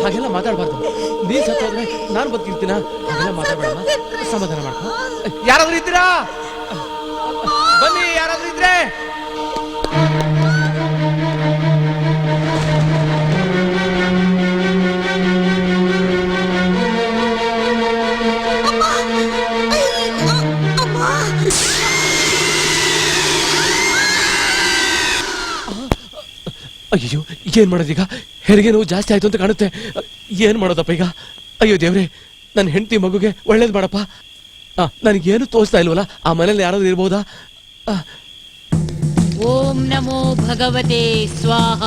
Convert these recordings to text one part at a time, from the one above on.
ಹಾಗೆಲ್ಲ ಮಾತಾಡಬಾರ್ದು. ನೀನ್ ಸತ್ತೋದ್ರೆ ನಾನು ಬದುಕಿರ್ತೀನ? ಹಾಗೆಲ್ಲ ಮಾತಾಡಬೇಡಮ್ಮ, ಸಮಾಧಾನ ಮಾಡ್ಕೊ. ಯಾರಾದ್ರೂ ಇದ್ದೀರಾ? ಬನ್ನಿ, ಯಾರಾದ್ರೂ ಇದ್ರೆ. ಅಯ್ಯೋ, ಏನ್ ಮಾಡೋದೀಗ? ಹೆರಿಗೆ ನೋವು ಜಾಸ್ತಿ ಆಯ್ತು ಅಂತ ಕಾಣುತ್ತೆ. ಏನ್ ಮಾಡೋದಪ್ಪ ಈಗ? ಅಯ್ಯೋ ದೇವ್ರೆ, ನನ್ನ ಹೆಂಡತಿ ಮಗುಗೆ ಒಳ್ಳೇದ್ ಮಾಡಪ್ಪ. ನನಗೇನು ತೋರಿಸ್ತಾ ಇಲ್ವಲ್ಲ, ಆ ಮನೇಲಿ ಯಾರಾದ್ರೂ ಇರ್ಬೋದಾ? ಓಂ ನಮೋ ಭಗವತೆ ಸ್ವಾಹ.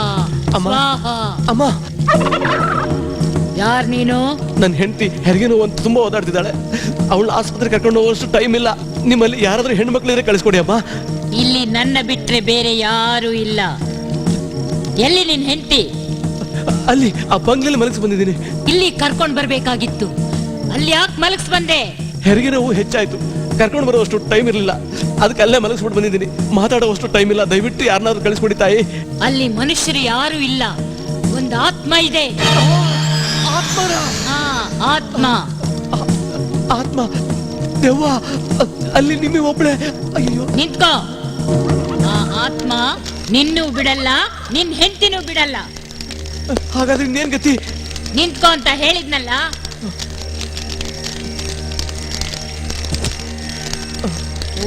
ಅಮ್ಮ, ಯಾರ್ ನೀನು? ನನ್ನ ಹೆಂಡತಿ ಹೆರಿಗೆ ನೋವು ಅಂತ ತುಂಬಾ ಓದಾಡ್ತಿದ್ದಾಳೆ. ಅವಳು ಆಸ್ಪತ್ರೆ ಕರ್ಕೊಂಡು ಹೋಗೋಷ್ಟು ಟೈಮ್ ಇಲ್ಲ. ನಿಮ್ಮಲ್ಲಿ ಯಾರಾದ್ರೂ ಹೆಣ್ಮಕ್ಳಿದ್ರೆ ಕಳಿಸ್ಕೊಡಿ ಅಮ್ಮ. ಇಲ್ಲಿ ನನ್ನ ಬಿಟ್ರೆ ಬೇರೆ ಯಾರು ಇಲ್ಲ. ಎಲ್ಲಿ ನಿನ್ ಹೆಂಡತಿ? ಅಲ್ಲಿ ಆ ಬಂಗ್ಲೆಯಲ್ಲಿ ಮಲಗಿಸಿ ಬಂದಿದ್ದೀನಿ. ಇಲ್ಲಿ ಕರ್ಕೊಂಡ್ ಬರ್ಬೇಕಾಗಿತ್ತು. ಅಲ್ಲಿ ಯಾಕೆ ಮಲಗಿಸ್ ಬಂದೆ? ಹೆರಿಗೆ ನೋವು ಹೆಚ್ಚಾಯ್ತು, ಕರ್ಕೊಂಡು ಬರೋಷ್ಟು ಟೈಮ್ ಇರಲಿಲ್ಲ. ಅದಕ್ಕೆ ಅಲ್ಲೇ ಮಲಗಿಸ್ಬಿಟ್ಟು ಬಂದಿದ್ದೀನಿ. ಮಾತಾಡೋಷ್ಟು ಟೈಮ್ ಇಲ್ಲ. ದಯವಿಟ್ಟು ಯಾರನ್ನಾದ್ರೂ ಕಳಿಸ್ಕೊಡಿ ತಾಯಿ. ಅಲ್ಲಿ ಮನುಷ್ಯರು ಯಾರು ಇಲ್ಲ, ಒಂದು ಆತ್ಮ ಇದೆ. ಆತ್ಮ. ಆತ್ಮ? ದೆವ್ವ? ಅಲ್ಲಿ ನಿಮಗೆ ಒಬ್ಳೆ? ಅಯ್ಯೋ, ನಿಂತ್ಕೋ. ಆ ಆತ್ಮ ನಿನ್ನೂ ಬಿಡಲ್ಲ, ನಿನ್ ಹೆಂಡತಿನೂ ಬಿಡಲ್ಲ. ಹಾಗಾದ್ರೆ ಇನ್ನೇನ್ ಗತಿ? ನಿಂತ್ಕೋ ಅಂತ ಹೇಳಿದ್ನಲ್ಲ.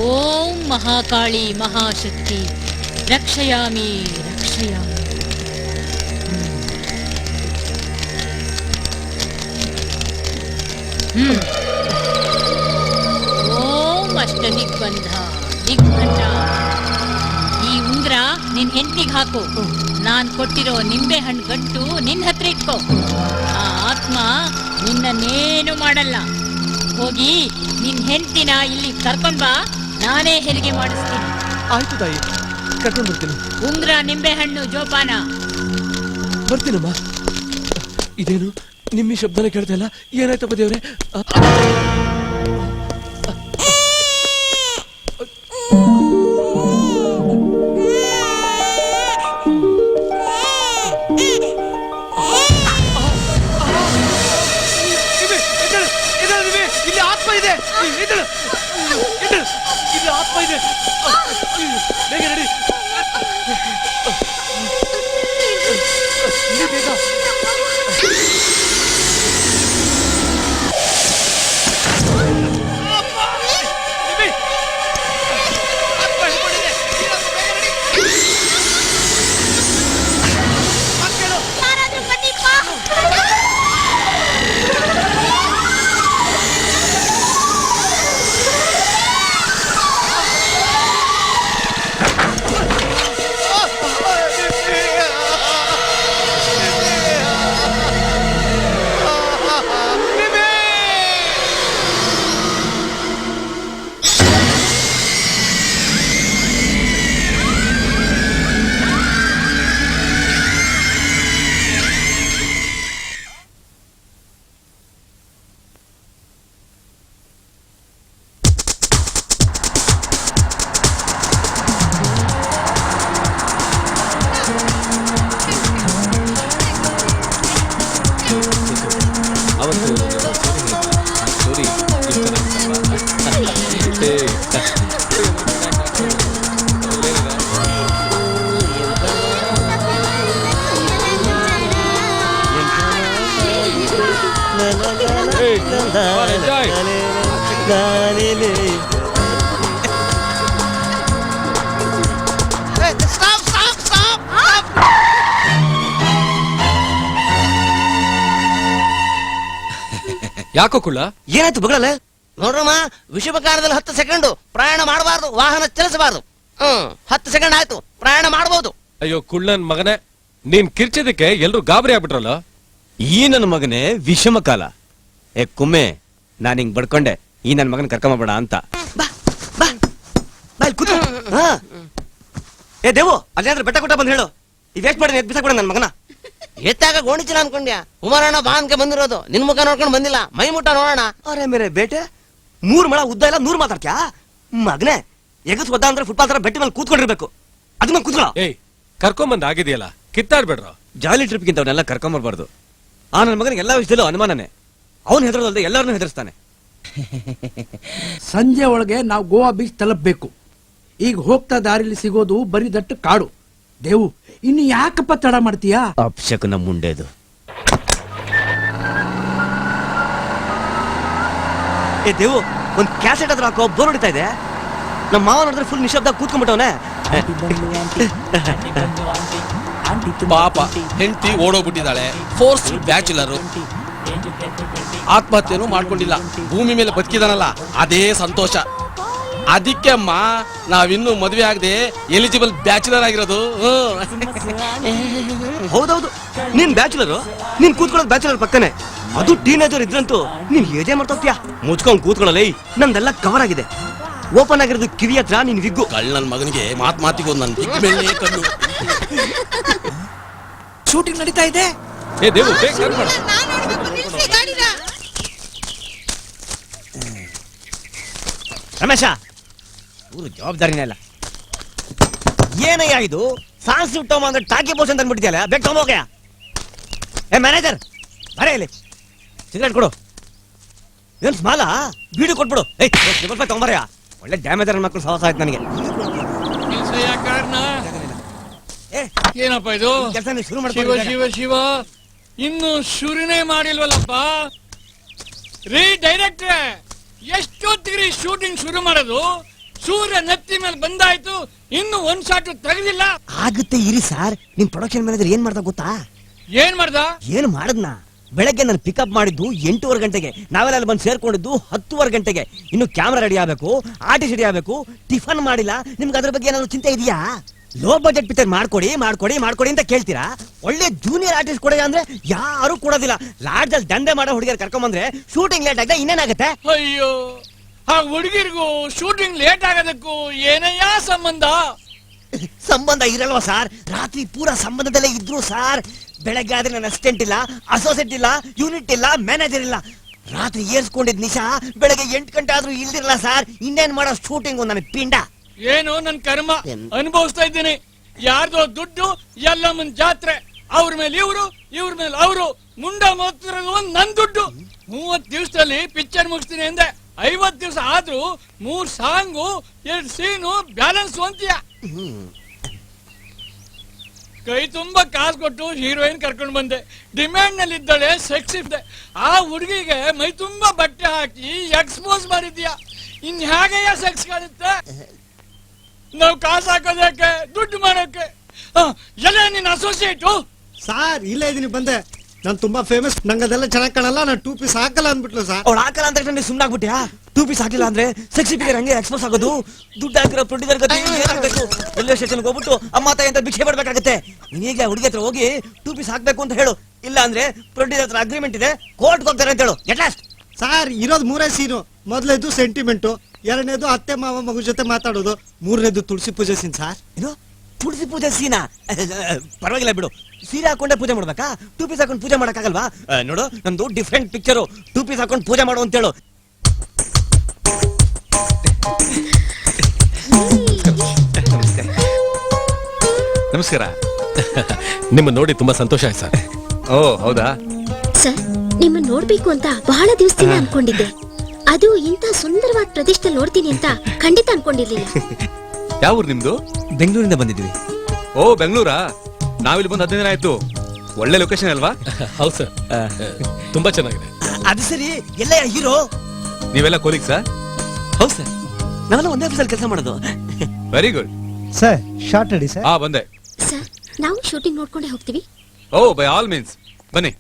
ಓಂ ಮಹಾಕಾಳಿ ಮಹಾಶಕ್ತಿ ರಕ್ಷಯಾಮಿ ರಕ್ಷಯಾಮಿ. ಓಂ ಅಷ್ಟ ದಿಗ್ಬಂಧ ದಿಗ್ಬಂಧ. ಈ ಉಂಗ್ರ ನಿನ್ ಹೆಂಡತಿಗೆ ಹಾಕು. ನಾನ್ ಕೊಟ್ಟಿರೋ ನಿಂಬೆ ಹಣ್ಣು ಗಂಟು ನಿನ್ ಹತ್ರ ಇಟ್ಕೋ. ಆ ಆತ್ಮ ನಿನ್ನನ್ನೇನು ಮಾಡಲ್ಲ. ಹೋಗಿ ನಿನ್ ಹೆಂಡತಿನ ಇಲ್ಲಿ ಕರ್ಕೊಂಡ್ ಬಾ, ನಾನೇ ಹೆರಿಗೆ ಮಾಡಿಸ್ತೀನಿ. ಆಯ್ತು ತಾಯಿ, ಕರ್ಕೊಂಡು ಬರ್ತೀನಿ. ಉಂಗ್ರ, ನಿಂಬೆ ಹಣ್ಣು, ಜೋಪಾನ. ಬರ್ತೀನಮ್ಮ. ಇದೇನು ನಿಮ್ಮಿ ಶಬ್ದನ ಕೇಳ್ತಾ ಇಲ್ಲ? ಏನಾಯ್ತಪ್ಪ ದೇವ್ರೆ? ಇಲ್ಲಿ ಆತ್ಮ ಇದೆ. ಇಲ್ಲಿ ಆತ್ಮ ಇದೆ. ಬೇಗ ನಡಿ. ಬೇಗ. ಯಾಕೋ ಕುಳ್ಳ? ಏನಾಯ್ತು ಬಗಳಲ್ಲ? ನೋಡ್ರಮ್ಮ, ವಿಷುವಕಾರದಲ್ಲಿ 10 ಸೆಕೆಂಡ್ ಪ್ರಯಾಣ ಮಾಡಬಾರ್ದು, ವಾಹನ ಚಲಿಸಬಾರ್ದು. 10 ಸೆಕೆಂಡ್ ಆಯ್ತು, ಪ್ರಯಾಣ ಮಾಡಬಹುದು. ಅಯ್ಯೋ ಕುಳ್ಳನ್ ಮಗನೇ, ನೀನ್ ಕಿರ್ಚಿದಕ್ಕೆ ಎಲ್ರು ಗಾಬರಿ ಆಗ್ಬಿಟ್ರಲ್ಲ. ಈ ನನ್ನ ಮಗನೇ ವಿಷಮ ಕಾಲ. ಕುಮ್ಮೆ, ನಾನ್ ಹಿಂಗ್ ಬಡ್ಕೊಂಡೆ, ಈ ನನ್ ಮಗನ್ ಕರ್ಕೊಂಬಬೇಡ ಅಂತ. ದೇವು, ಅಲ್ಲಾದ್ರೆ ಬೆಟ್ಟ ಕೊಟ್ಟ ಬಂದ್ ಹೇಳು. ಈ ವೇಸ್ಟ್ ಮಾಡಿ ಎದ್ ಬಿಸಾಕ್ಬಿಡ ನನ್ ಮಗನ. ಎತ್ತಾಗ ಗೋಣಿಚಲ ಅನ್ಕೊಂಡ್ಯಾ? ಕುಮಾರಣ್ಣ ಬಾ ಅನ್ಕೆ ಬಂದಿರೋದು, ನಿನ್ ಮುಖ ನೋಡ್ಕೊಂಡು ಬಂದಿಲ್ಲ. ಮೈ ಮುಟ್ಟ ನೋಡೋಣ. ಅರೆ ಮೇರೆ ಬೇಟೆ, 3 ಮಳ ಉದ್ದ ಇಲ್ಲ 100 ಮಾತಾಡ್ತ್ಯಾ ಮಗನೇ? ಎಗಸ್ ಒದ್ದ ಅಂದ್ರೆ ಫುಟ್ಬಾಲ್ ತರ ಬೆಟ್ಟ ಮೇಲೆ ಕೂತ್ಕೊಂಡಿರ್ಬೇಕು. ಅದನ್ನ ಕೂತ್ಕೊಳ್ಳೋ. ಏಯ್, ಕರ್ಕೊಂಬಂದ್ ಆಗಿದೆಯಲ್ಲ, ಕಿತ್ತಾಡ್ಬೇಡ್ರ. ಜಾಲಿ ಟ್ರಿಪ್ಗಿಂತ ಅವನ್ನೆಲ್ಲ ಕರ್ಕೊಂಬರ್ಬಾರ್ದು. ಆ ನನ್ನ ಮಗನಿಗೆ ಎಲ್ಲಾ ವಿಷಯದಲ್ಲೂ ಅನುಮಾನನೇ. ಅವನು ಹೆದರೋದಲ್ದೆ ಎಲ್ಲರನ್ನೂ ಹೆದರ್ಸ್ತಾನೆ. ಸಂಜೆ ಒಳಗೆ ನಾವು ಗೋವಾ ಬೀಚ್ ತಲುಪಬೇಕು. ಈಗ ಹೋಗ್ತಾ ದಾರಿಲಿ ಸಿಗೋದು ಬರೀ ದಟ್ಟ ಕಾಡು. ದೇವು, ಇನ್ನು ಯಾಕಪ್ಪ ತಡ ಮಾಡ್ತೀಯಾ? ಅಪ್ಶಕನ ಮುಂಡೆದು. ಏ ದೇವು, ಒಂದ್ ಕ್ಯಾಸೆಟ್ ಹತ್ರ ಹಾಕೋ, ಬೋರ್ ಹೊಡಿತಾ ಇದೆ. ನಮ್ಮ ಮಾವ ನೋಡಿದ್ರೆ ಫುಲ್ ನಿಶಬ್ದ ಕೂತ್ಕೊಂಡ್ಬಿಟ್ಟವನೆ. ಪಾಪ ಹೆಂಡತಿ ಓಡೋಗ್ಬಿಟ್ಟಿದ್ದಾಳೆ. ಫೋರ್ಸ್ ಬ್ಯಾಚುಲರ್, ಆತ್ಮಹತ್ಯೆನೂ ಮಾಡ್ಕೊಂಡಿಲ್ಲ. ಭೂಮಿ ಮೇಲೆ ಬದುಕಿದಾನಲ್ಲ, ಅದೇ ಸಂತೋಷ. ಅದಕ್ಕೆ ಅಮ್ಮ ನಾವಿನ್ನು ಮದುವೆ ಆಗದೆ ಎಲಿಜಿಬಲ್ ಬ್ಯಾಚುಲರ್ ಆಗಿರೋದು. ಹೌದೌದು, ನೀನ್ ಬ್ಯಾಚುಲರ್, ನೀನ್ ಕೂತ್ಕೊಳ್ಳೋದು ಬ್ಯಾಚುಲರ್ ಪಕ್ಕನೆ. ಅದು ಟೀನೇಜರ್ ಇದ್ರಂತೂ ನೀನ್ ಹೇಜೆ ಮಾಡ್ತೋಗ್ತೀಯಾ? ಮುಚ್ಕೊಂಡ್ ಕೂತ್ಕೊಳ್ಳಲ್ಲ. ನಂದೆಲ್ಲ ಕವರ್ ಆಗಿದೆ. ಓಪನ್ ಆಗಿರೋದು ಕಿವಿ ಹತ್ರ ನಿನ್ ವಿಗ್ಗು. ನನ್ನ ಮಗನಿಗೆ ಮಾತಿಗೂ ನನ್ನ ದಿಕ್ ಮೇಲೆ ಕಣ್ಣು. ಶೂಟಿಂಗ್ ನಡೀತಾ ಇದೆ. ಏ ದೇವು, ಬೇಗ ಟರ್ನ್ ಮಾಡು. ರಮೇಶ, ಊರು ಜವಾಬ್ದಾರಿನೇ ಇಲ್ಲ. ಏನಯ್ಯ ಇದು? ಸಾಂಗ್ ಟೋಮ ಅಂದ್ರೆ ಟಾಕಿ ಬೋಸ್ ಅಂತ ಅಂದ್ಬಿಟ್ಟಿದ್ಯಲ್ಲ, ಬೇಗ ತಗೊಂಡೋಗ್ಯ. ಏ ಮ್ಯಾನೇಜರ್, ಬರೇ ಇಲ್ಲಿ ಸಿಗರೇಟ್ ಕೊಡು. ಏನ್ ಸ್ಮಾಲ ಬೀಡು ಕೊಟ್ಬಿಡು. ತಗೊಂಬರ್ಯ. ಒಳ್ಳೆ ಡ್ಯಾಮೇಜರ್ ಮಕ್ಕಳು ಸಹವಾಸ ಆಯ್ತು ನನಗೆ. ಏನಪ್ಪ ಇದು? ಕೆಲಸ ನೀವು ಶುರು ಶಿವ ಮಾಡ್ಕೊಂಡು ಶಿವ ಶಿವ, ಇನ್ನು ಶುರುನೇ ಮಾಡಿಲ್ವಲ್ಲಪ್ಪ. ರೀ ಡೈರೆಕ್ಟ್ರೆ, ಎಷ್ಟೊತ್ತಿಗೆ ಶೂಟಿಂಗ್ ಶುರು ಮಾಡೋದು? ಸೂರ್ಯ ನೆತ್ತಿ ಮೇಲೆ ಬಂದಾಯ್ತು, ಇನ್ನು ಒಂದ್ ಶಾಟ್ ತೆಗೆದಿಲ್ಲ. ಆಗುತ್ತೆ ಇರಿ ಸರ್. ನಿಮ್ ಪ್ರೊಡಕ್ಷನ್ ಮ್ಯಾನೇಜರ್ ಏನ್ ಮಾಡ್ದ ಗೊತ್ತಾ? ಏನ್ ಮಾಡ್ದ? ಏನ್ ಮಾಡದ್ನ? ಬೆಳಗ್ಗೆ ನಾನು ಪಿಕಪ್ ಮಾಡಿದ್ದು 8:15 ಗಂಟೆಗೆ, ನಾವೆಲ್ಲ ಅಲ್ಲಿ ಬಂದು ಸೇರ್ಕೊಂಡಿದ್ದು 10:15 ಗಂಟೆಗೆ. ಇನ್ನು ಕ್ಯಾಮ್ರಾ ರೆಡಿ ಆಗ್ಬೇಕು, ಆರ್ಟಿಸ್ಟ್ ರೆಡಿ ಆಗ್ಬೇಕು, ಟಿಫನ್ ಮಾಡಿಲ್ಲ. ನಿಮ್ಗೆ ಅದ್ರ ಬಗ್ಗೆ ಏನಾದ್ರು ಚಿಂತೆ ಇದೆಯಾ? ಲೋ ಬಜೆಟ್ ಪಿಕ್ಚರ್ ಮಾಡ್ಕೊಡಿ ಮಾಡ್ಕೊಡಿ ಮಾಡ್ಕೊಡಿ ಅಂತ ಕೇಳ್ತೀರಾ. ಒಳ್ಳೆ ಜೂನಿಯರ್ ಆರ್ಟಿಸ್ಟ್ ಕೊಡ ಅಂದ್ರೆ ಯಾರು ಕೊಡೋದಿಲ್ಲ. ಲಾಡ್ಜ್ ಅಲ್ಲಿ ದಂಧೆ ಮಾಡೋ ಹುಡುಗಿಯರ್ ಕರ್ಕೊಂಡ್ ಬಂದ್ರೆ ಶೂಟಿಂಗ್ ಲೇಟ್ ಆಗ ಇನ್ನೇನಾಗತ್ತೆ? ಅಯ್ಯೋ, ಆ ಹುಡುಗಿರ್ಗೂ ಶೂಟಿಂಗ್ ಲೇಟ್ ಆಗೋದಕ್ಕೂ ಏನಯ್ಯ ಸಂಬಂಧ? ಸಂಬಂಧ ಇರಲ್ವಾ ಸಾರ್? ರಾತ್ರಿ ಪೂರ ಸಂಬಂಧದಲ್ಲೇ ಇದ್ರು ಸಾರ್. ಬೆಳಗ್ಗೆ ಆದ್ರೆ ನನ್ನ ಅಸಿಸ್ಟೆಂಟ್ ಇಲ್ಲ, ಅಸೋಸಿಯೇಟ್ ಇಲ್ಲ, ಯೂನಿಟ್ ಇಲ್ಲ, ಮ್ಯಾನೇಜರ್ ಇಲ್ಲ. ರಾತ್ರಿ ಏರ್ಸ್ಕೊಂಡಿದ್ ನಿಶಾ ಬೆಳಗ್ಗೆ 8 ಗಂಟೆ ಆದ್ರೂ ಇಲ್ದಿರಲ್ಲ ಸಾರ್. ಇನ್ನೇನ್ ಮಾಡೋ ಶೂಟಿಂಗ್ ನನ್ನ ಪಿಂಡ. ಏನು ನನ್ ಕರ್ಮ ಅನುಭವಿಸ್ತಾ ಇದ್ದೀನಿ. ಯಾರ್ದೋ ದುಡ್ಡು, ಎಲ್ಲಮ್ಮನ್ ಜಾತ್ರೆ, ಅವ್ರ ಮೇಲೆ ಇವ್ರು, ಇವ್ರ ಮೇಲೆ ಅವರು, ಮುಂಡ ಮೋತಿರೋದು ನನ್ ದುಡ್ಡು. 30 ದಿವಸದಲ್ಲಿ ಪಿಕ್ಚರ್ ಮುಗಿಸ್ತೀನಿ ಅಂದೆ. 50 ದಿವಸ ಆದ್ರೂ 3 ಸಾಂಗು, 2 ಸೀನು ಬ್ಯಾಲೆನ್ಸ್ ಅಂತೀಯ. ಕೈ ತುಂಬಾ ಕಾಸು ಕೊಟ್ಟು ಹೀರೋಯಿನ್ ಕರ್ಕೊಂಡು ಬಂದೆ. ಡಿಮ್ಯಾಂಡ್ ನಲ್ಲಿ ಇದ್ದಾಳೆ, ಸೆಕ್ಸ್ ಇದೆ. ಆ ಹುಡುಗಿಗೆ ಮೈ ತುಂಬಾ ಬಟ್ಟೆ ಹಾಕಿ ಎಕ್ಸ್ಪೋಸ್ ಮಾಡಿದ್ಯಾ. ಇನ್ ಹೇಗೆಯ ಸೆಕ್ಸ್ ಕಾಣುತ್ತೆ? ನಾವು ಕಾಸು ಹಾಕೋದಕ್ಕೆ, ದುಡ್ಡು ಮಾಡೋಕೆ. ಎಲ್ಲ ನಿನ್ನ ಅಸೋಸಿಯೇಟು ಸಾರ್, ಇಲ್ಲೇ ಇದೀನಿ, ಬಂದೆ. ನಾನು ತುಂಬಾ ಫೇಮಸ್, ನಂಗೆ ಅದೆಲ್ಲ ಚೆನ್ನಾಗಿ ಕಾಣಲ್ಲ, ನಾನು 2 ಪೀಸ್ ಹಾಕಲ್ಲ ಅಂದ್ಬಿಟ್ಲು ಸರ್. ಅವ್ಳು ಹಾಕಲ್ಲ ಅಂತ ನೀವು ಸುಮ್ಮನೆ ಆಗ್ಬಿಟ್ಯಾ? 2 ಪೀಸ್ ಹಾಕಿಲ್ಲ ಅಂದ್ರೆ ಸೆಕ್ಸಿ ಫಿಗರ್ ಹಂಗೆ ಎಕ್ಸ್ಪೋಸ್ ಆಗೋದು. ದುಡ್ಡು ಹಾಕಿರೋ ಪ್ರೊಡ್ಯೂಸರ್ ಗತಿ ಏನಾಗಬೇಕು? ರೈಲ್ವೆ ಸ್ಟೇಷನ್ ಹೋಗ್ಬಿಟ್ಟು ಅಮ್ಮ ತಾಯಿ ಅಂತ ಭಿಕ್ಷೆ ಪಡ್ಬೇಕಾಗತ್ತೆ. ನೀನೀಗ ಹುಡುಗಿ ಹತ್ರ ಹೋಗಿ 2 ಪೀಸ್ ಹಾಕ್ಬೇಕು ಅಂತ ಹೇಳು. ಇಲ್ಲ ಅಂದ್ರೆ ಪ್ರೊಡ್ಯೂಸರ್ ಹತ್ರ ಅಗ್ರಿಮೆಂಟ್ ಇದೆ, ಕೋರ್ಟ್ಗೆ ಹೋಗ್ತಾರೆ ಅಂತ ಹೇಳು. Get lost. ಸಾರ್, ಇರೋದು 3 ಸೀನು. ಮೊದಲನೇದು ಸೆಂಟಿಮೆಂಟು, 2ನೇದು ಅತ್ತೆ ಮಾವ ಮಗು ಜೊತೆ ಮಾತಾಡೋದು, 3ನೇದು ತುಳಸಿ ಪೂಜೆ ಸೀನ್ ಸಾರ್. ಇದು ತುಳಸಿ ಪೂಜೆ ಸೀನಾ? ಪರವಾಗಿಲ್ಲ ಬಿಡು. ಸೀರೆ ಹಾಕೊಂಡೆ ಪೂಜೆ ಮಾಡ್ಬೇಕಾ? 2 ಪೀಸ್ ಹಾಕೊಂಡು ಪೂಜೆ ಮಾಡಕ್ಕಾಗಲ್ವಾ? ನೋಡು, ನಂದು ಡಿಫ್ರೆಂಟ್ ಪಿಕ್ಚರು. 2 ಪೀಸ್ ಹಾಕೊಂಡು ಪೂಜೆ ಮಾಡು ಅಂತ ಹೇಳು. ನಮಸ್ಕಾರ. ನಿಮ್ಮ ನೋಡಿ ತುಂಬಾ ಸಂತೋಷ ಆಯ್ತು ಸರ್. ಓ ಹೌದಾ ಸರ್, ನಿಮ್ಮನ್ನ ನೋಡ್ಬೇಕು ಅಂತ ಬಹಳ ದಿವಸದಿಂದ ಅನ್ಕೊಂಡಿದ್ದೆ. ಅದು ಇಂಥ ಸುಂದರವಾದ ಪ್ರದೇಶದಲ್ಲಿ ನೋಡ್ತೀನಿ ಅಂತ ಖಂಡಿತ ಅನ್ಕೊಂಡಿರ್ಲಿಲ್ಲ. ಯಾವ ಊರು ನಿಮ್ದು? ಬೆಂಗಳೂರಿಂದ ಬಂದಿದ್ವಿ. ಓ ಬೆಂಗಳೂರಾ? ನಾವಿಲ್ಲಿ ಬಂದು 15 ದಿನ ಆಯ್ತು. ಒಳ್ಳೆ ಲೊಕೇಶನ್ ಅಲ್ವಾ? ಹೌದು ಸರ್, ತುಂಬಾ ಚೆನ್ನಾಗಿದೆ. ಅದು ಸರಿ, ಎಲ್ಲ ಹೀರೋ ನೀವೆಲ್ಲ ಕೊಲೀಗ್ ಸರ್? ಹೌದು ಸರ್, ನಾವೆಲ್ಲ ಒಂದೇ ಆಫೀಸಲ್ಲಿ ಕೆಲಸ ಮಾಡೋದು. Very good sir. Short ready sir. ಬಂದೆ. ಸರ್, ನಾವು ಶೂಟಿಂಗ್ ನೋಡ್ಕೊಂಡೇ ಹೋಗ್ತೀವಿ. ಓ ಬೈ ಆಲ್ ಮೀನ್ಸ್ ಬನ್ನಿ.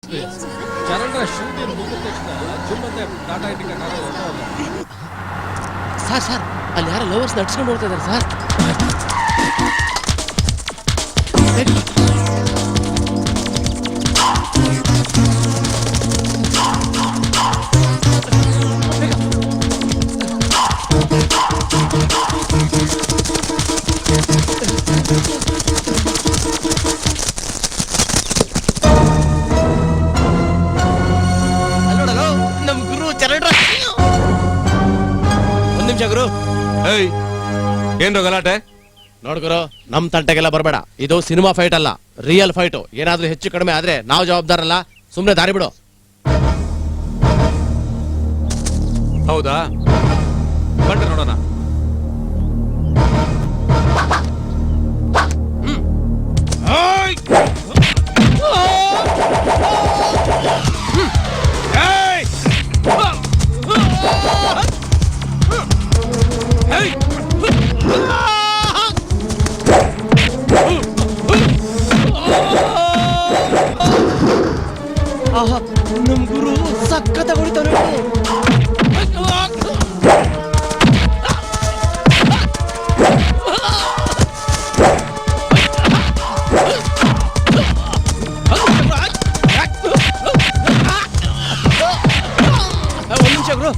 ಎಕ್ಸ್ಪೀರಿಯನ್ಸ್ ಚರಂದ್ರ ಶೂಟಿಂಗ್ ಮುಗಿದ ತಕ್ಷಣ ಜಿಮ್ ಮತ್ತೆ ಟಾಟಾ ಇಂಡಿಕಾ ಸರ್ ಅಲ್ಲಿ ಯಾರೋ ಲವರ್ಸ್ ನಡ್ಸ್ಕೊಂಡು ಹೋಗ್ತಾ ಇದಾರೆ ಸರ್. ನಮ್ ಗುರು ಚರಂದ್ರ. ಒಂದ್ ನಿಮಿಷ ಗುರು. ಏಯ್ ಏನ್ರೋ ಗಲಾಟೆ? ನೋಡ್ಗುರು, ನಮ್ ತಂಟೆಗೆಲ್ಲ ಬರಬೇಡ. ಇದು ಸಿನಿಮಾ ಫೈಟ್ ಅಲ್ಲ, ರಿಯಲ್ ಫೈಟ್. ಏನಾದ್ರೂ ಹೆಚ್ಚು ಕಡಿಮೆ ಆದ್ರೆ ನಾವು ಜವಾಬ್ದಾರಲ್ಲ. ಸುಮ್ನೆ ದಾರಿ ಬಿಡು. ಹೌದಾ, ಬಂದ್ರೆ ನೋಡೋಣ. ಆಹಾ, ನಮ್ ಗುರು ಸಖತ್ ಹೊಡಿತಾನೆ. ಒಂದ್ ನಿಮಿಷ ಗುರು.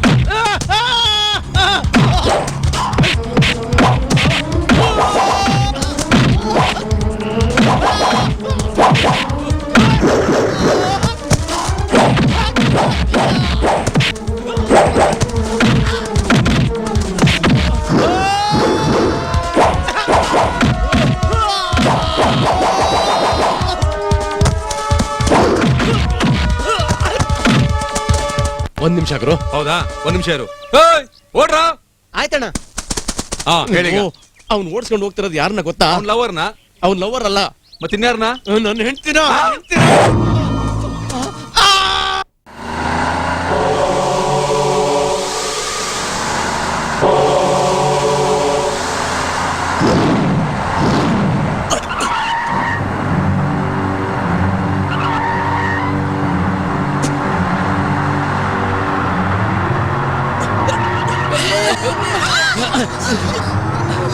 ಒಂದ್ ನಿಮಿಷ ಗುರು. ಹೌದಾ, ಒಂದ್ ನಿಮಿಷ ಇರು. ಓಡ್ರಾ. ಆಯ್ತಣ್ಣ. ಹೇಳಿ. ಅವ್ನು ಓಡಿಸ್ಕೊಂಡು ಹೋಗ್ತಿರೋದು ಯಾರನ್ನ ಗೊತ್ತಾ? ಅವ್ನ್ ಲವರ್ನ? ಅವ್ನ್ ಲವರ್ ಅಲ್ಲ, ಮತ್ತಿನ್ಯಾರನ್ನ? ನನ್ನ ಹೆಂಡ್ತಿನ.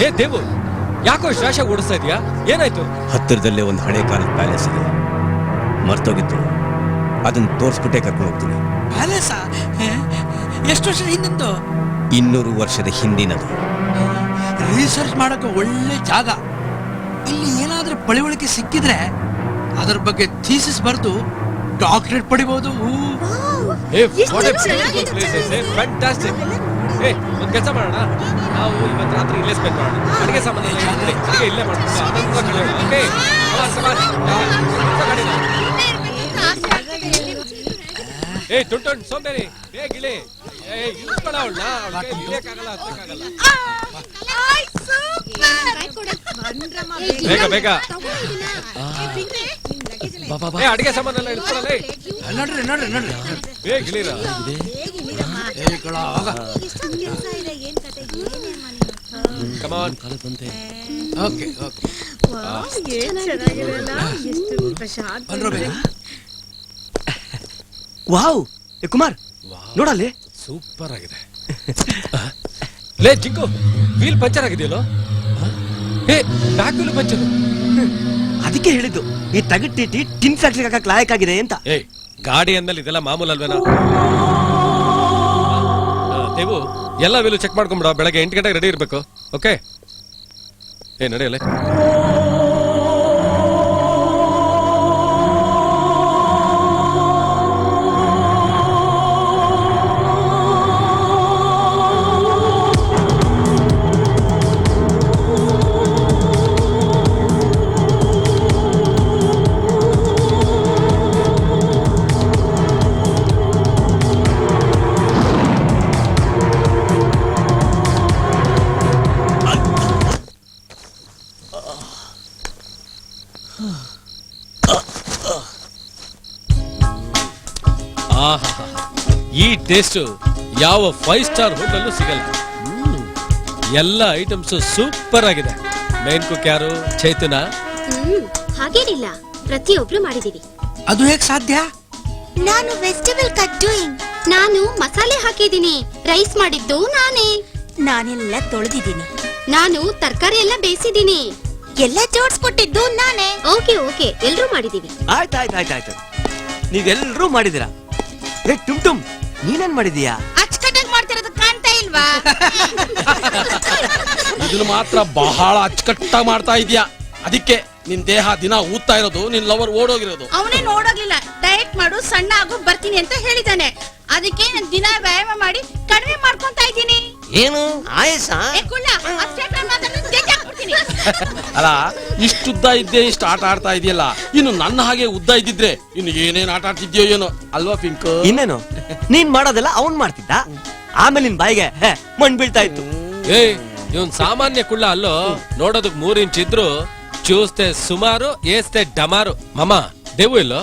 ಏ ದೇವು, ಯಾಕೋ ಶ್ರಾಶ ಓಡಿಸ್ತಾ ಇದೀಯಾ? ಏನಾಯ್ತು? ಹತ್ತಿರದಲ್ಲೇ ಒಂದು ಹಳೆ ಕಾಲದ ಪ್ಯಾಲೇಸ್ ಇದೆ, ಮರ್ತೋಗಿತ್ತು. ಅದನ್ನ ತೋರಿಸ್ಬಿಟ್ಟೆ ಕರ್ಕೊಂಡು ಹೋಗ್ತೀನಿ. ಪ್ಯಾಲೇಸ ಎಷ್ಟು ವರ್ಷದ ಹಿಂದಿಂದು? 200 ವರ್ಷದ ಹಿಂದಿನದು. ರಿಸರ್ಚ್ ಮಾಡಕ್ಕೆ ಒಳ್ಳೆ ಜಾಗ. ಇಲ್ಲಿ ಏನಾದ್ರೂ ಪಳಿವಳಿಕೆ ಸಿಕ್ಕಿದ್ರೆ ಅದರ ಬಗ್ಗೆ ಥೀಸಿಸ್ ಬರೆದು ಡಾಕ್ಟರೇಟ್ ಪಡಿಬಹುದು. ಏ what A beautiful place is. Fantastic. ಏ ಒಂದು ಕೆಲಸ ಮಾಡೋಣ, ನಾವು ಇವತ್ತು ರಾತ್ರಿ ಇಲ್ಲೇ ಸ್ಪೆಂಡ್ ಮಾಡೋಣ. ಅಡಿಗೆ ಸಾಮಾನು ಅಡಿಗೆ ಇಲ್ಲೇ ಮಾಡ್ತೀವಿ. ಓಕೆ ಏ ಟುಂಟುಂಟ್ ಸೋಂಬೇರಿ, ಬೇಗ ಇಳಿ. ಏ ಇಳ್ಕೊಳ ಅವಳನ್ನ, ಅವಳಿಗೆ ಇಳಿಯಕ್ಕಾಗಲ್ಲ, ಹತ್ತಕ್ಕಾಗಲ್ಲ. ಬೇಗ ಬೇಗ. ಏ ಅಡಿಗೆ ಸಾಮಾನೆಲ್ಲ ಇಳ್ಕೊಳ್ಳಲ್ಲ. ನೋಡ್ರಿ ನೋಡ್ರಿ ನೋಡ್ರಿ, ಬೇಗ ಇಳಿರ. Come on. Okay okay. Wow, Kumar ನೋಡಲ್ಲಿ. ಸೂಪರ್ ಆಗಿದೆ. ಲೇ ಚಿಕ್ಕು, ವೀಲ್ ಪಂಚರ್ ಆಗಿದೆಯಲ್ಲೋ? ಏ ಬ್ಯಾಕ್ ವೀಲ್ ಪಂಚರ್. ಅದಕ್ಕೆ ಹೇಳಿದ್ದು ಈ ತಗಟ್ಟಿಟಿ ಟಿನ್ ಫ್ಯಾಕ್ಟ್ರಿ ಹಾಕಕ್ ಲಾಯಕ್ ಆಗಿದೆ ಅಂತ. ಏ ಗಾಡಿ ಅಂದ್ಮೇಲೆ ಇದೆಲ್ಲ ಮಾಮೂಲ್ ಅಲ್ವೇನಾ? ದೇವು, ಎಲ್ಲ ವೀಲು ಚೆಕ್ ಮಾಡ್ಕೊಂಬಿಡ. ಬೆಳಗ್ಗೆ 8 ಗಂಟೆಗೆ ರೆಡಿ ಇರ್ಬೇಕು. ಓಕೆ? ಏ ನಡೆಯಲ್ಲ. ಈ ಟೇಸ್ಟ್ ಯಾವ 5 ಸ್ಟಾರ್ ಹೋಟೆಲ್ ಸಿಗಲ್ಲ. ಎಲ್ಲ ಐಟಮ್ಸ್ ಸೂಪರ್ ಆಗಿದೆ. ಮೇನ್ ಕುಕ್ ಯಾರು? ಚೈತನ್ಯ. ಹಾಗೇನಿಲ್ಲ, ಪ್ರತಿಯೊಬ್ರು ಮಾಡಿದೀವಿ. ಅದು ಹೇಗ್ ಸಾಧ್ಯ? ನಾನು ವೆಜಿಟೇಬಲ್ ಕಟ್ ಡೂಯಿಂಗ್. ನಾನು ಮಸಾಲೆ ಹಾಕಿದ್ದೀನಿ. ರೈಸ್ ಮಾಡಿದ್ದು ನಾನೇ. ನಾನೆಲ್ಲ ತೊಳೆದಿದ್ದೀನಿ. ನಾನು ತರಕಾರಿ ಎಲ್ಲ ಬೇಯಿಸಿದ್ದೀನಿ. ಎಲ್ಲ ಜೋಡಿಸ್ಕೊಟ್ಟಿದ್ದು ನಾನೇ. ಓಕೆ ಓಕೆ, ಎಲ್ರೂ ಮಾಡಿದೀವಿ. ಆಯ್ತಾಯ್ತಾಯ್ತಾಯ್ತು, ನೀವೆಲ್ರೂ ಮಾಡಿದಿರಾ. ಟುಮ್ ಟುಮ್, ನೀನೇನ್ ಮಾಡಿದೀಯಾ? ಅಚ್ಚುಕಟ್ಟಾಗಿ ಮಾಡ್ತಿರೋದು ಕಾಣ್ತಾ ಇಲ್ವಾ? ಇದನ್ನು ಮಾತ್ರ ಬಹಳ ಅಚ್ಚುಕಟ್ಟಾಗಿ ಮಾಡ್ತಾ ಇದೀಯಾ. ಅದಕ್ಕೆ ನಿನ್ ದೇಹ ದಿನ ಊದ್ತಾ ಇರೋದು, ನಿನ್ ಲವರ್ ಓಡೋಗಿರೋದು. ಅವನೇ ನೋಡೋಗ್ಲಿಲ್ಲ. ಡಯಟ್ ಮಾಡು, ಸಣ್ಣ ಆಗು ಬರ್ತೀನಿ ಅಂತ ಹೇಳಿದಾನೆ. ಅದಕ್ಕೆ ನಾನು ದಿನ ವ್ಯಾಯಾಮ ಮಾಡಿ ಕಡಿಮೆ ಮಾಡ್ಕೊಂತಾ ಇದ್ದೀನಿ. ಏನು ಆಯಸ? ಅಲ್ಲ, ಇಷ್ಟುದ್ದ ಇದ್ದೆ ಇಷ್ಟು ಆಟ ಆಡ್ತಾ ಇದೆಯಲ್ಲ, ಇನ್ನು ನನ್ನ ಹಾಗೆ ಉದ್ದ ಇದ್ದಿದ್ರೆ ಇನ್ನು ಏನೇನ್ ಆಟ ಆಡ್ತಿದ್ಯೋ ಏನೋ ಅಲ್ವಾ ಪಿಂಕ್? ಇನ್ನೇನು, ನೀನ್ ಮಾಡೋದೆಲ್ಲ ಅವನ್ ಮಾಡ್ತಿದ್ದ. ಆಮೇಲೆ ನಿನ್ ಬಾಯಿಗೆ ಮಣ್ ಬೀಳ್ತಾ ಇತ್ತು. ಇವನ್ ಸಾಮಾನ್ಯ ಕುಳ್ಳ ಅಲ್ಲೋ, ನೋಡೋದಕ್ 3 ಇಂಚ್ ಇದ್ರು ಚೂಸ್ತೆ ಸುಮಾರು, ಏಸ್ತೆ ಡಮಾರು. ಮಮ್ಮ, ದೇವು ಇಲ್ಲೋ?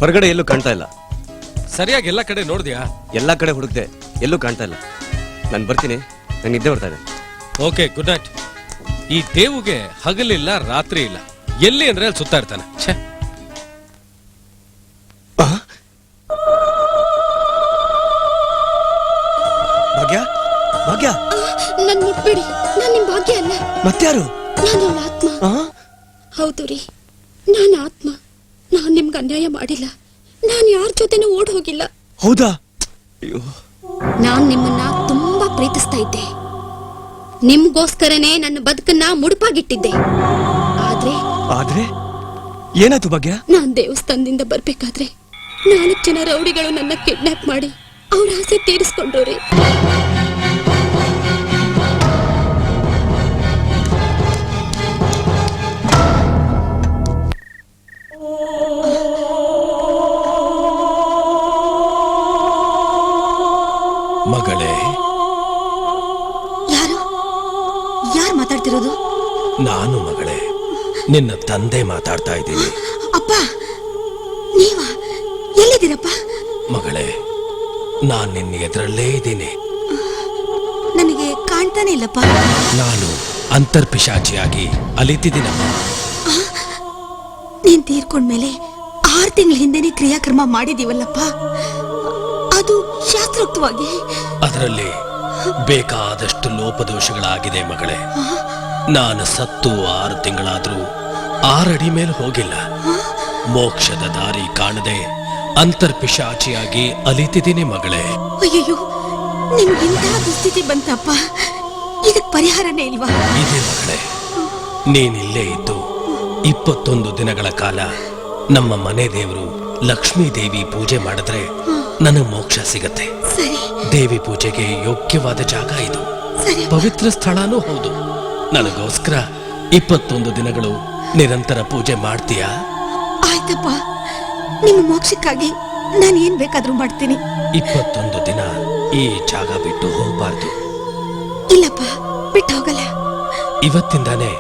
ಹೊರಗಡೆ ಎಲ್ಲೂ ಕಾಣ್ತಾ ಇಲ್ಲ. ಸರಿಯಾಗಿ ಎಲ್ಲ ಕಡೆ ನೋಡ್ದ್ಯಾ? ಎಲ್ಲಾ ಕಡೆ ಹುಡುಕ್ದೆ, ಎಲ್ಲೂ ಕಾಣ್ತಾ ಇಲ್ಲ. ನಾನು ಬರ್ತೀನಿ, ನಂಗೆ ನಿದ್ದೆ ಬರ್ತಾ ಇದೆ. Okay, good night. ಈ ದೇವುಗೆ ಹಗಲಿಲ್ಲ ರಾತ್ರಿ ಇಲ್ಲ, ಎಲ್ಲಿ ಅಂದ್ರೆ ಅಲ್ಲಿ ಸುತ್ತಾ ಇರ್ತಾನೆ. ಛೇ, ಭಾಗ್ಯ, ಭಾಗ್ಯ, ನನ್ ಮುಟ್ಬೇಡಿ. ನಾನ್ ನಿಮ್ ಭಾಗ್ಯ ಅಲ್ಲ. ಮತ್ಯಾರು? ನಾನು ಆತ್ಮ. ಹೌದು ರೀ, ನಾನು ಆತ್ಮ. ನಾನ್ ನಿಮ್ಗೆ ಅನ್ಯಾಯ ಮಾಡಿಲ್ಲ. ನಾನ್ ಯಾರ ಜೊತೆನೂ ಓಡ್ ಹೋಗಿಲ್ಲ. ಹೌದಾ? ನಾನ್ ನಿಮ್ಮನ್ನ ತುಂಬಾ ಪ್ರೀತಿಸ್ತಾ ಇದ್ದೆ. ನಿಮ್ಗೋಸ್ಕರನೇ ನನ್ನ ಬದುಕನ್ನ ಮುಡುಪಾಗಿಟ್ಟಿದ್ದೆ. ಆದ್ರೆ ಏನಾಯ್ತು ಭಾಗ್ಯ? ನಾನ್ ದೇವಸ್ಥಾನದಿಂದ ಬರ್ಬೇಕಾದ್ರೆ 4 ಜನ ರೌಡಿಗಳು ನನ್ನ ಕಿಡ್ನಾಪ್ ಮಾಡಿ ಅವ್ರ ಆಸೆ ತೀರಿಸ್ಕೊಂಡ್ರು ರೀ. ಮಗಳೇ. ಯಾರು ಮಾತಾಡ್ತಿರೋದು? ನಾನು ಮಗಳೇ, ನಿನ್ನ ತಂದೆ ಮಾತಾಡ್ತಾ ಇದ್ದೀನಿ. ಅಪ್ಪ, ನೀವಾ? ಎಲ್ಲಿದ್ದೀರಪ್ಪ? ಮಗಳೇ, ನಾನ್ ನಿನ್ನ ಎದುರಲ್ಲೇ ಇದ್ದೀನಿ. ನನಗೆ ಕಾಣ್ತಾನೆ ಇಲ್ಲಪ್ಪ. ನಾನು ಅಂತರ್ಪಿಶಾಚಿಯಾಗಿ ಅಲಿತಿದ್ದೀನಮ್ಮ. ನೀನ್ ತೀರ್ಕೊಂಡ್ಮೇಲೆ 6 ತಿಂಗಳ ಹಿಂದೆನೆ ಕ್ರಿಯಾಕ್ರಮ ಮಾಡಿದೀವಲ್ಲಪ್ಪ. ಅದು ಶಾಸ್ತ್ರೋಕ್ತವಾಗಿ. ಅದರಲ್ಲಿ ಬೇಕಾದಷ್ಟು ಲೋಪದೋಷಗಳಾಗಿದೆ ಮಗಳೇ. ನಾನು ಸತ್ತು 6 ತಿಂಗಳಾದ್ರೂ 6 ಅಡಿ ಮೇಲೆ ಹೋಗಿಲ್ಲ. ಮೋಕ್ಷದ ದಾರಿ ಕಾಣದೆ ಅಂತರ್ಪಿಶಾಚಿಯಾಗಿ ಅಲಿತಿದ್ದೀನಿ ಮಗಳೇ. ಅಯ್ಯಯ್ಯೋ, ನಿಮ್ಗಿಂತ ದುಸ್ಥಿತಿ ಬಂತಪ್ಪ. ಇದಕ್ ಪರಿಹಾರನೇ ಇಲ್ವಾ? ಇದೆ ಮಗಳೇ, ನೀನಿಲ್ಲೇ ಇದ್ದು 21 ದಿನಗಳ ಕಾಲ ನಮ್ಮ ಮನೆ ದೇವರು ಲಕ್ಷ್ಮೀ ದೇವಿ ಪೂಜೆ ಮಾಡಿದ್ರೆ ನನಗೆ ಮೋಕ್ಷ ಸಿಗತ್ತೆ. ಸರಿ. ದೇವಿ ಪೂಜೆಗೆ ಯೋಗ್ಯವಾದ ಜಾಗ ಇದು. ಸರಿ. ಪವಿತ್ರ ಸ್ಥಳನೂ ಹೌದು. ನನಗೋಸ್ಕರ 21 ದಿನಗಳು ನಿರಂತರ ಪೂಜೆ ಮಾಡ್ತೀಯಾ? ಆಯ್ತಪ್ಪ, ನಿಮ್ಮ ಮೋಕ್ಷಕ್ಕಾಗಿ ನಾನು ಏನ್ ಬೇಕಾದ್ರೂ ಮಾಡ್ತೀನಿ. 21 ದಿನ ಈ ಜಾಗ ಬಿಟ್ಟು ಹೋಗ್ಬಾರ್ದು. ಇಲ್ಲಪ್ಪ, ಬಿಟ್ಟು ಹೋಗಲ್ಲ. ಇವತ್ತಿಂದಾನೇ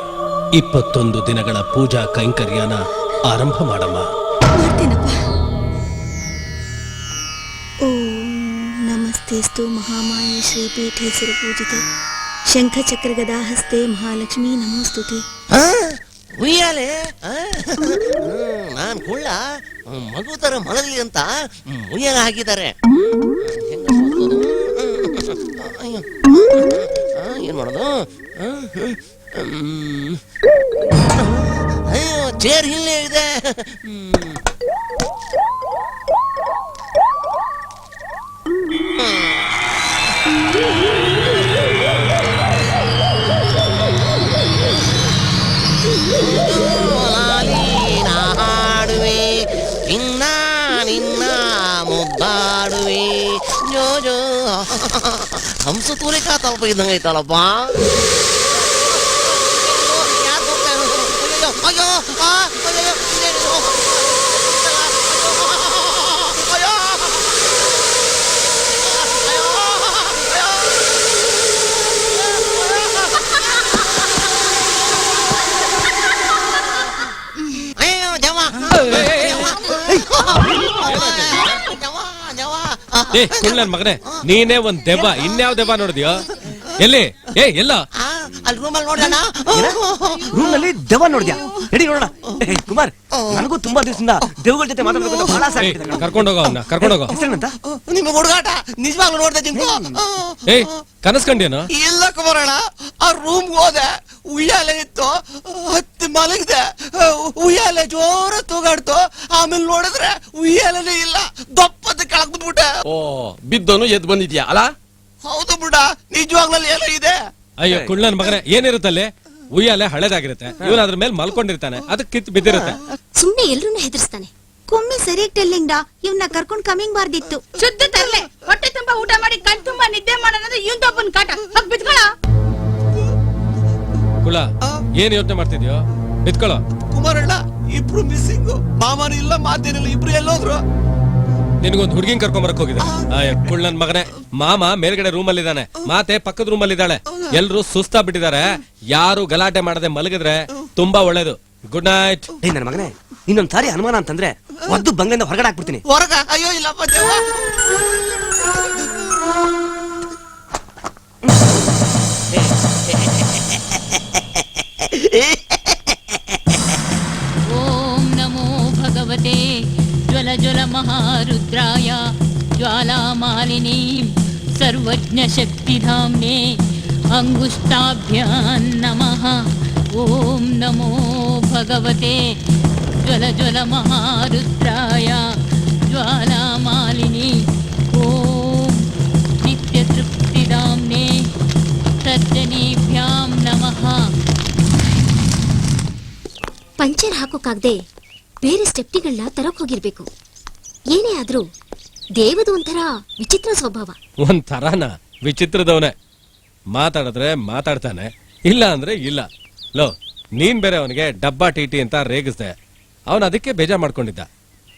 21 ದಿನಗಳ ಪೂಜಾ ಕೈಂಕರ್ಯನ ಆರಂಭ ಮಾಡಮ್ಮ. ಮಾಡ್ತೀನಪ್ಪ. ಓಂ ನಮಸ್ತೆಸ್ತು ಮಹಾಮಾಯೆ ಶ್ರೀಪೀಠೆ ಸುರಪೂಜಿತೆ ಶಂಖಚಕ್ರ ಗದಾ ಹಸ್ತೆ ಮಹಾಲಕ್ಷ್ಮೀ ನಮೋಸ್ತುತೆ. ಉಯ್ಯಾಲೆ ನಾನ್ ಕುಳ್ಳ ಮಗು ತರ ಮಲಗಲಿ ಅಂತ ಉಯ್ಯಾಲ ಹಾಕಿದ್ದಾರೆ. ಏನ್ ಮಾಡೋದು? ಅಯ್ಯೋ, ಚೇರ್ ಇಲ್ಲೇ ಇದೆ. ಹಾಡುವೆ ಇನ್ನ ನಿನ್ನ ಮುದ್ದಾಡುವೆ ಜೋ ಜೋ. ಹಂಸ ತೂಲಿಕಾ ತಲುಪ ಇದ್ದಂಗೆ ಐತಲ್ಲಪ್ಪ. ಅಯ್ಯೋ, ಕುಳ್ಳನ್ ಮಗನೇ, ನೀನೇ ಒಂದ್ ದೆವ್ವ. ಇನ್ಯಾವ್ ದೆವ್ವ ನೋಡಿದ್ಯೋ? ಎಲ್ಲಿ? ಎಲ್ಲ ಅಲ್ಲಿ ರೂಮಲ್ಲಿ ನೋಡ್ದಣ್ಣ ರೂಮ್ ನಲ್ಲಿ ದೆವ್ವ ನೋಡಿದ್ಯಾ? ನಡಿ ನೋಡೋಣ. ಏ, ಕುಮಾರ್, ನನಗೂ ತುಂಬಾ ದಿವಸದಿಂದ ದೆವ್ವಗಳ ಜೊತೆ ಮಾತಾಡ್ಬೇಕು ಅಂತ ಬಹಳ ಆಸೆ ಆಗ್ತಿದೆ. ಕರ್ಕೊಂಡೋಗೋ ಅವನ್ನ ಕರ್ಕೊಂಡೋಗೋ. ಹೆಸರೇನಂತ? ನಿಮಗೆ ಹುಡುಗಾಟ ನಿಜವಾಗ್ಲೂ ನೋಡ್ದೆ ಜಿಂಕು. ಏಯ್ ಕನಸ್ಕಂಡೇನು? ಇಲ್ಲ ಕುಮಾರಣ್ಣ, ಆ ರೂಮ್ ಹೋದೆ, ಉಯ್ಯಾಲೆ ಇತ್ತು, ಹತ್ತಿ ಮಲಗಿದೆ, ಉಯ್ಯಾಲೆ ಜೋರ ತೂಗಾಡ್ತು. ಆಮೇಲೆ ನೋಡಿದ್ರೆ ಉಯ್ಯಾಲೆನೇ ಇಲ್ಲ, ದಪ್ಪದ ಕೆಳಗ್ ಬಿದ್ಬಿಟ್ಟೆ. ಓ, ಬಿದ್ದೋನು ಎದ್ ಬಂದಿದ್ಯಾ ಅಲ್ಲ? ಹೌದು ಬಿಡ, ನಿಜವಾಗ್ಲೂ ಏನೋ ಇದೆ. ಅಯ್ಯೋ ಕುಳ್ಳನ್ ಮಗನೇ, ಏನಿರುತ್ತಲ್ಲಿ? ಉಯ್ಯಾಲೆ ಹಳೇದಾಗಿರುತ್ತೆ, ಇವನ್ ಅದ್ರ ಮೇಲೆ ಮಲ್ಕೊಂಡಿರ್ತಾನೆ, ಅದಕ್ಕೆ ಕಿತ್ತು ಬಿದ್ದಿರುತ್ತೆ. ಸುಮ್ನೆ ಎಲ್ರನ್ನೂ ಹೆದರ್ಸ್ತಾನೆ. ಕೊಮ್ಮೆ ಸರಿಯಾಗಿ ಟೆಲ್ಲಿಂದ ಇವನ್ನ ಕರ್ಕೊಂಡ್ ಕಮ್ಮಿಂಗ್ ಬಾರ್ದಿತ್ತು. ಶುದ್ಧ ತರ್ಲೆ, ಹೊಟ್ಟೆ ತುಂಬಾ ಊಟ ಮಾಡಿ ಕಣ್ ತುಂಬಾ ನಿದ್ದೆ ಮಾಡೋದು ಇವಂದೊಬ್ಬನ್ ಕಾಟ. ಹೋಗ್ ಬಿದ್ಕೊಳ. ಕುಳ, ಏನ್ ಯೋಚನೆ ಮಾಡ್ತಿದ್ಯೋ? ಬಿತ್ಕೊಳ್ಳೋ. ಕುಮಾರಣ್ಣ, ಇಬ್ರು ಮಿಸ್ಸಿಂಗು, ಮಾಮನ ಇಲ್ಲ ಮಾತೇನಿಲ್ಲ, ಇಬ್ರು ಎಲ್ಲೋದ್ರು? ನಿನ್ಗೊಂದು ಹುಡುಗಿನ್ ಕರ್ಕೊಂಬರಕ್ ಹೋಗಿದೆ. ಕುಳ್ಳನ್ ಮಗನೇ, ಮಾಮ ಮೇಲ್ಗಡೆ ರೂಮ್ ಅಲ್ಲಿ ಇದ್ದಾನೆ, ಮಾತೆ ಪಕ್ಕದ ರೂಮ್ ಅಲ್ಲಿ ಇದ್ದಾಳೆ. ಎಲ್ರು ಸುಸ್ತಾ ಬಿಟ್ಟಿದ್ದಾರೆ. ಯಾರು ಗಲಾಟೆ ಮಾಡದೆ ಮಲಗಿದ್ರೆ ತುಂಬಾ ಒಳ್ಳೇದು. Good night. ಏ ನನ್ನ ಮಗನೇ, ಇನ್ನೊಂದ್ ಸಾರಿ ಅನುಮಾನ ಅಂತಂದ್ರೆ ಒದ್ದು ಬಂಗ್ಲೆಯಿಂದ ಹೊರಗಡೆ ಹಾಕ್ಬಿಡ್ತೀನಿ. ಹೊರಗ? ಅಯ್ಯೋ ಇಲ್ಲಪ್ಪ ದೇವ. ಓಂ ನಮೋ ಭಗವತೆ ಜ್ವಲ ಜ್ವಲ ಮಹಾರುದ್ರಾಯ ಜ್ವಾಲಾಮಾಲಿನೀಂ ಸರ್ವಜ್ಞ ಶಕ್ತಿಧಾಮ್ನೇ ಅಂಗುಷ್ಟಾಭ್ಯಾಂ ನಮಃ. ಓಂ ನಮೋ ಭಗವತೆ ಜ್ವಲ ಜ್ವಲ ಮಹಾರುದ್ರಾಯ ಜ್ವಾಲಾಮಾಲಿನಿ. ಓಂ ನಿತ್ಯ ತೃಪ್ತಿಧಾಮ್ನೇ ತರ್ಜನೀಭ್ಯಾಂ ನಮಃ. ಪಂಚರ್ ಹಾಕೋಕಾಗ್ದೆ ಬೇರೆ ಸ್ಟೆಪ್ಟಿಗಳನ್ನ ತರಕ್ ಹೋಗಿರ್ಬೇಕು. ಏನೇ ಆದ್ರೂ ದೇವದು ಒಂಥರ ವಿಚಿತ್ರ ಸ್ವಭಾವ. ಒಂಥರನ ವಿಚಿತ್ರದವನೇ. ಮಾತಾಡಿದ್ರೆ ಮಾತಾಡ್ತಾನೆ, ಇಲ್ಲ ಅಂದ್ರೆ ಇಲ್ಲ. ಲೋ, ನೀನ್ ಬೇರೆ ಅವನಿಗೆ ಡಬ್ಬಾ ಟಿಟಿ ಅಂತ ರೇಗಿಸ್ದೆ. ಅವನ್ ಅದಕ್ಕೆ ಬೇಜಾರ್ ಮಾಡ್ಕೊಂಡಿದ್ದ.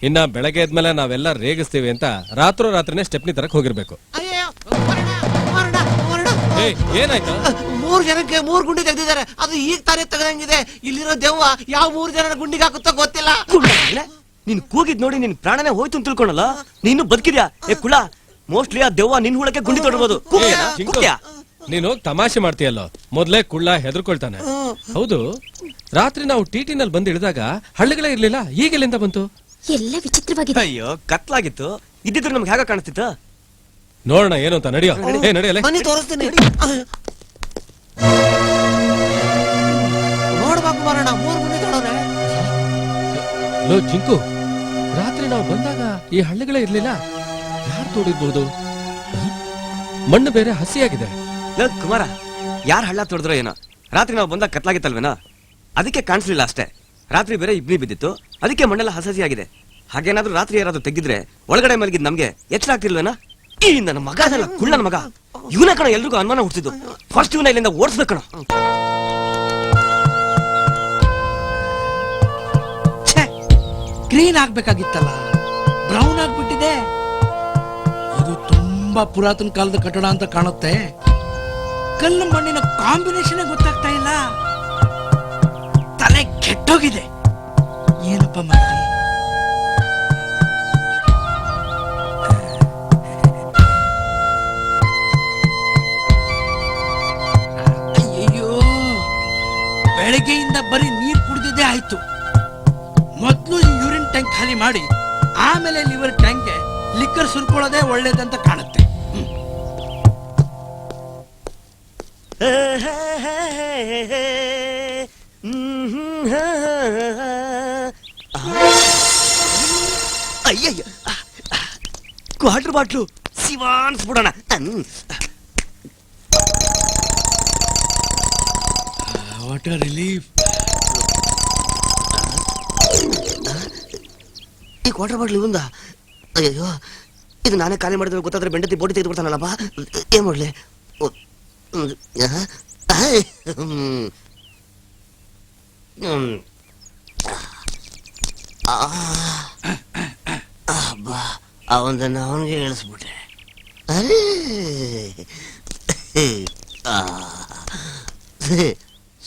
ಇನ್ನ ಬೆಳಗ್ಗೆ ಎದ್ಮೇಲೆ ನಾವೆಲ್ಲ ರೇಗಿಸ್ತೀವಿ ಅಂತ ರಾತ್ರೋರಾತ್ರಿನೇ ಸ್ಟೆಪ್ನಿ ತರಕ್ ಹೋಗಿರ್ಬೇಕು. ಅಯ್ಯೋ ಕುಮಾರಣ್ಣ, ಕುಮಾರಣ್ಣ, ಕುಮಾರಣ್ಣ. ಏಯ್, ಏನಾಯ್ತು? 3 ಜನಕ್ಕೆ 3 ಗುಂಡಿ ತೆಗೆದಿದ್ದಾರೆ. ಅದು ಈಗ ತಾನೇ ತೆಗೆದಂಗಿದೆ. ಇಲ್ಲಿರೋ ದೆವ್ವ ಯಾವ 3 ಜನರ ಗುಂಡಿಗೆ ಹಾಕುತ್ತೋ ಗೊತ್ತಿಲ್ಲ. ನೀನ್ ಕೂಗಿದ್ ನೋಡಿ ನಿನ್ ಪ್ರಾಣನೇ ಹೋಯ್ತು ಅಂತ ತಿಳ್ಕೊಂಡಲ್ಲ, ನೀನು ಬದುಕಿದ್ಯಾ? ಏ ಕುಳ, ಮೋಸ್ಟ್ಲಿ ಆ ದೆವ್ವ ನಿನ್ ಹುಳಕ್ಕೆ ಗುಂಡಿ ತೊಡಬಹುದು. ನೀನು ತಮಾಷೆ ಮಾಡ್ತೀಯಲ್ಲೋ. ಮೊದ್ಲೇ ಕುಳ್ಳ ಹೆದರ್ಕೊಳ್ತಾನೆ. ಹೌದು, ರಾತ್ರಿ ನಾವು ಟಿಟಿನಲ್ಲಿ ಬಂದು ಇಳಿದಾಗ ಹಳ್ಳಿಗಳೇ ಇರ್ಲಿಲ್ಲ, ಈಗೆಲ್ಲಿಂದ ಬಂತು? ಎಲ್ಲ ವಿಚಿತ್ರವಾಗಿದೆ. ಅಯ್ಯೋ, ಕತ್ಲಾಗಿತ್ತು. ಇದ್ದಿದ್ರು ನಮ್ಗೆ ಹೇಗ ಕಾಣಿಸ್ತಿತ್ತು? ನೋಡೋಣ ಏನು ಅಂತ. ನಡಿಯೋ. ಏ ನಡಿಯಲ್ಲ. ಬನ್ನಿ ತೋರಿಸ್ತೀನಿ. ನೋಡ್ಬಾ ಕುಮಾರಣ್ಣ, 3 ಗುಂಡಿ ತೊಡೋರೆ. ಲೋ ಜಿಂಕು, ರಾತ್ರಿ ನಾವು ಬಂದಾಗ ಈ ಹಳ್ಳಿಗಳೇ ಇರ್ಲಿಲ್ಲ, ಯಾರು ತೋಡಿರ್ಬಹುದು? ಮಣ್ಣು ಬೇರೆ ಹಸಿಯಾಗಿದೆ. ಕುಮಾರ, ಯಾರು ಹಳ್ಳ ತೊಡಿದ್ರೋ ಏನೋ. ರಾತ್ರಿ ನಾವು ಬಂದಾಗ ಕತ್ಲಾಗಿತ್ತಲ್ವೇನೋ, ಅದಕ್ಕೆ ಕಾಣಿಸ್ಲಿಲ್ಲ ಅಷ್ಟೇ. ರಾತ್ರಿ ಬೇರೆ ಇಬ್ನಿ ಬಿದ್ದಿತ್ತು, ಅದಕ್ಕೆ ಮಣ್ಣೆಲ್ಲ ಹಸಿ ಆಗಿದೆ. ಹಾಗೇನಾದ್ರೂ ರಾತ್ರಿ ಯಾರಾದ್ರೂ ತೆಗಿದ್ರೆ ಒಳಗಡೆ ಮಲಗಿದ್ ನಮ್ಗೆ ಎಚ್ಚರ ಆಗ್ತಿಲ್ವೇನಾ? ಈ ನನ್ನ ಮಗ ಅದಲ್ಲ, ಕುಳ್ಳನ ಮಗ. ಇವನ ಕಣ ಎಲ್ರಿಗೂ ಅನುಮಾನ ಹುಟ್ಟಿದ್ದು. ಫಸ್ಟ್ ಇವನ ಇಲ್ಲಿಂದ ಓಡಿಸ್ಬೇಕಣ. ಗ್ರೀನ್ ಆಗ್ಬೇಕಾಗಿತ್ತಲ್ಲ, ಬ್ರೌನ್ ಆಗ್ಬಿಟ್ಟಿದೆ. ಇದು ತುಂಬಾ ಪುರಾತನ ಕಾಲದ ಕಟ್ಟಡ ಅಂತ ಕಾಣುತ್ತೆ. ಕಲ್ಲು ಮಣ್ಣಿನ ಕಾಂಬಿನೇಷನ್ ಗೊತ್ತಾಗ್ತಾ ಇಲ್ಲ. ತಲೆ ಕೆಟ್ಟೋಗಿದೆ. ಏನಪ್ಪ ಮಾಡ್ತಿ? ಅಯ್ಯಯ್ಯೋ, ಬೆಳಗ್ಗೆಯಿಂದ ಬರೀ ನೀರ್ ಕುಡಿದಿದ್ದೇ ಆಯ್ತು. ಮೊದ್ಲು ಯೂರಿನ್ ಟ್ಯಾಂಕ್ ಖಾಲಿ ಮಾಡಿ ಆಮೇಲೆ ಲಿವರ್ ಟ್ಯಾಂಕ್ಗೆ ಲಿಕ್ಕರ್ ಸುರ್ಕೊಳ್ಳೋದೇ ಒಳ್ಳೇದಂತ ಕಾಣುತ್ತೆ. ಅಯ್ಯಯ್ಯ, ಕ್ವಾರ್ಟರ್ ಬಾಟ್ಲು ಶಿವಾನ್ಸ್ಬಿಡೋಣ. What a relief. ಈ ಕ್ವಾರ್ಟರ್ ಬಾಟ್ಲಿ ಇವಂದ? ಅಯ್ಯೋ, ಇದು ನಾನೇ ಖಾಲಿ ಮಾಡಿದ್ರೆ ಗೊತ್ತಾದ್ರೆ ಬೆಂಡತಿ ಬೋಟಿ ತೆಗೆದು ಕೊಡ್ತಾನಲ್ಲಪ್ಪ. ಏನ್ ಮಾಡ್ಲಿ? ಅವನನ್ನ ಅವನಿಗೆ ಇಳಿಸ್ಬಿಟ್ಟೆ.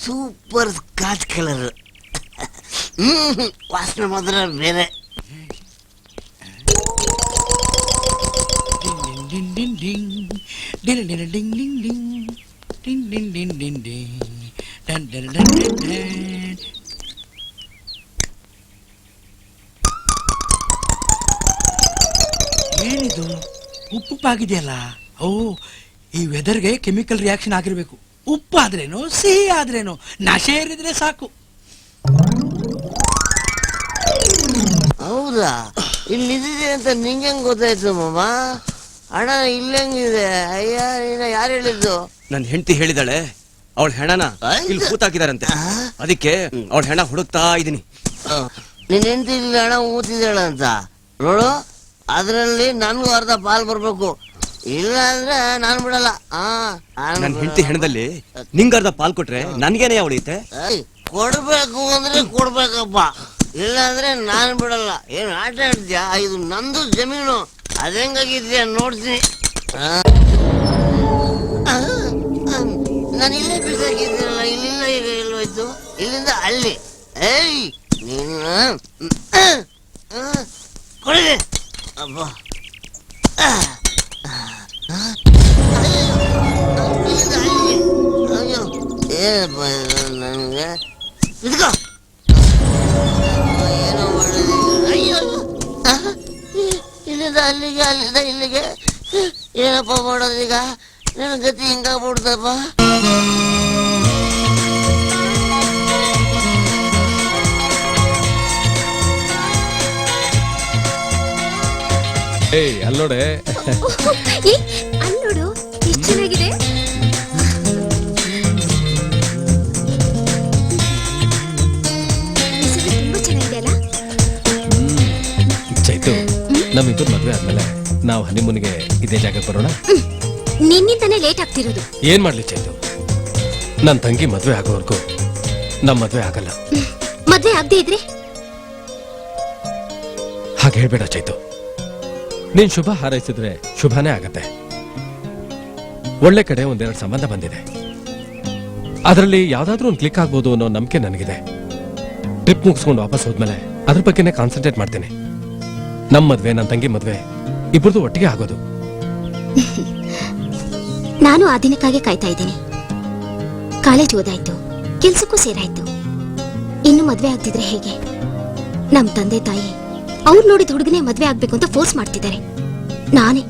Super scotch colour. ವಾಸನೆ ಮಾತ್ರ ಬೇರೆ. Ding ding ding ding ding ding ding ding ding ding ding ding ding. Done done done done done. ಏನಿದು ಉಪ್ಪುಪ್ಪಾಗಿದೆಯಲ್ಲ? ಓ, ಈ ವೆದರ್ಗೆ ಕೆಮಿಕಲ್ ರಿಯಾಕ್ಷನ್ ಆಗಿರ್ಬೇಕು. ಉಪ್ಪು ಆದ್ರೇನು, ಸಿಹಿ ಆದ್ರೇನು, ನಶೆ ಏರಿದ್ರೆ ಸಾಕು. ಹೌದಾ, ಇಲ್ಲಿದೆ ಅಂತ ನಿಂಗೆ ಗೊತ್ತಾಯ್ತು ಮಾಮ? ಹಣ ಇಲ್ಲಂಗಿದೆ. ಅಯ್ಯ, ಯಾರು ಹೇಳಿದ್ದು? ನನ್ ಹೆಂಡತಿ ಹೇಳಿದಾಳೆ, ಅವಳ ಹೆಣನ ಇಲ್ಲಿ ಕೂತಾಕಿದಾರಂತೆ. ಅದಕ್ಕೆ ಅವಳ ಹೆಣ ಹುಡುಕ್ತಾ ಇದೀನಿ. ನಿನ್ ಹೆಂಡತಿ ಇಲ್ಲಿ ಹಣ ಊತಿದ್ದಾಳ ಅಂತ ನೋಡು. ಅದ್ರಲ್ಲಿ ನನ್ಗೂ ಅರ್ಧ ಪಾಲ್ ಬರ್ಬೇಕು, ಇಲ್ಲ ಅಂದ್ರೆ ನಾನ್ ಬಿಡಲ್ಲ. ನನ್ ಹೆಂಡತಿ ಹೆಣದಲ್ಲಿ ನಿಂಗರ್ಧ ಪಾಲ್ ಕೊಟ್ರೆ ನನ್ಗೇನೆ ಉಳಿಯುತ್ತೆ. ಕೊಡ್ಬೇಕು ಅಂದ್ರೆ ಕೊಡ್ಬೇಕಪ್ಪ, ಇಲ್ಲ ಅಂದ್ರೆ ನಾನ್ ಬಿಡಲ್ಲ. ಏನ್ ಆಟ ಆಡ್ತೀಯಾ? ಇದು ನಂದು ಜಮೀನು, ಅದೆಂಗಾಗಿದ್ಯಾ ನೋಡ್ತೀನಿ. ನಾನು ಇಲ್ಲೇ ಬಿಸಾಕಿದ್ದೀನಲ್ಲ, ಇಲ್ಲಿಂದ ಈಗ ಎಲ್ಲೋಯ್ತು? ಇಲ್ಲಿಂದ ಅಲ್ಲಿ. ಏಯ್ ನಿನ್ನ ಕೊಡಿದೆ ಅಪ್ಪ. ಇಲ್ಲಿಂದ ಅಲ್ಲಿ. ಅಯ್ಯೋ, ಏನಪ್ಪ ನನಗೆ ಇದ್ಕೋ. ಏನೋ ಮಾಡೋದು. ಅಯ್ಯೋ, ಇಲ್ಲಿಂದ ಅಲ್ಲಿಗೆ, ಅಲ್ಲಿಂದ ಇಲ್ಲಿಗೆ. ಏನಪ್ಪ ಮಾಡೋದೀಗ? ನನ್ನ ಗತಿ ಹಿಂಗಾಗ್ಬಿಡ್ತಪ್ಪ. ಏಯ್ ಅಲ್ಲೋಡೆ, ಅಲ್ಲೋಡು ಎಷ್ಟು ಚೆನ್ನಾಗಿದೆ. ತುಂಬಾ ಚೆನ್ನಾಗಿದೆ ಅಲ್ಲ? ಚೈತು, ನಮ್ಮಿಬ್ಬರು ಮದ್ವೆ ಆದ್ಮೇಲೆ ನಾವು ಹನಿಮೂನ್ಗೆ ಇದೇ ಜಾಗಕ್ಕೆ ಬರೋಣ. ನಿನ್ನಿಂದಾನೇ ಲೇಟ್ ಆಗ್ತಿರೋದು. ಏನ್ ಮಾಡ್ಲಿ ಚೈತು, ನನ್ ತಂಗಿ ಮದ್ವೆ ಆಗೋವರೆಗೂ ನಮ್ ಮದ್ವೆ ಆಗಲ್ಲ. ಮದ್ವೆ ಆಗದೆ ಇದ್ರೆ ಹಾಗೆ ಹೇಳ್ಬೇಡ ಚೈತು. ನೀನ್ ಶುಭ ಹಾರೈಸಿದ್ರೆ ಶುಭನೇ ಆಗತ್ತೆ. ಒಳ್ಳೆ ಕಡೆ ಒಂದೆರಡು ಸಂಬಂಧ ಬಂದಿದೆ, ಅದರಲ್ಲಿ ಯಾವ್ದಾದ್ರೂ ಒಂದು ಕ್ಲಿಕ್ ಆಗ್ಬೋದು ಅನ್ನೋ ನಂಬಿಕೆ ನನಗಿದೆ. ಟ್ರಿಪ್ ಮುಗಿಸ್ಕೊಂಡು ವಾಪಸ್ ಹೋದ್ಮೇಲೆ ಅದ್ರ ಬಗ್ಗೆನೇ ಕಾನ್ಸಂಟ್ರೇಟ್ ಮಾಡ್ತೀನಿ. ನಮ್ ಮದ್ವೆ, ನನ್ ತಂಗಿ ಮದ್ವೆ ಇಬ್ಬರದು ಒಟ್ಟಿಗೆ ಆಗೋದು. ನಾನು ಆ ದಿನಕ್ಕಾಗಿ ಕಾಯ್ತಾ ಇದ್ದೀನಿ. ಕಾಲೇಜ್ ಓದಾಯ್ತು, ಕೆಲ್ಸಕ್ಕೂ ಸೇರಾಯ್ತು. ಇನ್ನು ಮದ್ವೆ ಆಗ್ತಿದ್ರೆ ಹೇಗೆ? ನಮ್ ತಂದೆ ತಾಯಿ ಅವ್ರು ನೋಡಿದ ಹುಡುಗನೇ ಮದ್ವೆ ಆಗ್ಬೇಕು ಅಂತ ಫೋರ್ಸ್ ಮಾಡ್ತಿದ್ದಾರೆ. ನಾನೇ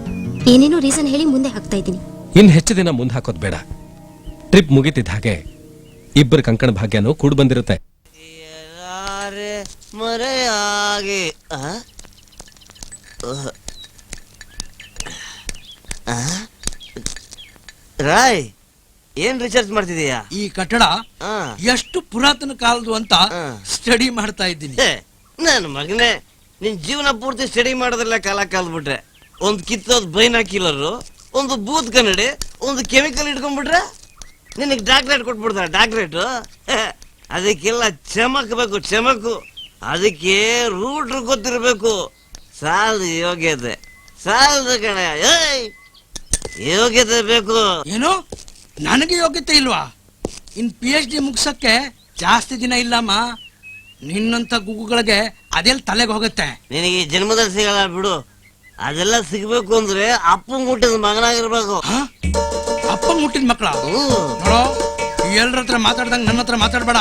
ಏನೇನೋ ರೀಸನ್ ಹೇಳಿ ಮುಂದೆ ಹಾಕ್ತಾ ಇದ್ದೀನಿ. ಇನ್ ಹೆಚ್ಚು ದಿನ ಮುಂದೆ ಹಾಕೋದ್ ಬೇಡ. ಟ್ರಿಪ್ ಮುಗಿತಿದ್ದ ಹಾಗೆ ಇಬ್ಬರ ಕಂಕಣ ಭಾಗ್ಯನೂ ಕೂಡ ಬಂದಿರುತ್ತೆ. ಮರೆಯಾಗಿ ರಾಯ್, ಏನ್ ರಿಸರ್ಚ್ ಮಾಡ್ತಿದೀಯಾ? ಈ ಕಟ್ಟಡ ಎಷ್ಟು ಪುರಾತನ ಕಾಲದ್ದು ಅಂತ ಸ್ಟಡಿ ಮಾಡ್ತಾ ಇದ್ದೀನಿ. ನನ್ನ ಮಗನೇ, ನಿನ್ ಜೀವನ ಪೂರ್ತಿ ಸ್ಟಡಿ ಮಾಡೋದ್ರಲ್ಲ ಕಾಲ ಕಾಲ್ಬಿಟ್ರೆ. ಒಂದ್ ಕಿತ್ತೋದ್ ಬೈನಾಕಿಲರು, ಒಂದು ಬೂತ್ ಕನ್ನಡಿ, ಒಂದು ಕೆಮಿಕಲ್ ಇಟ್ಕೊಂಡ್ಬಿಟ್ರೆ ನಿನಗ್ ಡಾಕ್ಟ್ರೇಟ್ ಕೊಟ್ಬಿಡ್ತಾರೆ. ಡಾಕ್ಟ್ರೇಟ್ ಅದಕ್ಕೆಲ್ಲ ಚಮಕ್ಬೇಕು, ಚಮಕು. ಅದಕ್ಕೆ ರೂಟ್ ಗೊತ್ತಿರ್ಬೇಕು. ಸಾಲದು ಯೋಗ್ಯತೆ, ಸಾಲದು ಕಣ. ಯೋಗ್ಯತೆ ಬೇಕು. ಏನು, ನನಗೆ ಯೋಗ್ಯತೆ ಇಲ್ವಾ? ಇನ್ PhD ಮುಗ್ಸಕ್ಕೆ ಜಾಸ್ತಿ ದಿನ ಇಲ್ಲಮ್ಮ. ನಿನ್ನಂತ ಗುಗ್ಗುಗಳಿಗೆ ಅದೆಲ್ಲ ತಲೆಗೆ ಹೋಗುತ್ತೆ. ನಿನಗೆ ಜನ್ಮದಲ್ಲಿ ಸಿಗಲ್ಲ ಬಿಡು. ಅದೆಲ್ಲ ಸಿಗ್ಬೇಕು ಅಂದ್ರೆ ಅಪ್ಪ ಮುಟ್ಟಿದ ಮಗನಾಗಿರ್ಬೇಕು. ಅಪ್ಪ ಮುಟ್ಟಿದ ಮಕ್ಕಳ ನೋಡೋ, ಎಲ್ಲರ ಹತ್ರ ಮಾತಾಡ್ದಂಗ ನನ್ನ ಹತ್ರ ಮಾತಾಡ್ಬೇಡ,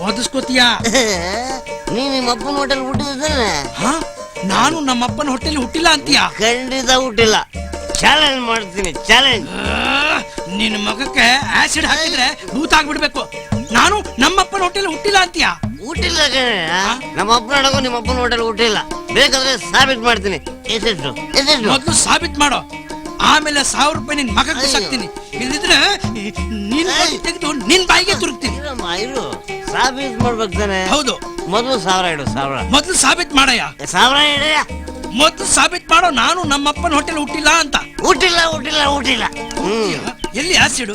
ಓದಿಸ್ಕೋತೀಯ. ನೀ ನಿಮ್ಮ ಅಪ್ಪನ ಹೋಟೆಲ್ ಹುಟ್ಟಿದ್ದಾನೆ. ನಾನು ನಮ್ಮ ಅಪ್ಪನ ಹೊಟ್ಟೆಲಿ ಹುಟ್ಟಿಲ್ಲ ಅಂತೀಯ? ಖಂಡಿತ ಹುಟ್ಟಿಲ್ಲ. ಚಾಲೆಂಜ್ ಮಾಡ್ತೀನಿ, ಚಾಲೆಂಜ್. ನಿನ್ನ ಮಗಕ್ಕೆ ಆಸಿಡ್ ಹಾಕಿದ್ರೆ ಭೂತ ಆಗ್ಬಿಡ್ಬೇಕು. ನಾನು ನಮ್ಮಪ್ಪನ ಹೊಟ್ಟೆಲಿ ಹುಟ್ಟಿಲ್ಲ ಅಂತೀಯ? ಹುಟ್ಟಿಲ್ಲ ಕಣೆ, ನಮ್ಮ ಅಪ್ಪನ ನಿಮ್ಮ ಅಪ್ಪನ ಹೋಟೆಲ್ ಹುಟ್ಟಿಲ್ಲ. ಬೇಕಾದ್ರೆ ಸಾಬೀತ್ ಮಾಡ್ತೀನಿ. ಮೊದ್ಲು ಸಾಬೀತ್ ಮಾಡೋ, ಆಮೇಲೆ 1000 ರೂಪಾಯಿ ನಿನ್ ಮಗಕ್ಕೆ ಸಾಕ್ತೀನಿ. ಇಲ್ಲಿದ್ರೆ ನಿನ್ ತೆಗೆದು ನಿನ್ ಬಾಯಿಗೆ ತುರುಕ್ತೀನಿ. ಸಾಬೀತ್ ಮಾಡ್ಬೇಕು ತಾನೆ? ಹೌದು. ಮೊದ್ಲು 1000 ಇಡು. 1000 ಮೊದ್ಲು ಸಾಬೀತ್ ಮಾಡಯ್ಯ. 1000 ಇಡಯ್ಯ. ಮೊದ್ಲು ಸಾಬೀತ್ ಮಾಡೋ, ನಾನು ನಮ್ಮಪ್ಪನ ಹೋಟೆಲ್ ಹುಟ್ಟಿಲ್ಲ ಅಂತ. ಹುಟ್ಟಿಲ್ಲ, ಹುಟ್ಟಿಲ್ಲ, ಹುಟ್ಟಿಲ್ಲ. ಎಲ್ಲಿ ಆಸಿಡು?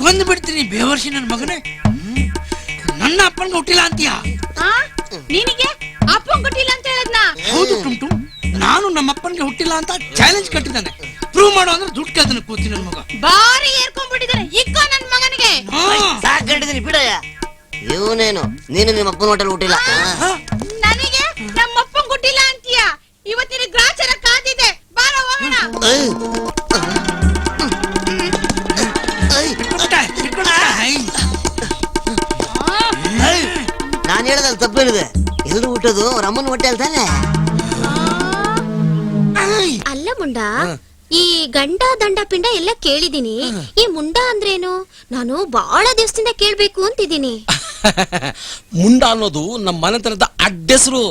ಕೊಂದು ಬಿಡ್ತೀನಿ ಬೇವರ್ಸಿ ನನ್ನ ಮಗನೇ. ನನ್ನ ಅಪ್ಪನ್ಗೆ ಹುಟ್ಟಿಲ್ಲ ಅಂತೀಯ? ನಿನಗೆ ಅಪ್ಪನ್ ಕೊಟ್ಟಿಲ್ಲ ಅಂತ ಹೇಳದ್ನ? ಹೌದು ಟುಮ್ ಟುಮ್, ನಾನು ನಮ್ಮ ಅಪ್ಪನ್ಗೆ ಹುಟ್ಟಿಲ್ಲ ಅಂತ ಚಾಲೆಂಜ್ ಕಟ್ಟಿದ್ದಾನೆ. ಪ್ರೂವ್ ಮಾಡೋ ಅಂದ್ರೆ ದುಡ್ಡು ಕೇಳ್ತಾನೆ ಕೂತಿ ನನ್ ಮಗ. ಬಾರಿ ಏರ್ಕೊಂಡ್ಬಿಟ್ಟಿದ್ದಾರೆ ಇಕ್ಕೋ ನನ್ ಮಗನಿಗೆ. ಸಾಕೊಂಡಿದ್ದೀನಿ ಬಿಡಯ್ಯ. ಇವನೇನು ನೀನು ನಿಮ್ಮ ಅಪ್ಪನ ಹೋಟೆಲ್ ಹುಟ್ಟಿಲ್ಲ. ನನಗೆ ನಮ್ಮ ಅಪ್ಪನ್ ಕೊಟ್ಟಿಲ್ಲ ಅಂತೀಯ? ಇವತ್ತಿನ ಗ್ರಾಚಾರ ಕಾದಿದೆ, ಬಾರ ಹೋಗೋಣ. ನಾನು ಹೇಳೋದ್ರಲ್ಲಿ ತಪ್ಪೇನಿದೆ. ಎಲ್ರು ಹುಟ್ಟೋದು ಅವ್ರ ಅಮ್ಮನ ಹೊಟ್ಟೆಲ್ ತಾನೆ. ಅಲ್ಲ ಮುಂಡ, ಈ ಗಂಡ ದಂಡ ಪಿಂಡ ಎಲ್ಲ ಕೇಳಿದೀನಿ. ಈ ಮುಂಡ ಅಂದ್ರೇನು ನಾನು ಬಹಳ ದಿವಸದಿಂದ ಕೇಳ್ಬೇಕು ಅಂತಿದ್ದೀನಿ. ಮುಂಡ ಅನ್ನೋದು ನಮ್ಮ ಮನೆತನದ ಅಡ್ಡೆಸರು.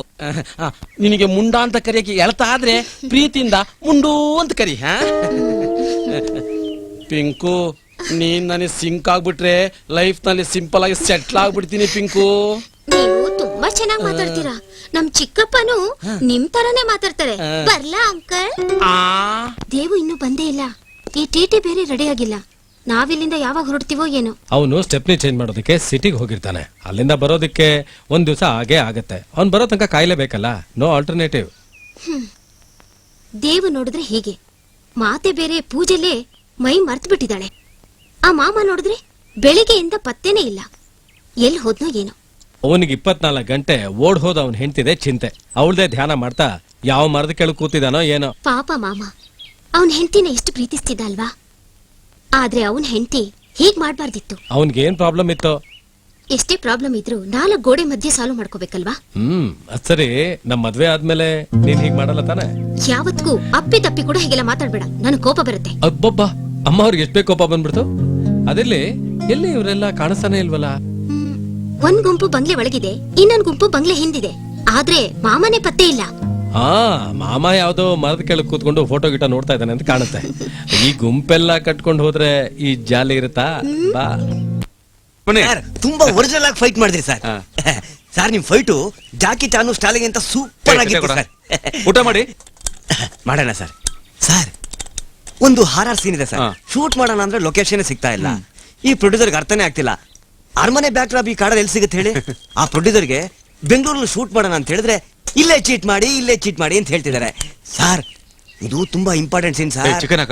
ನಿನಗೆ ಮುಂಡ ಅಂತ ಕರಿಯಕ್ಕೆ ಎಳ್ತಾ ಆದ್ರೆ ಪ್ರೀತಿಯಿಂದ ಮುಂಡು ಅಂತ ಕರಿ. ಪಿಂಕು, ನೀನ್ ನನಗೆ ಸಿಂಕ್ ಆಗ್ಬಿಟ್ರೆ ಲೈಫ್ ನಲ್ಲಿ ಸಿಂಪಲ್ ಆಗಿ ಸೆಟ್ಲ್ ಆಗ್ಬಿಡ್ತೀನಿ ಪಿಂಕು. ನೀವು ತುಂಬಾ ಚೆನ್ನಾಗಿ ಮಾತಾಡ್ತೀರಾ. ನಮ್ ಚಿಕ್ಕಪ್ಪನು ನಿಮ್ ತರನೇ ಮಾತಾಡ್ತಾರೆ. ಬರ್ಲಾ ಅಂಕಲ್? ದೇವು ಇನ್ನೂ ಬಂದೇ ಇಲ್ಲ. ಈ ಟಿಟಿ ಬೇರೆ ರೆಡಿ ಆಗಿಲ್ಲ. ನಾವಿಲ್ಲಿಂದ ಯಾವಾಗ ಹೊರಡ್ತೀವೋ ಏನೋ. ಅವನು ಸ್ಟೆಪ್ನಿ ಚೇಂಜ್ ಮಾಡೋದಕ್ಕೆ ಸಿಟಿಗೆ ಹೋಗಿರ್ತಾನೆ. ಅಲ್ಲಿಂದ ಬರೋದಕ್ಕೆ ಒಂದ್ ದಿವಸ ಆಗೇ ಆಗತ್ತೆ. ಅವ್ನ್ ಬರೋ ತನಕ ಕಾಯ್ಲೇಬೇಕಲ್ಲ. No alternative. ದೇವು ನೋಡಿದ್ರೆ ಹೀಗೆ ಮಾತೆ ಬೇರೆ, ಪೂಜೆಲೆ ಮೈ ಮರ್ತು ಬಿಟ್ಟಿದ್ದಾಳೆ. ಆ ಮಾಮ ನೋಡಿದ್ರೆ ಬೆಳಿಗ್ಗೆಯಿಂದ ಪತ್ತೇನೇ ಇಲ್ಲ. ಎಲ್ಲಿ ಹೋದ್ನೋ ಏನೋ. ಅವನಿಗೆ 24 ಗಂಟೆ ಓಡ್ ಹೋದ ಅವ್ನ್ ಹೆಂಡ್ತಿದೆ ಚಿಂತೆ. ಅವಳದೇ ಧ್ಯಾನ ಮಾಡ್ತಾ ಯಾವ ಮರದ ಕೆಳಗೆ ಕೂತಿದಾನೋ ಏನೋ. ಪಾಪ ಮಾಮ ಅವನ್ ಹೆಂಡತಿನ ಎಷ್ಟು ಪ್ರೀತಿಸ್ತಿದ್ದ ಅಲ್ವಾ. ಆದ್ರೆ ಅವನ್ ಹೆಂಡತಿ ಹೀಗ್ ಮಾಡ್ಬಾರ್ದಿತ್ತು. ಅವನ್ಗೆ ಏನ್ ಪ್ರಾಬ್ಲಮ್ ಇತ್ತು? ಎಷ್ಟೇ ಪ್ರಾಬ್ಲಮ್ ಇದ್ರು 4 ಗೋಡೆ ಮಧ್ಯೆ ಸಾಲ್ವ್ ಮಾಡ್ಕೋಬೇಕಲ್ವಾ. ಅದ್ ಸರಿ, ನಮ್ ಮದ್ವೆ ಆದ್ಮೇಲೆ ನೀನ್ ಹೀಗ್ ಮಾಡಲ್ಲ ತಾನೆ? ಯಾವತ್ಗೂ ಅಪ್ಪಿ ತಪ್ಪಿ ಕೂಡ ಹೀಗೆಲ್ಲ ಮಾತಾಡ್ಬೇಡ, ನನ್ ಕೋಪ ಬರುತ್ತೆ. ಅಬ್ಬಬ್ಬ, ಅಮ್ಮ ಅವ್ರಿಗೆ ಎಷ್ಟೇ ಕೋಪ ಬಂದ್ಬಿಡ್ತು. ಅದಿರ್ಲಿ, ಎಲ್ಲಿ ಇವರೆಲ್ಲ ಕಾಣಿಸ್ತಾನೆ ಇಲ್ವಲ್ಲ? ಒಂದ್ ಗುಂಪು ಬಂಗ್ಲೆ ಒಳಗಿದೆ, ಇನ್ನೊಂದ್ ಗುಂಪು ಬಂಗ್ಲೆ ಹಿಂದಿದೆ. ಆದ್ರೆ ಮಾಮನೇ ಪತ್ತೆ ಇಲ್ಲ. ಮಾಮ ಯಾವ್ದೋ ಮರದ ಕೆಳಗೆ ಕೂತ್ಕೊಂಡು ಫೋಟೋ ಗಿಟ ನೋಡ್ತಾ ಇದ್ದಾನೆ ಅಂತ ಕಾಣುತ್ತೆ. ಈ ಗುಂಪೆಲ್ಲ ಕಟ್ಕೊಂಡು ಹೋದ್ರೆ ಈ ಜಾಲಿ ಇರುತ್ತಾ? ಬಾ. ತುಂಬಾ ಒರಿಜಿನಲ್ ಆಗಿ ಫೈಟ್ ಮಾಡಿದ್ರಿ ಸರ್. ಸರ್ ನಿಮ್ ಫೈಟು ಜಾಕಿ ಚಾನು ಸ್ಟಾಲಿಗೆ ಅಂತ ಸೂಪರ್ ಆಗಿತ್ತು ಸರ್. ಊಟ ಮಾಡಿ ಮಾಡೋಣ ಸರ್. ಸರ್ ಒಂದು ಹಾರರ್ ಸೀನ್ ಇದೆ ಸರ್. ಶೂಟ್ ಮಾಡೋಣ ಅಂದ್ರೆ ಲೊಕೇಶನ್ ಸಿಗ್ತಾ ಇಲ್ಲ. ಈ ಪ್ರೊಡ್ಯೂಸರ್ಗೆ ಅರ್ಥನೇ ಆಗ್ತಿಲ್ಲ. ಅರಮನೆ ಬ್ಯಾಕ್ ಡ್ರಾಪ್ ಈ ಕಾಡಲ್ಲಿ ಎಲ್ಲಿ ಸಿಗುತ್ತೆ ಹೇಳಿ? ಆ ಪ್ರೊಡ್ಯೂಸರ್ಗೆ ಬೆಂಗಳೂರಲ್ಲಿ ಶೂಟ್ ಮಾಡೋಣ ಅಂತ ಹೇಳಿದ್ರೆ ಇಲ್ಲೇ ಚೀಟ್ ಮಾಡಿ ಅಂತ ಹೇಳ್ತಿದ್ದಾರೆ. ಸರ್ ಇದು ತುಂಬಾ ಇಂಪಾರ್ಟೆಂಟ್ ಸೀನ್ ಸರ್.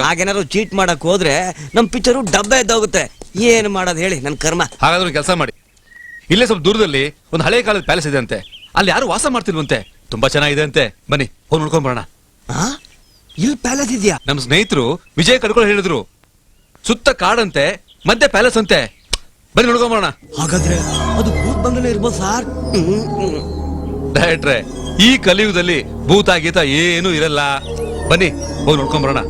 ಹಾಗೇನಾದ್ರು ಚೀಟ್ ಮಾಡಕ್ ಹೋದ್ರೆ ನಮ್ ಪಿಕ್ಚರು ಡಬ್ಬೆ ಎದ್ದೋಗುತ್ತೆ. ಏನ್ ಮಾಡೋದು ಹೇಳಿ, ನನ್ ಕರ್ಮ. ಹಾಗಾದ್ರೆ ಕೆಲಸ ಮಾಡಿ, ಇಲ್ಲೇ ಸ್ವಲ್ಪ ದೂರದಲ್ಲಿ ಒಂದು ಹಳೆ ಕಾಲದ ಪ್ಯಾಲೇಸ್ ಇದೆ ಅಂತೆ. ಅಲ್ಲಿ ಯಾರು ವಾಸ ಮಾಡ್ತಿಲ್ವಂತೆ, ತುಂಬಾ ಚೆನ್ನಾಗಿದೆ ಅಂತೆ. ಬನ್ನಿ ಹೋಗಿ ನೋಡ್ಕೊಂಡ್ ಬರೋಣ. ಇಲ್ಲಿ ಪ್ಯಾಲೇಸ್ ಇದೆಯಾ? ನಮ್ ಸ್ನೇಹಿತರು ವಿಜಯ್ ಕಡ್ಕೊಂಡು ಹೇಳಿದ್ರು. ಸುತ್ತ ಕಾಡಂತೆ, ಮಧ್ಯೆ ಪ್ಯಾಲೇಸ್ ಅಂತೆ. ಬನ್ನಿ ನೋಡ್ಕೊಂಡ್ ಬರೋಣ. ಹಾಗಾದ್ರೆ ಅದು ಭೂತ್ ಬಂಗಲೆ ಇರ್ಬೋದು ಸರ್. ಡೈರೆಕ್ಟ್ರೆ, ಈ ಕಲಿಯುಗದಲ್ಲಿ ಭೂತ ಗೀತ ಏನು ಇರಲ್ಲ. ಬನ್ನಿ ಹೋಗಿ ನೋಡ್ಕೊಂಡ್ ಬರೋಣ.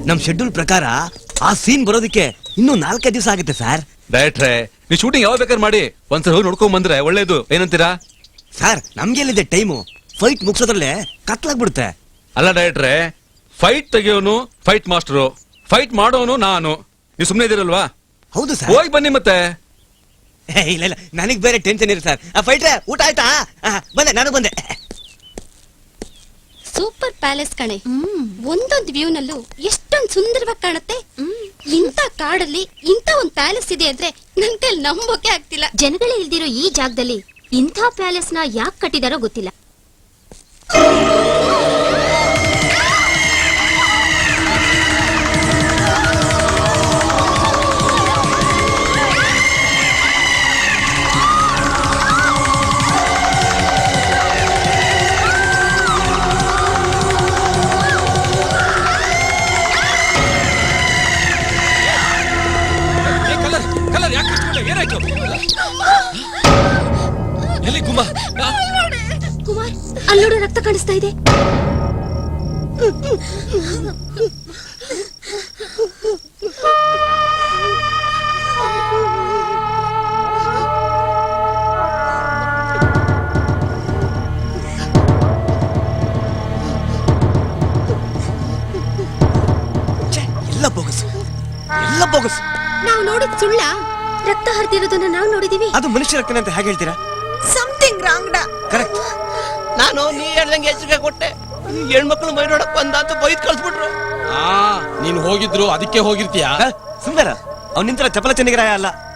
ನಮ್ ಶೆಡ್ಯೂಲ್ ಪ್ರಕಾರ ಆ ಸೀನ್ ಬರೋದಕ್ಕೆ ಇನ್ನೂ 4 ದಿವಸ ಆಗುತ್ತೆ ಸರ್. ಡೈರೆಕ್ಟ್ರೆ, ನೀವು ಶೂಟಿಂಗ್ ಯಾವಾಗ ಬೇಕಾದ್ರೆ ಮಾಡಿ, ಒಂದ್ಸಲ ಹೋಗಿ ನೋಡ್ಕೊಂಡ್ ಬಂದ್ರೆ ಒಳ್ಳೇದು. ಏನಂತೀರಾ ಸರ್? ನಮ್ಗೆಲ್ಲಿದೆ ಟೈಮು? ಫೈಟ್ ಮುಗಿಸೋದ್ರಲ್ಲೇ ಕತ್ಲಾಗ್ಬಿಡುತ್ತೆ. ಅಲ್ಲ ಡೈರೆಕ್ಟ್ರೆ, ಫೈಟ್ ತೆಗಿಯೋನು ಫೈಟ್ ಮಾಸ್ಟರು, ಫೈಟ್ ಮಾಡೋನು ನಾನು. ನೀವು ಸುಮ್ಮನೆ ಇದಿರಲ್ವಾ? ಹೌದು ಸರ್. ಹೋಗಿ ಬನ್ನಿ ಮತ್ತೆ. ಇಲ್ಲ ನನಗ್ ಬೇರೆ ಟೆನ್ಷನ್ ಇರಿ ಸರ್. ಫೈಟ್ರೆ ಊಟ ಆಯ್ತಾ? ಬಂದೆ, ನಾನು ಬಂದೆ. ಸೂಪರ್ ಪ್ಯಾಲೇಸ್ ಕಣೆ. ಒಂದೊಂದು ವ್ಯೂ ನಲ್ಲೂ ಎಷ್ಟೊಂದು ಸುಂದರವಾಗಿ ಕಾಣುತ್ತೆ. ಇಂಥ ಕಾಡಲ್ಲಿ ಇಂಥ ಒಂದ್ ಪ್ಯಾಲೇಸ್ ಇದೆ ಅಂದ್ರೆ ನನ್ ಕೈಲಿ ನಂಬೋಕೆ ಆಗ್ತಿಲ್ಲ. ಜನಗಳೇ ಇಲ್ದಿರೋ ಈ ಜಾಗದಲ್ಲಿ ಇಂಥ ಪ್ಯಾಲೇಸ್ ನ ಯಾಕೆ ಕಟ್ಟಿದಾರೋ ಗೊತ್ತಿಲ್ಲ. ಏನಾಯ್ತು? ಎಲ್ಲಿ ಕುಮಾರ್? ಕುಮಾರ್, ಅಲ್ಲೋಡ ರಕ್ತ ಕಾಣಿಸ್ತಾ ಇದೆ. ಎಲ್ಲ ಬೋಗಸ್. ನಾವು ನೋಡಿದ್ ಸುಳ್ಳ? ರಕ್ತ ಹರಿದಿರೋದನ್ನ ನಾವು ನೋಡಿದೀವಿ. ಅದು ಮನುಷ್ಯ ರಕ್ತನೇ ಅಂತ ಹೇಗೆ ಹೇಳ್ತೀರಾ? Something wrong. ಕರೆಕ್ಟ್. ನಾನು ನೀ ಹೇಳ್ದಂಗೆ ಎಚ್ಚರಿಕೆ ಕೊಟ್ಟೆ. ಹೆಣ್ಮಕ್ಳು ಮೈ ನೋಡಕ್ ಬಂದ ಅಂತ ಬೈದ್ ಕಳ್ಸ್ಬಿಟ್ರು. ನೀನ್ ಹೋಗಿದ್ರು ಅದಕ್ಕೆ ಹೋಗಿರ್ತೀಯ. ಸುಂದರ ಅವ್ನ ನಿಂತರ ಚಪಲ ಚೆನ್ನಿಗರಾಯ ಅಲ್ಲ.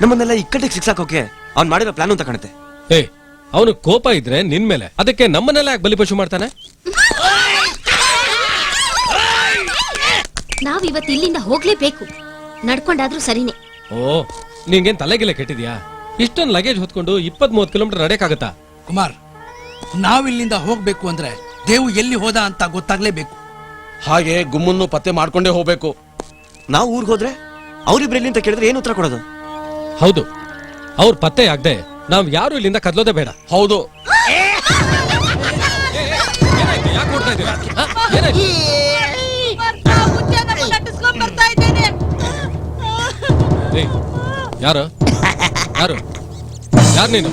ನಮ್ಮನ್ನೆಲ್ಲ ಇಕ್ಕಟ್ಟಿಗೆ ಸಿಕ್ಸಾಕೋಕೆ ಅವ್ನ್ ಮಾಡಿರೋ ಪ್ಲಾನ್ ಅಂತ ಕಾಣುತ್ತೆ. ಏ ಅವನು ಕೋಪ ಇದ್ರೆ ನಿನ್ ಮೇಲೆ, ಅದಕ್ಕೆ ನಮ್ಮನ್ನೆಲ್ಲ ಯಾಕೆ ಬಲಿಪಶು ಮಾಡ್ತಾನೆ? ನಾವ್ ಇವತ್ತು ಇಲ್ಲಿಂದ ಹೋಗ್ಲೇಬೇಕು, ನಡ್ಕೊಂಡಾದ್ರೂ ಸರಿನೇ. ಓ ನಿಂಗೇನ್ ತಲೆಗಿಲ್ಲ ಕೆಟ್ಟಿದ್ಯಾ? ಇಷ್ಟೊಂದು ಲಗೇಜ್ ಹೊತ್ಕೊಂಡು 20-30 ಕಿಲೋಮೀಟರ್ ನಡೆಯಕ್ಕಾಗತ್ತಾ? ಕುಮಾರ್, ನಾವಿಲ್ಲಿಂದ ಹೋಗ್ಬೇಕು ಅಂದ್ರೆ ದೇವು ಎಲ್ಲಿ ಹೋದ ಅಂತ ಗೊತ್ತಾಗ್ಲೇಬೇಕು. ಹಾಗೆ ಗುಮ್ಮನ್ನು ಪತ್ತೆ ಮಾಡ್ಕೊಂಡೇ ಹೋಗ್ಬೇಕು. ನಾವು ಊರ್ಗ್ ಹೋದ್ರೆ ಅವ್ರಿಬ್ರಲ್ಲಿ ಅಂತ ಕೇಳಿದ್ರೆ ಏನು ಉತ್ತರ ಕೊಡೋದು? ಹೌದು, ಅವ್ರ ಪತ್ತೆ ಆಗದೆ ನಾವ್ ಯಾರು ಇಲ್ಲಿಂದ ಕದ್ಲೋದೇ ಬೇಡ. ಹೌದು. ಯಾಕೆ ಕೊಡ್ತಾ ಇದೀರಾ? ಏನಾಯ್ತು? ಏಯ್, ಯಾರು ಯಾರು ಯಾರು ನೀನು?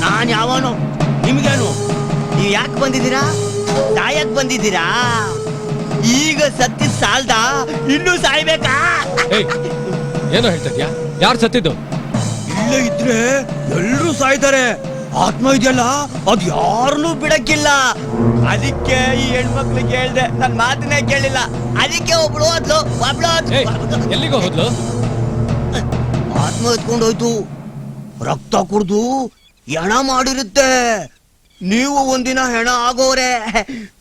ನಾನ್ ಯಾವನು? ನಿಮ್ಗೇನು? ನೀವ್ ಯಾಕೆ ಬಂದಿದ್ದೀರಾ? ಸಾಯಕ್ ಬಂದಿದ್ದೀರಾ? ಈಗ ಸತ್ತಿದ್ ಸಾಲ್ದ, ಇನ್ನೂ ಸಾಯ್ಬೇಕಾ? ಏಯ್, ಏನೋ ಹೇಳ್ತಾ ಇದ್ಯಾ? ಯಾರು ಸತ್ತಿದ್ದು? ಇಲ್ಲೇ ಇದ್ರೆ ಎಲ್ರೂ ಸಾಯ್ತಾರೆ. ಆತ್ಮ ಇದೆಯಲ್ಲ, ಅದ್ ಯಾರನ್ನೂ ಬಿಡಕ್ಕಿಲ್ಲ. ಅದಕ್ಕೆ ಈ ಹೆಣ್ಮಕ್ಳಿಗೆ ಹೇಳ್ದೆ, ನನ್ ಮಾತನ್ನೇ ಕೇಳಿಲ್ಲ. ಅದಕ್ಕೆ ಒಬ್ಳು ಹೋದ್ಲು, ಏಯ್, ಎಲ್ಲಿಗೋ ಹೋದ್ಲು? ಆತ್ಮ ಎತ್ಕೊಂಡು ಹೋಯ್ತು. ರಕ್ತ ಕುಡ್ದು ಹೆಣ ಮಾಡಿರುತ್ತೆ. ನೀವು ಒಂದಿನ ಹೆಣ ಆಗೋರೆ.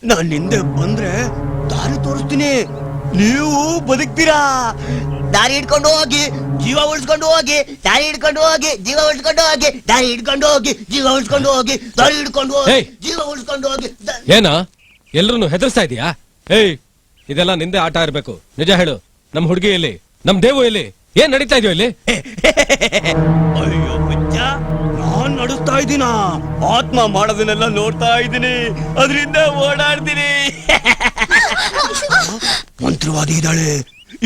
ನಾನ್ ಹಿಂದೆ ಬಂದ್ರೆ ದಾರಿ ತೋರಿಸ್ತೀನಿ, ನೀವು ಬದುಕ್ತೀರಾ. ದಾರಿ ಹಿಡ್ಕೊಂಡು ಹೋಗಿ, ಜೀವ ಉಳಿಸ್ಕೊಂಡು ಹೋಗಿ. ದಾರಿ ಹಿಡ್ಕೊಂಡು ಹೋಗಿ, ಜೀವ ಉಳಿಸ್ಕೊಂಡು ಹೋಗಿ. ದಾರಿ ಹಿಡ್ಕೊಂಡು ಹೋಗಿ, ಜೀವ ಉಳಿಸ್ಕೊಂಡು ಹೋಗಿ. ದಾರಿ ಹಿಡ್ಕೊಂಡು ಹೋಗಿ, ಜೀವ ಉಳಿಸ್ಕೊಂಡು ಹೋಗಿ. ಏನ ಎಲ್ರು ಹೆದರ್ಸ್ತಾ ಇದೀಯಾ? ಏಯ್, ಇದೆಲ್ಲ ನಿಂದೆ ಆಟ ಇರ್ಬೇಕು. ನಿಜ ಹೇಳು, ನಮ್ ಹುಡುಗಿ ಎಲ್ಲಿ? ನಮ್ ದೇವು ಎಲ್ಲಿ? ಏನ್ ನಡೀತಾ ಇದೆಯೋ ಇಲ್ಲಿ? ಅಯ್ಯೋ ಹುಚ್ಚ, ನಾನ್ ನಡೆಸ್ತಾ ಇದ್ದೀನ. ಆತ್ಮ ಮಾಡೋದನ್ನೆಲ್ಲ ನೋಡ್ತಾ ಇದ್ದೀನಿ, ಅದರಿಂದ ಓಡಾಡ್ತೀನಿ. ಮಂತ್ರವಾದಿ ಇದ್ದಾಳೆ.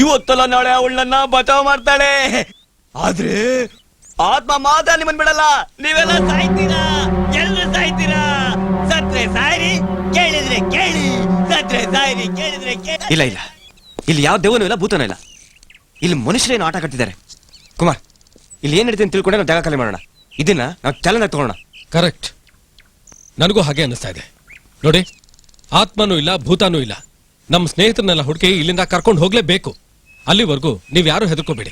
ಇವತ್ತಲ್ಲ ನಾಳೆ ಅವಳನ್ನ ಬಚಾವ್ ಮಾಡ್ತಾಳೆ. ಆದ್ರೆ ಆತ್ಮ ಮಾತ್ರ ನಿಮ್ಮನ್ ಬಿಡಲ್ಲ. ನೀವೆಲ್ಲ ಸಾಯ್ತೀರಾ, ಎಲ್ರು ಸಾಯ್ತೀರಾ. ಸತ್ರೆ ಸಾಯ್ರಿ, ಕೇಳಿದ್ರೆ ಕೇಳಿ. ಸತ್ರೆ ಸಾಯ್ರಿ, ಕೇಳಿದ್ರೆ ಕೇಳಿ. ಇಲ್ಲ ಇಲ್ಲ, ಇಲ್ಲಿ ಯಾವ ದೇವನೂ ಇಲ್ಲ, ಭೂತನೂ ಇಲ್ಲ. ಇಲ್ಲಿ ಮನುಷ್ಯರೇನು ಆಟ ಕಟ್ಟಿದ್ದಾರೆ. ಕುಮಾರ್, ಇಲ್ಲಿ ಏನ್ ನಡೀತಿ ಅಂತ ತಿಳ್ಕೊಂಡೆ ನಾವು ಜಾಗ ಖಾಲಿ ಮಾಡೋಣ. ಇದನ್ನ ನಾವು ಚಾಲೆಂಜ್ ಆಗಿ ತಗೋಣ. ಕರೆಕ್ಟ್, ನನಗೂ ಹಾಗೆ ಅನಿಸ್ತಾ ಇದೆ. ನೋಡಿ, ಆತ್ಮನೂ ಇಲ್ಲ, ಭೂತಾನೂ ಇಲ್ಲ. ನಮ್ಮ ಸ್ನೇಹಿತರನ್ನೆಲ್ಲ ಹುಡುಕಿ ಇಲ್ಲಿಂದ ಕರ್ಕೊಂಡು ಹೋಗ್ಲೇಬೇಕು. ಅಲ್ಲಿವರೆಗೂ ನೀವ್ ಯಾರು ಹೆದರ್ಕೋಬೇಡಿ.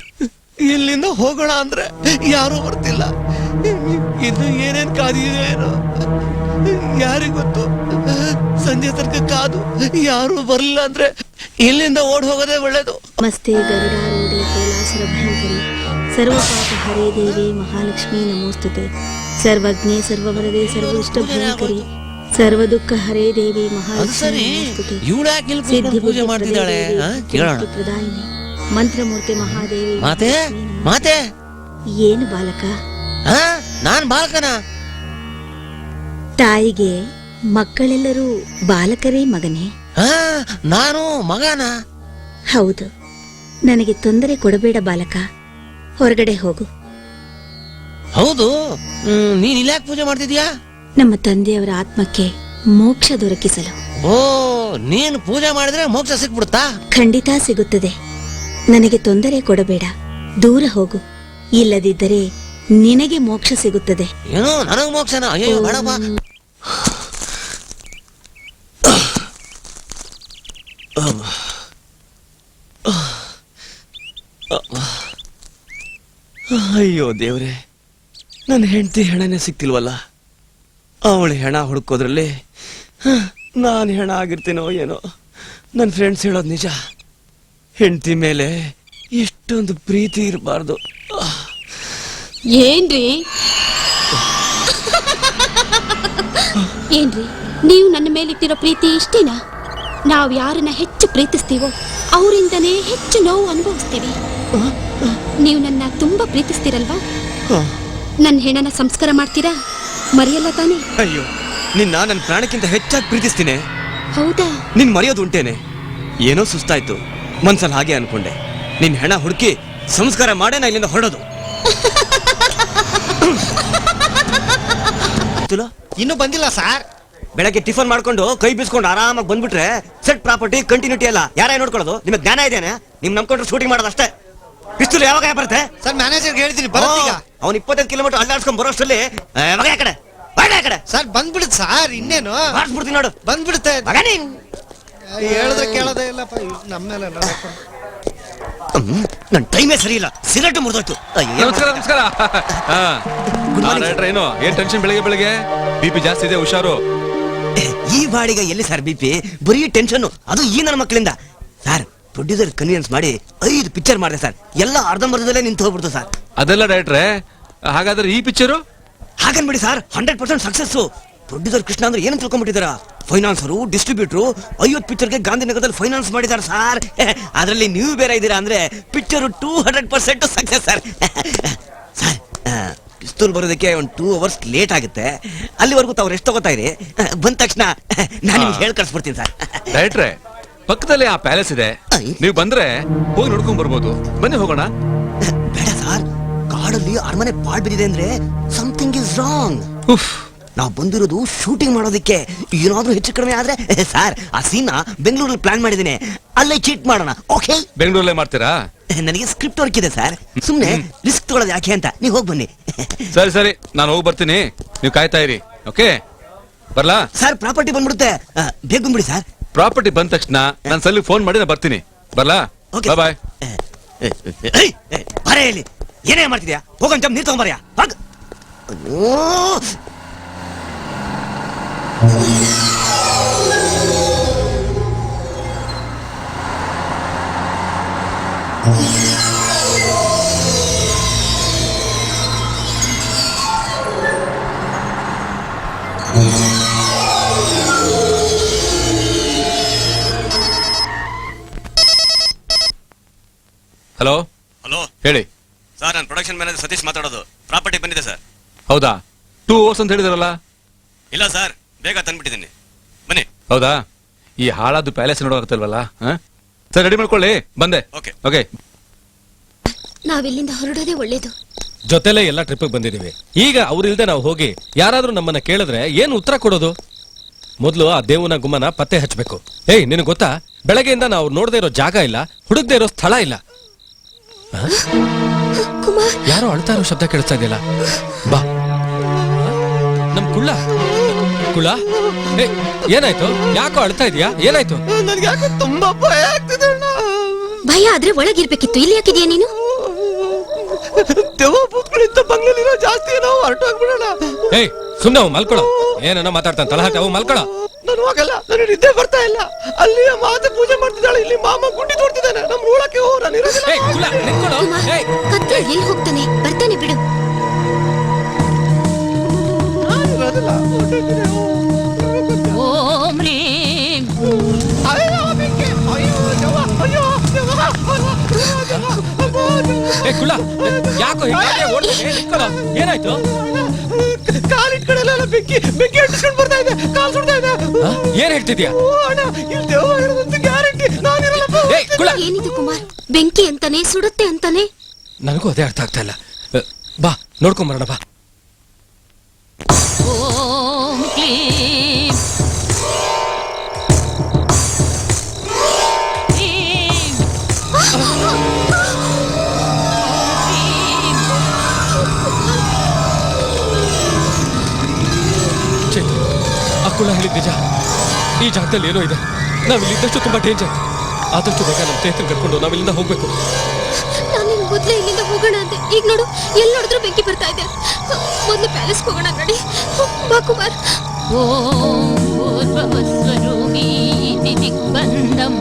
ಇಲ್ಲಿಂದ ಹೋಗೋಣ ಅಂದ್ರೆ ಯಾರು ಬರ್ತಿಲ್ಲ. ಇದು ಏನೇನ್ ಕಾದಿದೆ ಏನೋ ಯಾರಿಗ್ ಗೊತ್ತು. ಸಂಜೆ ತನಕ ಕಾದು ಯಾರು ಬರ್ಲಿಲ್ಲ ಅಂದ್ರೆ ಇಲ್ಲಿಂದ ಓಡ್ ಹೋಗೋದೇ ಒಳ್ಳೇದು. ಮಸ್ತೆ ಗರುಡಾರೂಢೆ ಕೈಲಾಸರ ಭಯಂಕರಿ ಸರ್ವಪಾಪ ಹರೇ ದೇವಿ ಮಹಾಲಕ್ಷ್ಮೀ ನಮೋಸ್ತುತೆ. ಸರ್ವಜ್ಞೆ ಸರ್ವವರದೆ ಸರ್ವೋಷ್ಟ ಭಯಂಕರಿ ಸರ್ವ ದುಃಖ ಹರೇ ದೇವಿ ಮಹಾಲಕ್ಷ್ಮೀ ನಮೋಸ್ತುತೆ. ಇವಳು ಪೂಜೆ ಮಾಡ್ತಿದ್ದಾಳೆ, ಕೇಳೋಣ. ಪ್ರದಾಯಿನಿ ಮಂತ್ರಮೂರ್ತಿ ಮಹಾದೇವಿ. ಮಾತೆ ಮಾತೆ, ಏನು ಬಾಲಕ? ನಾನ್ ಬಾಲಕನ? ತಾಯಿಗೆ ಮಕ್ಕಳೆಲ್ಲರೂ ಬಾಲಕರೇ ಮಗನೇ. ನಾನು ಮಗನ? ಹೌದು. ನನಗೆ ತೊಂದರೆ ಕೊಡಬೇಡ ಬಾಲಕ, ಹೊರಗಡೆ ಹೋಗು. ಹೌದು, ನೀನ್ ಇಲ್ಯಾಕ್ ಪೂಜೆ ಮಾಡ್ತಿದ್ಯಾ? ನಮ್ಮ ತಂದೆಯವರ ಆತ್ಮಕ್ಕೆ ಮೋಕ್ಷ ದೊರಕಿಸಲು. ಓ, ನೀನು ಪೂಜೆ ಮಾಡಿದ್ರೆ ಮೋಕ್ಷ ಸಿಕ್ಬಿಡುತ್ತಾ? ಖಂಡಿತ ಸಿಗುತ್ತದೆ. ನನಗೆ ತೊಂದರೆ ಕೊಡಬೇಡ, ದೂರ ಹೋಗು. ಇಲ್ಲದಿದ್ದರೆ ನಿನಗೆ ಮೋಕ್ಷ ಸಿಗುತ್ತದೆ. ಏನೋ ನನಗ್ ಮೋಕ್ಷನ? ಅಯ್ಯೋ ಬೇಡಪ್ಪ. ಅಯ್ಯೋ ದೇವ್ರೆ, ನನ್ನ ಹೆಂಡತಿ ಹೆಣನೇ ಸಿಕ್ತಿಲ್ವಲ್ಲ. ಅವಳು ಹೆಣ ಹುಡುಕೋದ್ರಲ್ಲಿ ನಾನು ಹೆಣ ಆಗಿರ್ತೀನೋ ಏನೋ. ನನ್ನ ಫ್ರೆಂಡ್ಸ್ ಹೇಳೋದು ನಿಜ, ಹೆಂಡತಿ ಮೇಲೆ ಇಷ್ಟೊಂದು ಪ್ರೀತಿ ಇರಬಾರ್ದು. ಏನ್ರಿ ಏನ್ರಿ ನೀವು ನನ್ನ ಮೇಲಿಟ್ಟಿರೋ ಪ್ರೀತಿ ಇಷ್ಟೇನಾ? ನಾವ್ ಯಾರನ್ನ ಹೆಚ್ಚು ಪ್ರೀತಿಸ್ತೀವೋ ಅವರಿಂದನೇ ಹೆಚ್ಚು ನೋವು ಅನುಭವಿಸ್ತೀವಿ. ನೀವು ನನ್ನ ತುಂಬಾ ಪ್ರೀತಿಸ್ತೀರಲ್ವಾ? ನನ್ನ ಹೆಣನ ಸಂಸ್ಕಾರ ಮಾಡ್ತೀರಾ? ಮರೆಯಲ್ಲ ತಾನೆ? ಅಯ್ಯೋ, ನಿನ್ನ ನನ್ನ ಪ್ರಾಣಕ್ಕಿಂತ ಹೆಚ್ಚಾಗಿ ಪ್ರೀತಿಸ್ತೀನಿ. ಹೌದಾ? ನಿನ್ ಮರೆಯೋದು ಉಂಟೇನೆ? ಏನೋ ಸುಸ್ತಾಯ್ತು, ಮನ್ಸಲ್ಲಿ ಹಾಗೆ ಅನ್ಕೊಂಡೆ. ನಿನ್ ಹೆಣ ಹುಡುಕಿ ಸಂಸ್ಕಾರ ಮಾಡೇ ನಾ ಇಲ್ಲಿಂದ ಹೊರಡೋದು. ಇನ್ನು ಬಂದಿಲ್ಲ ಸರ್. ಬೆಳಗ್ಗೆ ಟಿಫನ್ ಮಾಡ್ಕೊಂಡು ಕೈ ಬೀಸ್ಕೊಂಡು ಆರಾಮಾಗಿ ಬಂದ್ಬಿಟ್ರೆ ಸೆಟ್ ಪ್ರಾಪರ್ಟಿ ಕಂಟಿನ್ಯೂಟಿ ಎಲ್ಲ ಯಾರೇ ನೋಡ್ಕೊಳ್ಳೋದು? ನಿಮಗೆ ಜ್ಞಾನ ಇದೆಯಾ? ನಿಮ್ ನಂಬ್ಕೊಂಡ್ರೆ ಶೂಟಿಂಗ್ ಮಾಡೋದು ಅಷ್ಟೇ. ಪಿಸ್ತೂಲ್ ಯಾವಾಗ ಬರುತ್ತೆ ಸರ್? ಮ್ಯಾನೇಜರ್ಗೆ ಹೇಳ್ತೀನಿ ಬರೋದೀಗ. ಅವ್ನು 25 ಕಿಲೋಮೀಟರ್ ಅಲ್ಲಾಡ್ಸ್ಕೊಂಡ್ ಬರೋಷ್ಟರಲ್ಲಿ ಮಗ ಕಡೆ ಕಡೆ ಸರ್ ಬಂದ್ಬಿಡುತ್ತೆ ಸರ್. ಇನ್ನೇನು ಮಾಡಿಸ್ಬಿಡ್ತೀನಿ ನೋಡು. ಬಂದ್ಬಿಡುತ್ತೆ. ಮಗ ನೀನ್ ಹೇಳಿದ್ರೆ ಕೇಳೋದೇ ಇಲ್ಲಪ್ಪ ನಮ್ಮ ಮೇಲೆ. ನನ್ ಟೈಮೇ ಸರಿ ಇಲ್ಲ, ಸಿಗರೇಟ್ ಮುರಿದೋಯ್ತು. ನಮಸ್ಕಾರ ನಮಸ್ಕಾರ. ಏನು ಏನ್ ಟೆನ್ಷನ್ ಬೆಳಿಗ್ಗೆ ಬೆಳಿಗ್ಗೆ? BP ಜಾಸ್ತಿ ಇದೆ, ಹುಷಾರು. ಈ ಬಾಡಿಗೆ ಎಲ್ಲಿ ಸರ್ BP? ಬರೀ ಟೆನ್ಷನ್, ಅದು ಈ ನನ್ನ ಮಕ್ಕಳಿಂದ. ಸರ್ ಪ್ರೊಡ್ಯೂಸರ್ ಕನ್ವಿನ್ಸ್ ಮಾಡಿ 5 ಪಿಕ್ಚರ್ ಮಾಡಿದೆ ಸರ್, ಎಲ್ಲ ಅರ್ಧಂಬರ್ಧದಲ್ಲೇ ನಿಂತು ಹೋಗ್ಬಿಡ್ತು ಸರ್. ಅದೆಲ್ಲ ಡೈರೆಕ್ಟ್ರೆ, ಹಾಗಾದ್ರೆ ಈ ಪಿಕ್ಚರು ಹಾಗನ್ಬಿಡಿ ಸರ್, 100% ಸಕ್ಸಸ್. ಪ್ರೊಡ್ಯೂಸರ್ ಕೃಷ್ಣ ಅಂದ್ರೆ ಏನಂತ ತಿಳ್ಕೊಂಡ್ಬಿಟ್ಟಿದಾರ? ಫೈನಾನ್ಸರು, ಡಿಸ್ಟ್ರಿಬ್ಯೂಟರ್ 50 ಪಿಕ್ಚರ್ಗೆ ಗಾಂಧಿನಗರದಲ್ಲಿ ಫೈನಾನ್ಸ್ ಮಾಡಿದಾರೆ ಸರ್. ಅದರಲ್ಲಿ ನೀವು ಬೇರೆ ಇದ್ದೀರಾ ಅಂದ್ರೆ ಪಿಕ್ಚರ್ 200% ಸಕ್ಸಸ್ ಸರ್. ಸರ್ ಪಿಸ್ತೂಲ್ ಬರೋದಕ್ಕೆ ಒಂದು 2 ಅವರ್ಸ್ ಲೇಟ್ ಆಗುತ್ತೆ, ಅಲ್ಲಿವರೆಗೂ ತಾವು ರೆಸ್ಟ್ ತಗೋತಾ ಇರಿ. ಬಂದ ತಕ್ಷಣ ನಾನು ನಿಮ್ಗೆ ಹೇಳಿ ಕಳ್ಸ್ಬಿಡ್ತೀನಿ ಸರ್. ಡೈರೆಕ್ಟ್ರೆ, ಪಕ್ಕದಲ್ಲಿ ಆ ಪ್ಯಾಲೇಸ್ ಇದೆ, ನೀವು ಬಂದ್ರೆ ಹೋಗಿ ನೋಡ್ಕೊಂಡ್ ಬರ್ಬೋದು. ಬನ್ನಿ ಹೋಗೋಣ. ಬೇಡ ಸರ್, ಕಾಡಲ್ಲಿ ಅರಮನೆ ಪಾಳ್ ಬಿದ್ದಿದೆ ಅಂದ್ರೆ ಸಮಥಿಂಗ್ ಇಸ್ ರಾಂಗ್. ನಾವು ಬಂದಿರೋದು ಶೂಟಿಂಗ್ ಮಾಡೋದಕ್ಕೆ, ಏನಾದ್ರೂ ಹೆಚ್ಚು ಕಡಿಮೆ ಆದ್ರೆ ಸರ್ ಆ ಸೀನ್ ಬೆಂಗಳೂರಲ್ಲಿ ಪ್ಲಾನ್ ಮಾಡಿದ್ದೀನಿ, ಅಲ್ಲೇ ಚೀಟ್ ಮಾಡೋಣ. ಓಕೆ? ಬೆಂಗಳೂರಲ್ಲೇ ಮಾಡ್ತೀರಾ? ನನಗೆ ಸ್ಕ್ರಿಪ್ಟ್ ವರ್ಕ್ ಇದೆ ಸರ್, ಸುಮ್ನೆ ರಿಸ್ಕ್ ತಗೊಳ್ಳೋದು ಯಾಕೆ ಅಂತ. ನೀವು ಹೋಗಿ ಬನ್ನಿ. ಸರಿ ಸರಿ, ನಾನು ಹೋಗಿ ಬರ್ತೀನಿ, ನೀವು ಕಾಯ್ತಾ ಇರಿ. ಓಕೆ, ಬರ್ಲಾ? ಸರ್ ಪ್ರಾಪರ್ಟಿ ಬಂದ್ಬಿಡುತ್ತೆ, ಬೇಗ ಬಂದ್ಬಿಡಿ ಸರ್. ಪ್ರಾಪರ್ಟಿ ಬಂದ ತಕ್ಷಣ ನಾನು ಸಲ್ಲಿ ಫೋನ್ ಮಾಡಿ ನಾನು ಬರ್ತೀನಿ. ಬರ್ಲಾ? Okay bye. ಬರೇ ಇಲ್ಲಿ ಏನೇ ಮಾಡ್ತಿದ್ಯಾ? ಹೋಗಂತ ನೀರು ತಗೊಂಬರ್ಯಾ. ಹಲೋ ಹಲೋ ಹೇಳಿ ಸರ್, ನಾನು ಪ್ರೊಡಕ್ಷನ್ ಮ್ಯಾನೇಜರ್ ಸತೀಶ್ ಮಾತಾಡೋದು. ಪ್ರಾಪರ್ಟಿ ಬಂದಿದೆ ಸರ್. ಹೌದಾ? 2 ಅವರ್ಸ್ ಅಂತ ಹೇಳಿದಾರಲ್ಲ? ಇಲ್ಲ ಸರ್, ಬೇಗ ತಂದ್ಬಿಟ್ಟಿದ್ದೀನಿ, ಬನ್ನಿ. ಹೌದಾ? ಈ ಹಾಳಾದ್ದು ಪ್ಯಾಲೇಸ್ ನೋಡೋಗ್ತಲ್ವಲ್ಲ? ಸರ್ ರೆಡಿ ಮಾಡ್ಕೊಳ್ಳಿ, ಬಂದೆ. Okay okay. ನಾವಿಲ್ಲಿಂದ ಹೊರಡೋದೇ ಒಳ್ಳೇದು. ಜೊತೆಲೆ ಎಲ್ಲ ಟ್ರಿಪ್ ಬಂದಿದೀವಿ. ಈಗ ಅವ್ರಿಲ್ದೆ ನಾವು ಹೋಗಿ ಯಾರಾದ್ರೂ ನಮ್ಮನ್ನ ಕೇಳಿದ್ರೆ ಏನು ಉತ್ತರ ಕೊಡೋದು? ಮೊದ್ಲು ಆ ದೇವನ ಗುಮ್ಮನ ಪತ್ತೆ ಹಚ್ಚಬೇಕು. ಏಯ್, ನಿನಗೆ ಗೊತ್ತಾ, ಬೆಳಗ್ಗೆಯಿಂದ ನಾವು ನೋಡದೇ ಇರೋ ಜಾಗ ಇಲ್ಲ, ಹುಡುಕ್ದೇ ಇರೋ ಸ್ಥಳ ಇಲ್ಲ. ಯಾರೋ ಅಳ್ತಾ ಇರೋ ಶಬ್ದ ಕೇಳಿಸ್ತಾ ಇದೆಯಲ್ಲ. ಬಾ, ನಮ್ ಕುಳ್ಳ ಕುಳ್ಳ. ಏನಾಯ್ತು? ಯಾಕೋ ಅಳ್ತಾ ಇದೀಯಾ? ಏನಾಯ್ತು? ನನ್ಗೆ ಯಾಕೆ ತುಂಬಾ ಭಯ ಆಗ್ತಿದೆ ಅಣ್ಣ. ಭಯ ಆದ್ರೆ ಒಳಗಿರ್ಬೇಕಿತ್ತು, ಇಲ್ಲಿ ಯಾಕಿದ್ಯಾ ನೀನು? ದೆವ್ವ ಬುಕ್ಗಳಿಂದ ಬಂಗ್ಲಲ್ಲಿರೋ ಜಾಸ್ತಿ ನಾವು ಹೊರಟೋಗ್ಬಿಡೋಣ. ಏಯ್ ಸುಮ್ನೆ ಮಲ್ಕೊಳ. ಏನನ್ನ ಮಾತಾಡ್ತಾನೆ ತಲಹಾಟ, ಅವು ಮಲ್ಕೊಳ. ನಾನು ಹೋಗಲ್ಲ, ನನಗೆ ನಿದ್ದೆ ಬರ್ತಾ ಇಲ್ಲ. ಅಲ್ಲಿ ಮಾತೆ ಪೂಜೆ ಮಾಡ್ತಿದ್ದಾಳೆ, ಇಲ್ಲಿ ಮಾಮ ಗುಂಡಿ ತೋಡ್ತಿದ್ದಾನೆ. ನಮ್ ರೂಳಕ್ಕೆ ಹೋಗ, ನಾನು ಇರೋದಿಲ್ಲ. ಕತ್ತೆ ಎಲ್ಲಿ ಹೋಗ್ತಾನೆ? ಬರ್ತಾನೆ ಬಿಡು. ಓಂ ರೀಂ. ಯಾಕೋ ಏನಾಯ್ತು? ಕಾಲಿಟ್ ಕಡೆಲ್ಲ ಬೆಂಕಿ ಬೆಂಕಿ ಅಂಟಿಸ್ಕೊಂಡು ಬರ್ತಾ ಇದೆ, ಕಾಲ್ ಸುಡ್ತಾ ಇದೆ. ಏನ್ ಹೇಳ್ತಿದ್ಯಾ? ಗ್ಯಾರಂಟಿ ಏನಿದು ಕುಮಾರ್? ಬೆಂಕಿ ಅಂತಾನೆ, ಸುಡುತ್ತೆ ಅಂತಾನೆ. ನನಗೂ ಅದೇ ಅರ್ಥ ಆಗ್ತಾ ಇಲ್ಲ. ಬಾ ನೋಡ್ಕೊಂಬರೋಣ ಬಾ. ಓಂ ಕ್ಲೀಂ ಅಕ್ಕುಳ ಹೇಳಿದ ನಿಜ. ಈ ಜಾಗದಲ್ಲಿ ಏನೋ ಇದೆ. ನಾವಿಲ್ಲಿದ್ದಷ್ಟು ತುಂಬಾ ಡೇಂಜರ್. ಆದಷ್ಟು ಬೇಗ ನಮ್ಮ ಚೇತನ್ ಕರ್ಕೊಂಡು ನಾವಿಲ್ಲಿಂದ ಹೋಗ್ಬೇಕು. ನಾನು ನಿನ್ ಮೊದ್ಲೇ ಇಲ್ಲಿಂದ ಹೋಗೋಣ ಅಂದೆ. ಈಗ ನೋಡು, ಎಲ್ಲಿ ನೋಡಿದ್ರು ಬೆಂಕಿ ಬರ್ತಾ ಇದೆ. ಮೊದ್ಲು ಪ್ಯಾಲೇಸ್ ಹೋಗೋಣ ನಡಿ. ಬಾ ಕುಮಾರ್. ಓಂ ಭೂರ್ಭುವಸ್ವರೂಪೀತಿ ದಿಗ್ಬಂಧಂ.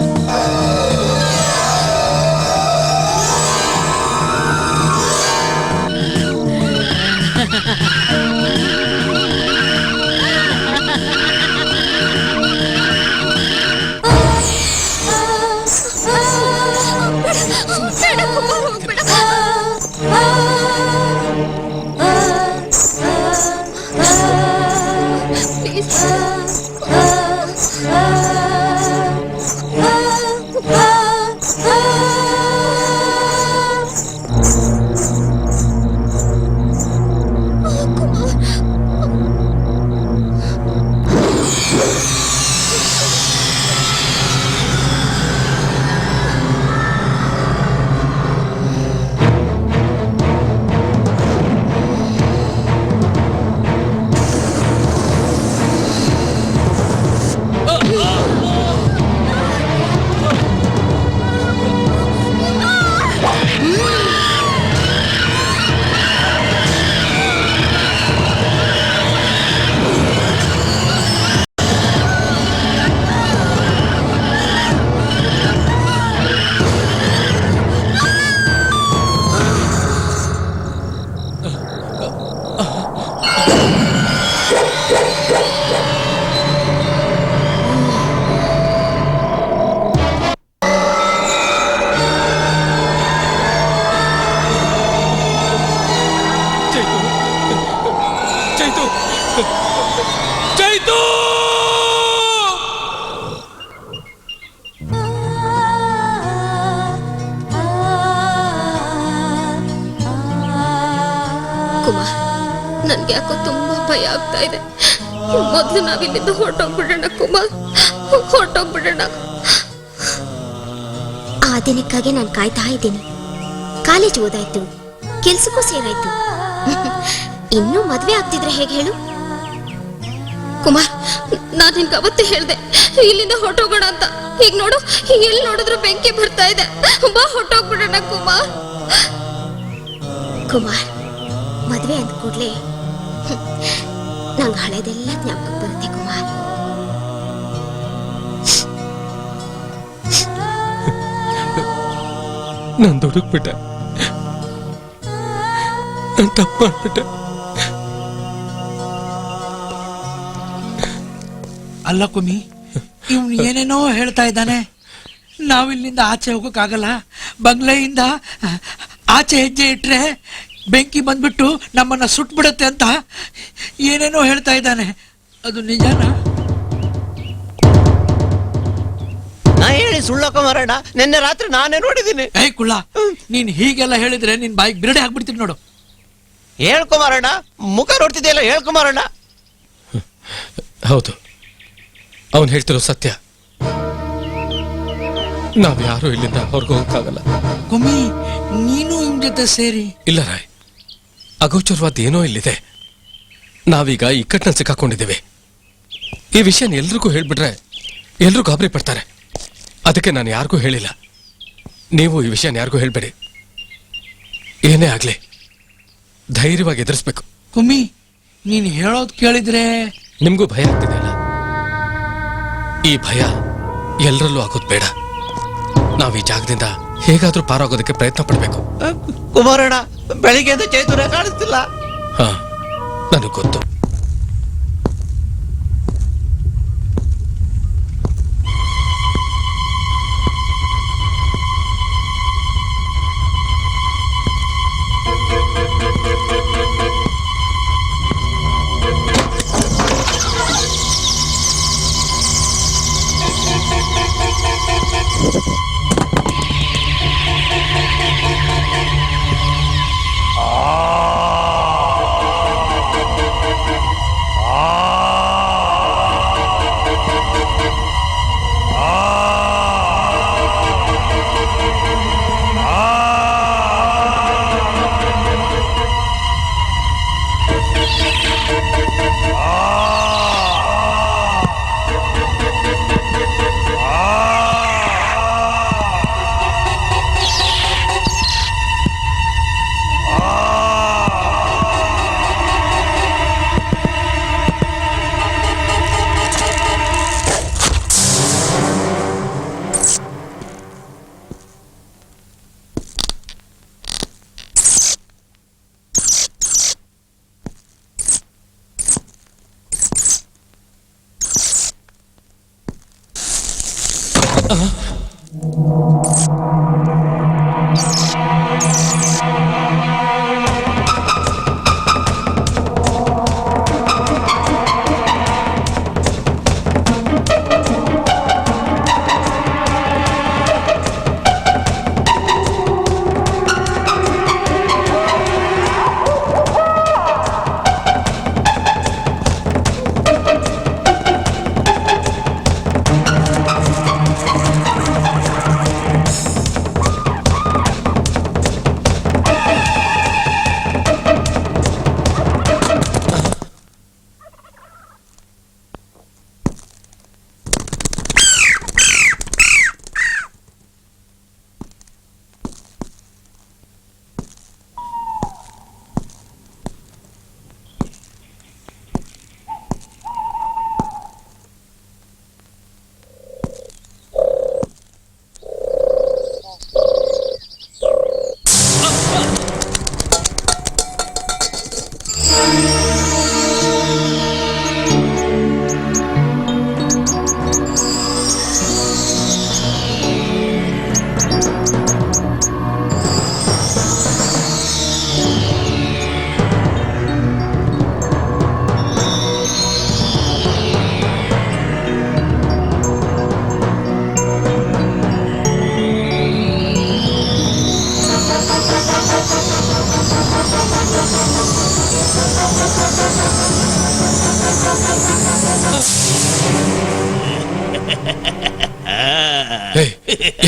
Please. ಕುಮಾರ್, ನನ್ಗೆ ಯಾಕೋ ತುಂಬಾ ಭಯ ಆಗ್ತಾ ಇದೆ. ಮೊದ್ಲು ನಾವಿಲ್ಲಿಂದ ಹೊರಟೋಗ್ಬಿಡೋಣ ಕುಮಾರ್, ಹೊರಟೋಗ್ಬಿಡೋಣ. ಆ ದಿನಕ್ಕಾಗಿ ನಾನು ಕಾಯ್ತಾ ಇದ್ದೀನಿ. ಕಾಲೇಜ್ ಓದಾಯ್ತು, ಕೆಲ್ಸಕ್ಕೂ ಸೇರಾಯ್ತು. ಇನ್ನೂ ಮದ್ವೆ ಆಗ್ತಿದ್ರೆ ಹೇಗೆ ಹೇಳು ಕುಮಾರ್? ನಾನ್ ನಿನ್ಗೆ ಅವತ್ತೇ ಹೇಳ್ದೆ ಇಲ್ಲಿಂದ ಹೊರಟೋಗೋಣ ಅಂತ. ಈಗ ನೋಡು, ಎಲ್ಲಿ ನೋಡಿದ್ರು ಬೆಂಕಿ ಬರ್ತಾ ಇದೆ. ಬಾ ಹೊರಟೋಗ್ಬಿಡೋಣ ಕುಮಾರ್. ಕುಮಾರ್, ಮದ್ವೆ ಅಂದ ಕೂಡ್ಲೆ ನಂಗೆ ಹಳೆದೆಲ್ಲ ಜ್ಞಾಪಕ ಬರುತ್ತೆ ಕುಮಾರ್. ನಾನು ದುಡುಕ್ಬಿಟ್ಟೆ, ನಾನು ತಪ್ಪು ಮಾಡ್ಬಿಟ್ಟೆ. ಅಲ್ಲ ಕುಮಿ, ಇವ್ನು ಏನೇನೋ ಹೇಳ್ತಾ ಇದ್ದಾನೆ. ನಾವಿಲ್ಲಿಂದ ಆಚೆ ಹೋಗೋಕ್ಕಾಗಲ್ಲ, ಬಂಗ್ಲೆಯಿಂದ ಆಚೆ ಹೆಜ್ಜೆ ಇಟ್ರೆ ಬೆಂಕಿ ಬಂದ್ಬಿಟ್ಟು ನಮ್ಮನ್ನ ಸುಟ್ಬಿಡತ್ತೆ ಅಂತ ಏನೇನೋ ಹೇಳ್ತಾ ಇದ್ದಾನೆ. ಅದು ನಿಜನಾ? ನಾ ಹೇಳಿ ಸುಳ್ಳಕ್ಕ ಮಾರಾಡ, ನಿನ್ನೆ ರಾತ್ರಿ ನಾನೇ ನೋಡಿದ್ದೀನಿ. ಏಯ್ ಕುಳ್ಳ, ನೀನ್ ಹೀಗೆಲ್ಲ ಹೇಳಿದ್ರೆ ನಿನ್ ಬಾಯಿಗೆ ಬಿರಡೆ ಹಾಕ್ಬಿಡ್ತೀನಿ ನೋಡು. ಹೇಳ್ಕೊಮಾರಣ್ಣ, ಮುಖ ನೋಡ್ತಿದ್ಯಲ್ಲ, ಹೇಳ್ಕೊಮಾರಣ್ಣ. ಹೌದು, ಅವನು ಹೇಳ್ತಿರೋ ಸತ್ಯ. ನಾವ್ಯಾರು ಇಲ್ಲಿಂದ ಹೊರಗೆ ಹೋಗಕ್ಕಾಗಲ್ಲ. ಕುಮಿ, ನೀನು ಇವ್ನ ಜೊತೆ ಸೇರಿ. ಇಲ್ಲ ರಾಯ್, ಅಗೋಚರವಾದ ಏನೋ ಇಲ್ಲಿದೆ. ನಾವೀಗ ಇಕ್ಕಟ್ಟಿನಲ್ಲಿ ಸಿಕ್ಕಾಕೊಂಡಿದ್ದೇವೆ. ಈ ವಿಷಯನ ಎಲ್ರಿಗೂ ಹೇಳ್ಬಿಟ್ರೆ ಎಲ್ರೂ ಗಾಬರಿ ಪಡ್ತಾರೆ. ಅದಕ್ಕೆ ನಾನು ಯಾರಿಗೂ ಹೇಳಿಲ್ಲ. ನೀವು ಈ ವಿಷಯನ ಯಾರಿಗೂ ಹೇಳ್ಬೇಡಿ. ಏನೇ ಆಗ್ಲಿ ಧೈರ್ಯವಾಗಿ ಎದುರಿಸ್ಬೇಕು. ಕುಮಿ, ನೀನ್ ಹೇಳೋದ್ ಕೇಳಿದ್ರೆ ನಿಮ್ಗೂ ಭಯ ಆಗ್ತಿದೆ ಅಲ್ಲ? ಈ ಭಯ ಎಲ್ಲರಲ್ಲೂ ಆಗೋದು ಬೇಡ. ನಾವ್ ಈ ಜಾಗದಿಂದ ಹೇಗಾದ್ರೂ ಪಾರಾಗೋದಕ್ಕೆ ಪ್ರಯತ್ನ ಪಡ್ಬೇಕು. ಕುಮಾರಣ್ಣ, ಬೆಳಿಗ್ಗೆಯಿಂದ ಚೈತನ್ಯ ಕಾಣಿಸ್ತಿಲ್ಲ. ಹಾ, ನನಗ್ ಗೊತ್ತು.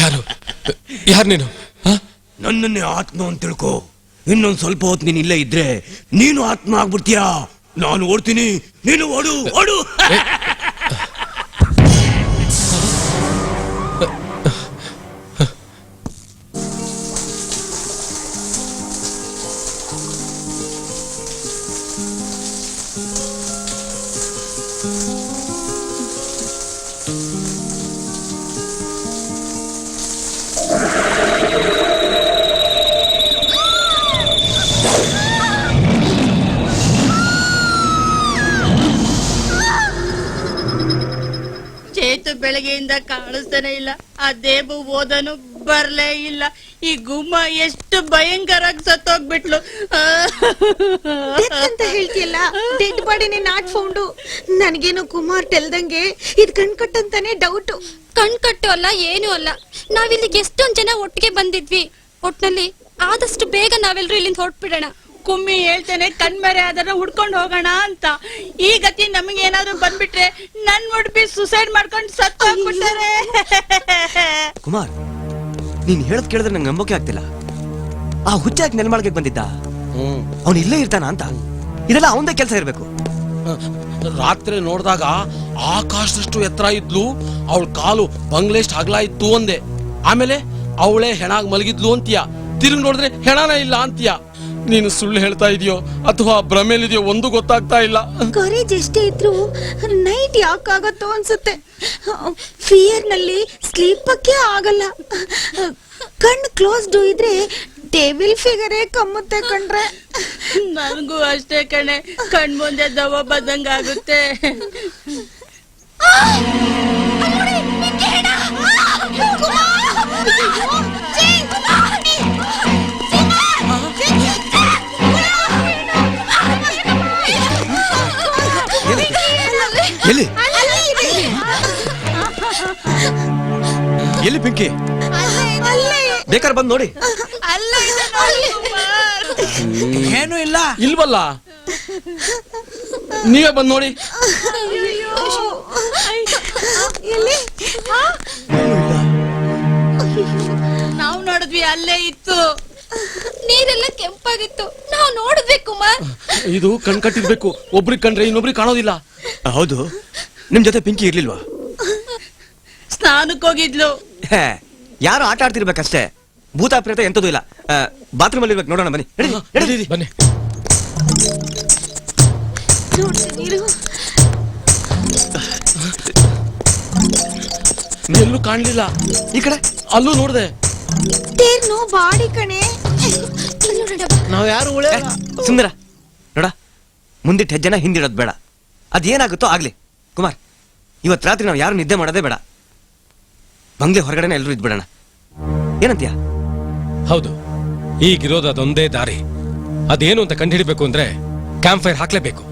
ಯಾರು ಯಾರು ನೀನು ಹ? ನನ್ನನ್ನೇ ಆತ್ಮ ಅಂತ ತಿಳ್ಕೊ. ಇನ್ನೊಂದ್ ಸ್ವಲ್ಪ ಹೊತ್ತು ನೀನ್ ಇಲ್ಲೇ ಇದ್ರೆ ನೀನು ಆತ್ಮ ಆಗ್ಬಿಡ್ತೀಯಾ. ನಾನು ಓಡ್ತೀನಿ, ನೀನು ಓಡು ಓಡು. ಚೇತು ಬೆಳಗ್ಗೆಯಿಂದ ಕಾಣಿಸ್ತಾನೆ ಇಲ್ಲ. ಆ ದೇಬು ಓದನು ಬರ್ಲೇ ಇಲ್ಲ. ಈ ಗುಮ್ಮ ಎಷ್ಟು ಭಯಂಕರಾಗಿ ಸತ್ತೋಗ್ಬಿಟ್ಲು. ಅಂತ ಹೇಳ್ತಿಯಲ್ಲ, ಡೆಡ್ ಬಾಡಿನೇ ನಾಟ್ ಫೌಂಡು. ನನಗೇನು ಕುಮಾರ್ ಟೆಲ್ದಂಗೆ ಇದು ಕಣ್ಕಟ್ಟಂತಾನೆ ಡೌಟ್. ಕಣ್ಕಟ್ಟು ಅಲ್ಲ, ಏನು ಅಲ್ಲ. ನಾವಿಲ್ಲಿಗೆ ಎಷ್ಟೊಂದ್ ಜನ ಒಟ್ಟಿಗೆ ಬಂದಿದ್ವಿ. ಒಟ್ನಲ್ಲಿ ಆದಷ್ಟು ಬೇಗ ನಾವೆಲ್ಲರೂ ಇಲ್ಲಿಂದ ಹೊರಟ್ಬಿಡೋಣ. ಕುಮ್ಮಿ ಹೇಳ್ತೇನೆ ಕಣ್ಮರೆ ಅದನ್ನ ಹುಡ್ಕೊಂಡು ಹೋಗೋಣ ಅಂತ. ಈ ಗತಿ ನಮಗೆ ಏನಾದ್ರು ಬಂದ್ಬಿಟ್ರೆ ನನ್ ಮುಡ್ಬಿ ಸುಸೈಡ್ ಮಾಡ್ಕೊಂಡು ಸತ್ತೋಗ್ಬಿಡ್ತಾರೆ. ಕುಮಾರ್, ನೀನ್ ಹೇಳದ್ ಕೇಳಿದ್ರೆ ನಂಗೆ ನಂಬೋಕೆ ಆಗ್ತಿಲ್ಲ. ಆ ಹುಚ್ಚಾಕ್ ನೆಲಮಾಳಿಗೆ ಬಂದಿದ್ದ, ಅವನು ಇಲ್ಲೇ ಇರ್ತಾನ ಅಂತ. ಇದೆಲ್ಲ ಅವಂದೇ ಕೆಲಸ ಇರ್ಬೇಕು. ರಾತ್ರಿ ನೋಡಿದಾಗ ಆಕಾಶದಷ್ಟು ಎತ್ತರ ಇದ್ಲು, ಅವಳ ಕಾಲು ಬಂಗ್ಲೆಷ್ಟು ಅಗಲ ಇತ್ತು ಒಂದೇ. ಆಮೇಲೆ ಅವಳೇ ಹೆಣಾಗ್ ಮಲಗಿದ್ಲು ಅಂತೀಯ, ತಿರುಗಿ ನೋಡಿದ್ರೆ ಹೆಣಾನ ಇಲ್ಲ ಅಂತೀಯ. ನೀನು ಸುಳ್ಳು ಹೇಳ್ತಾ ಇದೆಯೋ ಅಥವಾ ಭ್ರಮೇಲಿದೆಯೋ ಒಂದು ಗೊತ್ತಾಗ್ತಾ ಇಲ್ಲ. ಕರೇಜ್ ಎಷ್ಟೇ ಇದ್ರು ನೈಟ್ ಯಾಕಾಗತ್ತೋ ಅನ್ಸುತ್ತೆ. ಫಿಯರ್ ನಲ್ಲಿ ಸ್ಲೀಪಕ್ಕೆ ಆಗಲ್ಲ. ಕಣ್ಣು ಕ್ಲೋಸ್ಡ್ ಇದ್ರೆ ಟೇಬಲ್ ಫಿಗರೇ ಕಮ್ಮುತ್ತೆ ಕಣ್ರೆ. ನನಗೂ ಅಷ್ಟೇ ಕಣೆ, ಕಣ್ ಮುಂದೆ ದವ ಬದ್ದಂಗ ಆಗುತ್ತೆ. ಎಲ್ಲಿ ಎಲ್ಲಿ ಬೆಂಕಿ? ಬೇಕಾದ್ರೆ ಬಂದು ನೋಡಿ. ಏನು ಇಲ್ಲ. ಇಲ್ವಲ್ಲ, ನೀವೇ ಬಂದ್ ನೋಡಿ. ನಾವು ನೋಡಿದ್ವಿ, ಅಲ್ಲೇ ಇತ್ತು. ನೀರೆಲ್ಲ ಕೆಂಪಾಗಿತ್ತು, ನಾವು ನೋಡಿದ್ವಿ ಕುಮಾರ್. ಇದು ಕಣ್ ಕಟ್ಟಿರ್ಬೇಕು, ಒಬ್ರಿಗೆ ಕಂಡ್ರೆ ಇನ್ನೊಬ್ರಿಗೆ ಕಾಣೋದಿಲ್ಲ. ಹೌದು, ನಿಮ್ ಜೊತೆ ಪಿಂಕಿ ಇರ್ಲಿಲ್ವಾ? ಸ್ನಾನಕ್ಕೆ ಹೋಗಿದ್ಲು. ಯಾರು ಆಟ ಆಡ್ತಿರ್ಬೇಕಷ್ಟೇ. ಭೂತ ಪ್ರೇತ ಎಂತದೂ ಇಲ್ಲ. ಬಾತ್ರೂಮ್ ಅಲ್ಲಿ ಇರ್ಬೇಕು, ನೋಡೋಣ ಬನ್ನಿ. ನಡೀರಿ. ಬನ್ನಿ. ಎಲ್ಲೂ ಕಾಣ್ಲಿಲ್ಲ. ಈ ಕಡೆ ಅಲ್ಲೂ ನೋಡ್ದೆ. ತೇರ್ನು ಬಾಡಿ ಕಣೆ. ನಾವ್ ಯಾರು ಉಳಿಯಲ್ಲ. ಸುಂದರ ನೋಡ, ಮುಂದಿಟ್ಟ ಹೆಜ್ಜೆನ ಹಿಂದಿಡೋದ್ ಬೇಡ. ಅದೇನಾಗುತ್ತೋ ಆಗ್ಲಿ. ಕುಮಾರ್, ಇವತ್ ರಾತ್ರಿ ನಾವು ಯಾರು ನಿದ್ದೆ ಮಾಡೋದೇ ಬೇಡ. ಬಂಗ್ಲೆ ಹೊರಗಡೆನೆ ಎಲ್ಲರೂ ಇದ್ಬಿಡೋಣ. ಏನಂತೀಯ? ಹೌದು, ಈಗಿರೋದು ಅದೊಂದೇ ದಾರಿ. ಅದೇನು ಅಂತ ಕಂಡುಹಿಡಿಬೇಕು ಅಂದ್ರೆ ಕ್ಯಾಂಪ್ ಫೈರ್ ಹಾಕ್ಲೇಬೇಕು.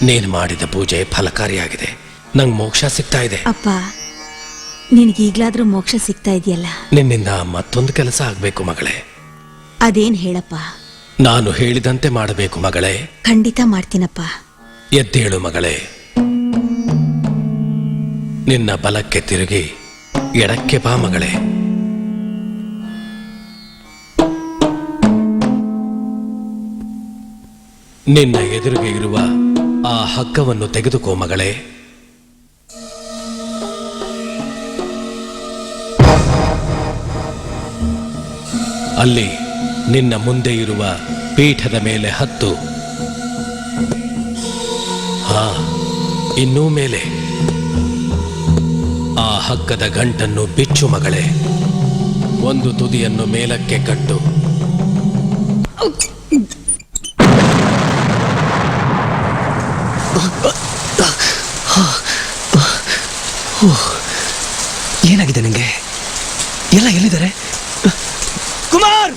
ನೀನ್ ಮಾಡಿದ ಪೂಜೆ ಫಲಕಾರಿಯಾಗಿದೆ. ನಂಗೆ ಮೋಕ್ಷ ಸಿಗ್ತಾ ಇದೆ. ಅಪ್ಪ ನಿನಗೀಗ್ಲಾದ್ರೂ ಮೋಕ್ಷ ಸಿಗ್ತಾ ಇದೆಯಲ್ಲ, ನಿನ್ನಿಂದ ಮತ್ತೊಂದು ಕೆಲಸ ಆಗ್ಬೇಕು ಮಗಳೇ. ಅದೇನ್ ಹೇಳಪ್ಪ. ನಾನು ಹೇಳಿದಂತೆ ಮಾಡಬೇಕು ಮಗಳೇ. ಖಂಡಿತ ಮಾಡ್ತೀನಪ್ಪ. ಎದ್ದೇಳು ಮಗಳೇ. ನಿನ್ನ ಬಲಕ್ಕೆ ತಿರುಗಿ ಎಡಕ್ಕೆ ಬಾ ಮಗಳೇ. ನಿನ್ನ ಎದುರಿಗೆ ಇರುವ ಆ ಹಗ್ಗವನ್ನು ತೆಗೆದುಕೋ ಮಗಳೇ. ಅಲ್ಲಿ ನಿನ್ನ ಮುಂದೆ ಇರುವ ಪೀಠದ ಮೇಲೆ ಹತ್ತು. ಹಾ, ಇನ್ನೂ ಮೇಲೆ. ಆ ಹಗ್ಗದ ಗಂಟನ್ನು ಬಿಚ್ಚು ಮಗಳೇ. ಒಂದು ತುದಿಯನ್ನು ಮೇಲಕ್ಕೆ ಕಟ್ಟು. ಏನಾಗಿದೆ ನಿಂಗೆ? ಎಲ್ಲ ಎಲ್ಲಿದ್ದಾರೆ? ಕುಮಾರ್,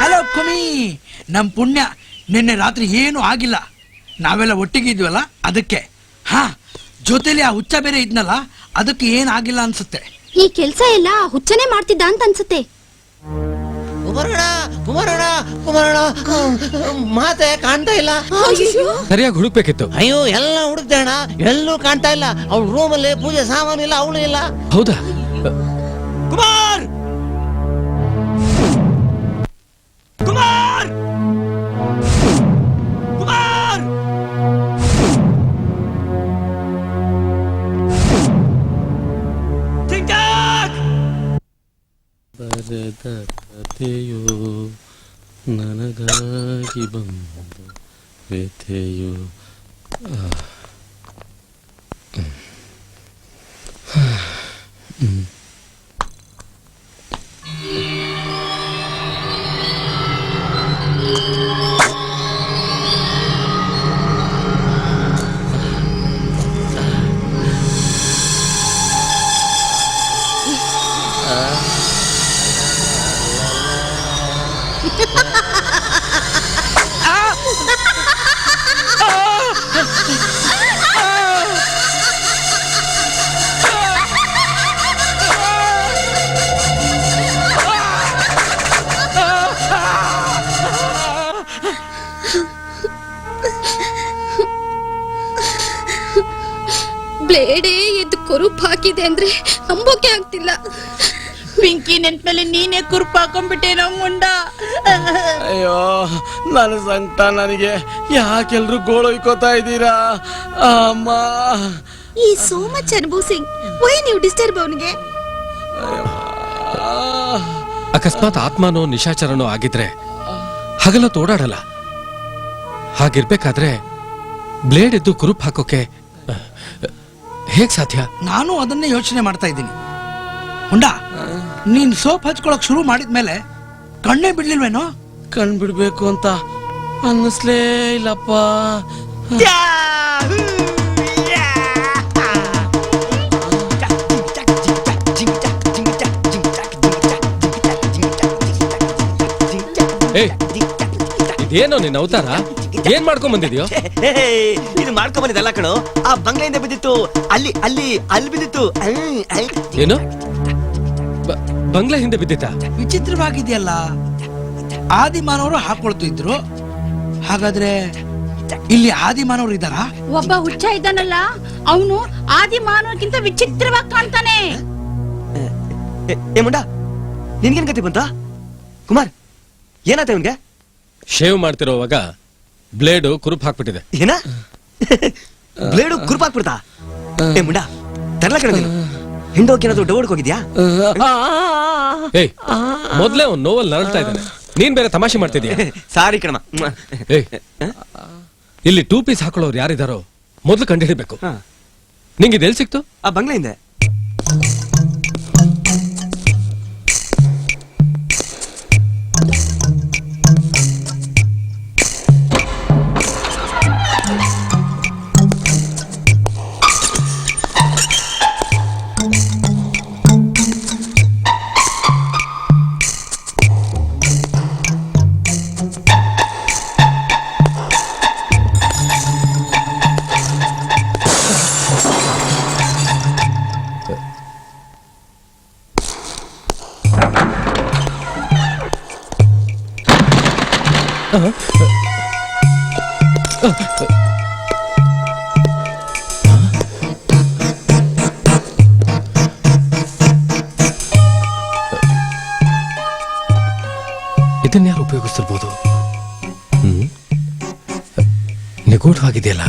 ಹಲೋ ಕುಮಿ. ನಮ್ ಪುಣ್ಯ ನಿನ್ನೆ ರಾತ್ರಿ ಏನು ಆಗಿಲ್ಲ. ನಾವೆಲ್ಲ ಒಟ್ಟಿಗೆ ಇದ್ವಲ್ಲ ಅದಕ್ಕೆ. ಹಾ, ಜೊತೆಲಿ ಆ ಹುಚ್ಚ ಬೇರೆ ಇದ್ನಲ್ಲ, ಅದಕ್ಕೆ ಏನ್ ಆಗಿಲ್ಲ ಅನ್ಸುತ್ತೆ. ಈ ಕೆಲ್ಸ ಎಲ್ಲ ಹುಚ್ಚನೆ ಮಾಡ್ತಿದ್ದ ಅಂತ ಅನ್ಸುತ್ತೆ. ಕುಮಾರಣ್ಣ ಮಾತೆ ಕಾಣ್ತಾ ಇಲ್ಲ. ಸರಿಯಾಗಿ ಹುಡುಕ್ಬೇಕಿತ್ತು. ಅಯ್ಯೋ, ಎಲ್ಲ ಹುಡುಕ್ದೆ ಅಣ್ಣ, ಎಲ್ಲೂ ಕಾಣ್ತಾ ಇಲ್ಲ. ಅವ್ಳ ರೂಮಲ್ಲಿ ಪೂಜೆ ಸಾಮಾನು ಇಲ್ಲ, ಅವಳು ಇಲ್ಲ. ಹೌದಾ? ಕುಮಾರ್, ಕುಮಾರ್, ಕುಮಾರ್. ಬರೆದ ಕಥೆಯೋ ನನಗಾಗಿ ಬಂದ ವ್ಯಥೆಯೋ. ಬ್ಲೇಡೇ ಎದ್ದು ಕುರುಪ್ ಹಾಕಿದೆ ಅಂದ್ರೆ ನಂಬೋಕೆ ಆಗ್ತಿಲ್ಲ. ಪಿಂಕಿ ನೆನ್ಪಲ್ಲಿ ನೀನೇ ಕುರುಪ್ ಹಾಕೊಂಡ್ಬಿಟ್ಟೇನೋ ಮುಂಡ. ಅಯ್ಯೋ, ನನ್ನ ಸಂಕಟ ನನಗೆ. ಯಾಕೆಲ್ರು ಗೋಳೊಯ್ಕೋತಾ ಇದ್ದೀರಾ? ಅಮ್ಮ, ಈ ಸೋ ಮಚ್ ಅನುಭವಿಸಿಂಗ್. ವೈ ನೀವು ಡಿಸ್ಟರ್ಬ್ ಅವನಿಗೆ? ಅಕಸ್ಮಾತ್ ಆತ್ಮನೋ ನಿಶಾಚರನೋ ಆಗಿದ್ರೆ ಹಗಲೊತ್ತು ಓಡಾಡಲ್ಲ. ಹಾಗಿರ್ಬೇಕಾದ್ರೆ ಬ್ಲೇಡ್ ಎದ್ದು ಕುರುಪ್ ಹಾಕೋಕೆ ಹೇಗ್ ಸಾಧ್ಯ? ನಾನು ಅದನ್ನೇ ಯೋಚನೆ ಮಾಡ್ತಾ ಇದ್ದೀನಿ. ಹುಂಡ, ನೀನ್ ಸೋಪ್ ಹಚ್ಕೊಳಕ್ ಶುರು ಮಾಡಿದ್ಮೇಲೆ ಕಣ್ಣೇ ಬಿಡ್ಲಿಲ್ವೇನೋ? ಕಣ್ ಬಿಡ್ಬೇಕು ಅಂತ ಅನ್ನಿಸ್ಲೇ ಇಲ್ಲಪ್ಪ. ಇದೇನೋ ನಿನ್ನ ಅವತಾರ? ಏನ್ ಮಾಡ್ಕೊಂಡ್ ಬಂದಿದ್ಯೋ? ಇದು ಮಾಡ್ಕೊಂಡ್ ಬಂದಿದ್ದಲ್ಲ ಕಣೋ, ಆ ಬಂಗ್ಲೆಯಿಂದ ಬಿದ್ದಿತ್ತು. ಅಲ್ಲಿ ಅಲ್ಲಿ ಅಲ್ಲಿ ಬಿದ್ದಿತ್ತು. ಏನು? ಬಂಗ್ಲೆ ಹಿಂದೆ ಬಿದ್ದಿತ್ತ? ವಿಚಿತ್ರವಾಗಿದೆಯಲ್ಲ. ಆದಿಮಾನವರು ಹಾಕೊಳ್ತಿದ್ರು. ಹಾಗಾದ್ರೆ ಇಲ್ಲಿ ಆದಿಮಾನವರು ಇದ್ದಾರಾ? ಒಬ್ಬ ಹುಚ್ಚ ಇದ್ದಾನಲ್ಲ, ಅವನು ಆದಿಮಾನವಕ್ಕಿಂತ ವಿಚಿತ್ರವಾಗಿ ಕಾಣ್ತಾನೆ. ಏ ಮುಂಡ, ನಿನ್ಗೇನ್ ಗತಿ ಬಂತ? ಕುಮಾರ್, ಏನಾಯ್ತು ಇವನ್ಗೆ? ಶೇವ್ ಮಾಡ್ತಿರೋವಾಗ ಬ್ಲೇಡು ಕುರುಪ್ ಹಾಕ್ಬಿಟ್ಟಿದೆ. ಏನ? ಬ್ಲೇಡು ಕುರುಪ್ ಹಾಕ್ಬಿಡ್ತಾ? ಏ ಮುಂಡ, ತರ್ಲ ಕಣ ನೀನು. ಹಿಂಡೋಕೆ ಏನಾದ್ರು ಡೌಡ್ಕ್ ಹೋಗಿದ್ಯಾ? ಏಯ್, ಮೊದ್ಲೇ ಅವ್ನು ನೋವಲ್ ನರಳ್ತಾ ಇದ್ದಾನೆ, ನೀನ್ ಬೇರೆ ತಮಾಷೆ ಮಾಡ್ತಿದ್ಯಾ? ಸಾರಿ ಕಣಮ್ಮ. ಏಯ್, ಇಲ್ಲಿ 2 ಪೀಸ್ ಹಾಕೊಳ್ಳೋರು ಯಾರಿದಾರೋ ಮೊದ್ಲು ಕಂಡುಹಿಡಿಬೇಕು. ನಿಂಗೆ ಇದೆಲ್ ಸಿಕ್ತು? ಆ ಬಂಗ್ಲೆಯಿಂದ. ಇದನ್ಯಾರು ಉಪಯೋಗಿಸ್ತಿರ್ಬೋದು? ನಿಗೂಢವಾಗಿದೆಯಲ್ಲ.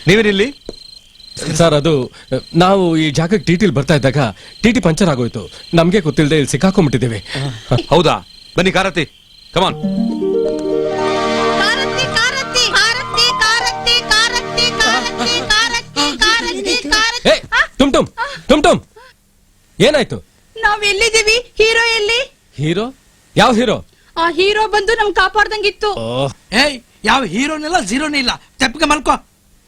ನೀವೇನಿಲ್ಲಿ? ಸರ್, ಅದು ನಾವು ಈ ಜಾಗಕ್ಕೆ ಟಿಟಿಲ್ ಬರ್ತಾ ಇದ್ದಾಗ ಟಿಟಿ ಪಂಚರ್ ಆಗೋಯ್ತು. ನಮ್ಗೆ ಗೊತ್ತಿಲ್ಲದೆ ಇಲ್ಲಿ ಸಿಕ್ಕಾಕೊಂಡ್ಬಿಟ್ಟಿದ್ದೇವೆ. ಹೌದಾ? ಬನ್ನಿ ಕಾರತಿ, ಕಮಾನ್. ಟುಮ್ ಟುಮ್ ಟುಮ್ ಟುಮ್, ಏನಾಯ್ತು? ನಾವ್ ಎಲ್ಲಿದ್ದೀವಿ? ಹೀರೋ ಎಲ್ಲಿ? ಹೀರೋ? ಯಾವ ಹೀರೋ? ಆ ಹೀರೋ ಬಂದು ನಮ್ ಕಾಪಾಡ್ದಂಗಿತ್ತು. ಏಯ್, ಯಾವ ಹೀರೋನಿಲ್ಲ ಝೀರೋನೇ ಇಲ್ಲ. ತೆಪ್ಪಗೆ ಮಲ್ಕೋ.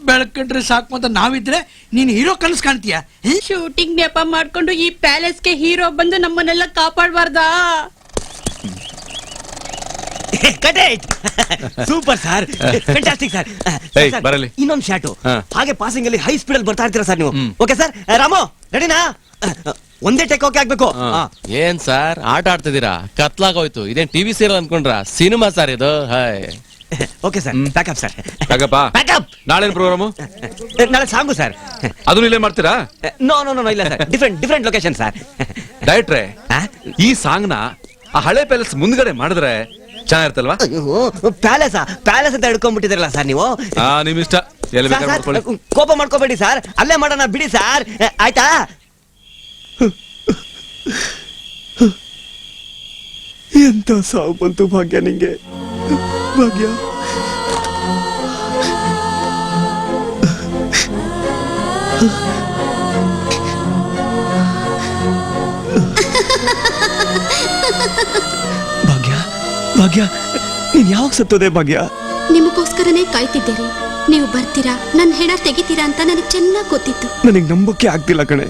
ಬೆಳಕಂಡ್ರೆ ಸಾಕು ಅಂತ ನಾವಿದ್ರೆ ನೀನ್ ಹೀರೋ ಕನಸು ಕಾಣ್ತೀಯ. ಶೂಟಿಂಗ್ ನೆಪ ಮಾಡ್ಕೊಂಡು ಈ ಪ್ಯಾಲೇಸ್ಗೆ ಹೀರೋ ಬಂದು ನಮ್ಮನ್ನೆಲ್ಲ ಕಾಪಾಡಬಾರ್ದಾ? Super sir, fantastic sir. ಬರಲಿ ಇನ್ನೊಂದು ಶಾಟು. ಹಾಗೆ ಪಾಸಿಂಗ್ ಅಲ್ಲಿ ಹೈ ಸ್ಪೀಡ್ ಅಲ್ಲಿ ಬರ್ತಾ ಇರ್ತೀರಾ ಸರ್ ನೀವು. Okay sir. ರಾಮು ರೆಡಿನಾ? ಒಂದೇ ಟೇಕ್ ಓಕೆ ಆಗ್ಬೇಕು. ಏನ್ ಸರ್ ಆಟ ಆಡ್ತಿದ್ದೀರಾ? ಕತ್ಲಾಗೋಯ್ತು. ಇದೇನ್ ಟಿವಿ ಸೀರಿಯಲ್ ಅನ್ಕೊಂಡ್ರ? ಸಿನಿಮಾ ಸರ್ ಇದು. Hi. Okay sir, pack up sir. Pack up. ನಾಳೆ ಪ್ರೋಗ್ರಾಮು? ನಾಳೆ ಸಾಂಗು ಸರ್. ಅದನ್ನ ಇಲ್ಲೇ ಮಾಡ್ತೀರಾ? ನೋ ನೋ ನೋ, ಇಲ್ಲ ಸರ್, ಡಿಫ್ರೆಂಟ್ ಲೊಕೇಶನ್ ಸರ್. ಡೈರೆಕ್ಟ್ರೆ, ಈ ಸಾಂಗ್ ನ ಆ ಹಳೆ ಪ್ಯಾಲೇಸ್ ಮುಂದ್ಗಡೆ ಮಾಡಿದ್ರೆ ಚೆನ್ನಾಗಿರ್ತಲ್ವಾ? ಪ್ಯಾಲೇಸ್ ಅಂತ ಹಿಡ್ಕೊಂಡ್ಬಿಟ್ಟಿದ್ರಲ್ಲ ಸರ್ ನೀವು. ನಿಮ್ ಇಷ್ಟ, ಎಲ್ಲಿ ಬೇಕಾದ್ರೆ ಮಾಡ್ಕೊಳ್ಳಿ. ಕೋಪ ಮಾಡ್ಕೋಬೇಡಿ ಸರ್, ಅಲ್ಲೇ ಮಾಡೋಣ ಬಿಡಿ ಸರ್. ಆಯ್ತಾ? ಎಂತ ಸಾವು ಬಂತು ಭಾಗ್ಯ ನಿಂಗೆ. ಭಾಗ್ಯ, ಭಾಗ್ಯ, ಭಾಗ್ಯ, ನೀನ್ ಯಾವಾಗ ಸತ್ತೋದೆ ಭಾಗ್ಯ? ನಿಮಗೋಸ್ಕರನೇ ಕಾಯ್ತಿದ್ದೀರಿ. ನೀವು ಬರ್ತೀರಾ, ನನ್ನ ಹೆಣ ತೆಗಿತೀರಾ ಅಂತ ನನಗೆ ಚೆನ್ನಾಗಿ ಗೊತ್ತಿತ್ತು. ನನಗೆ ನಂಬಕ್ಕೆ ಆಗ್ತಿಲ್ಲ ಕಣೆ.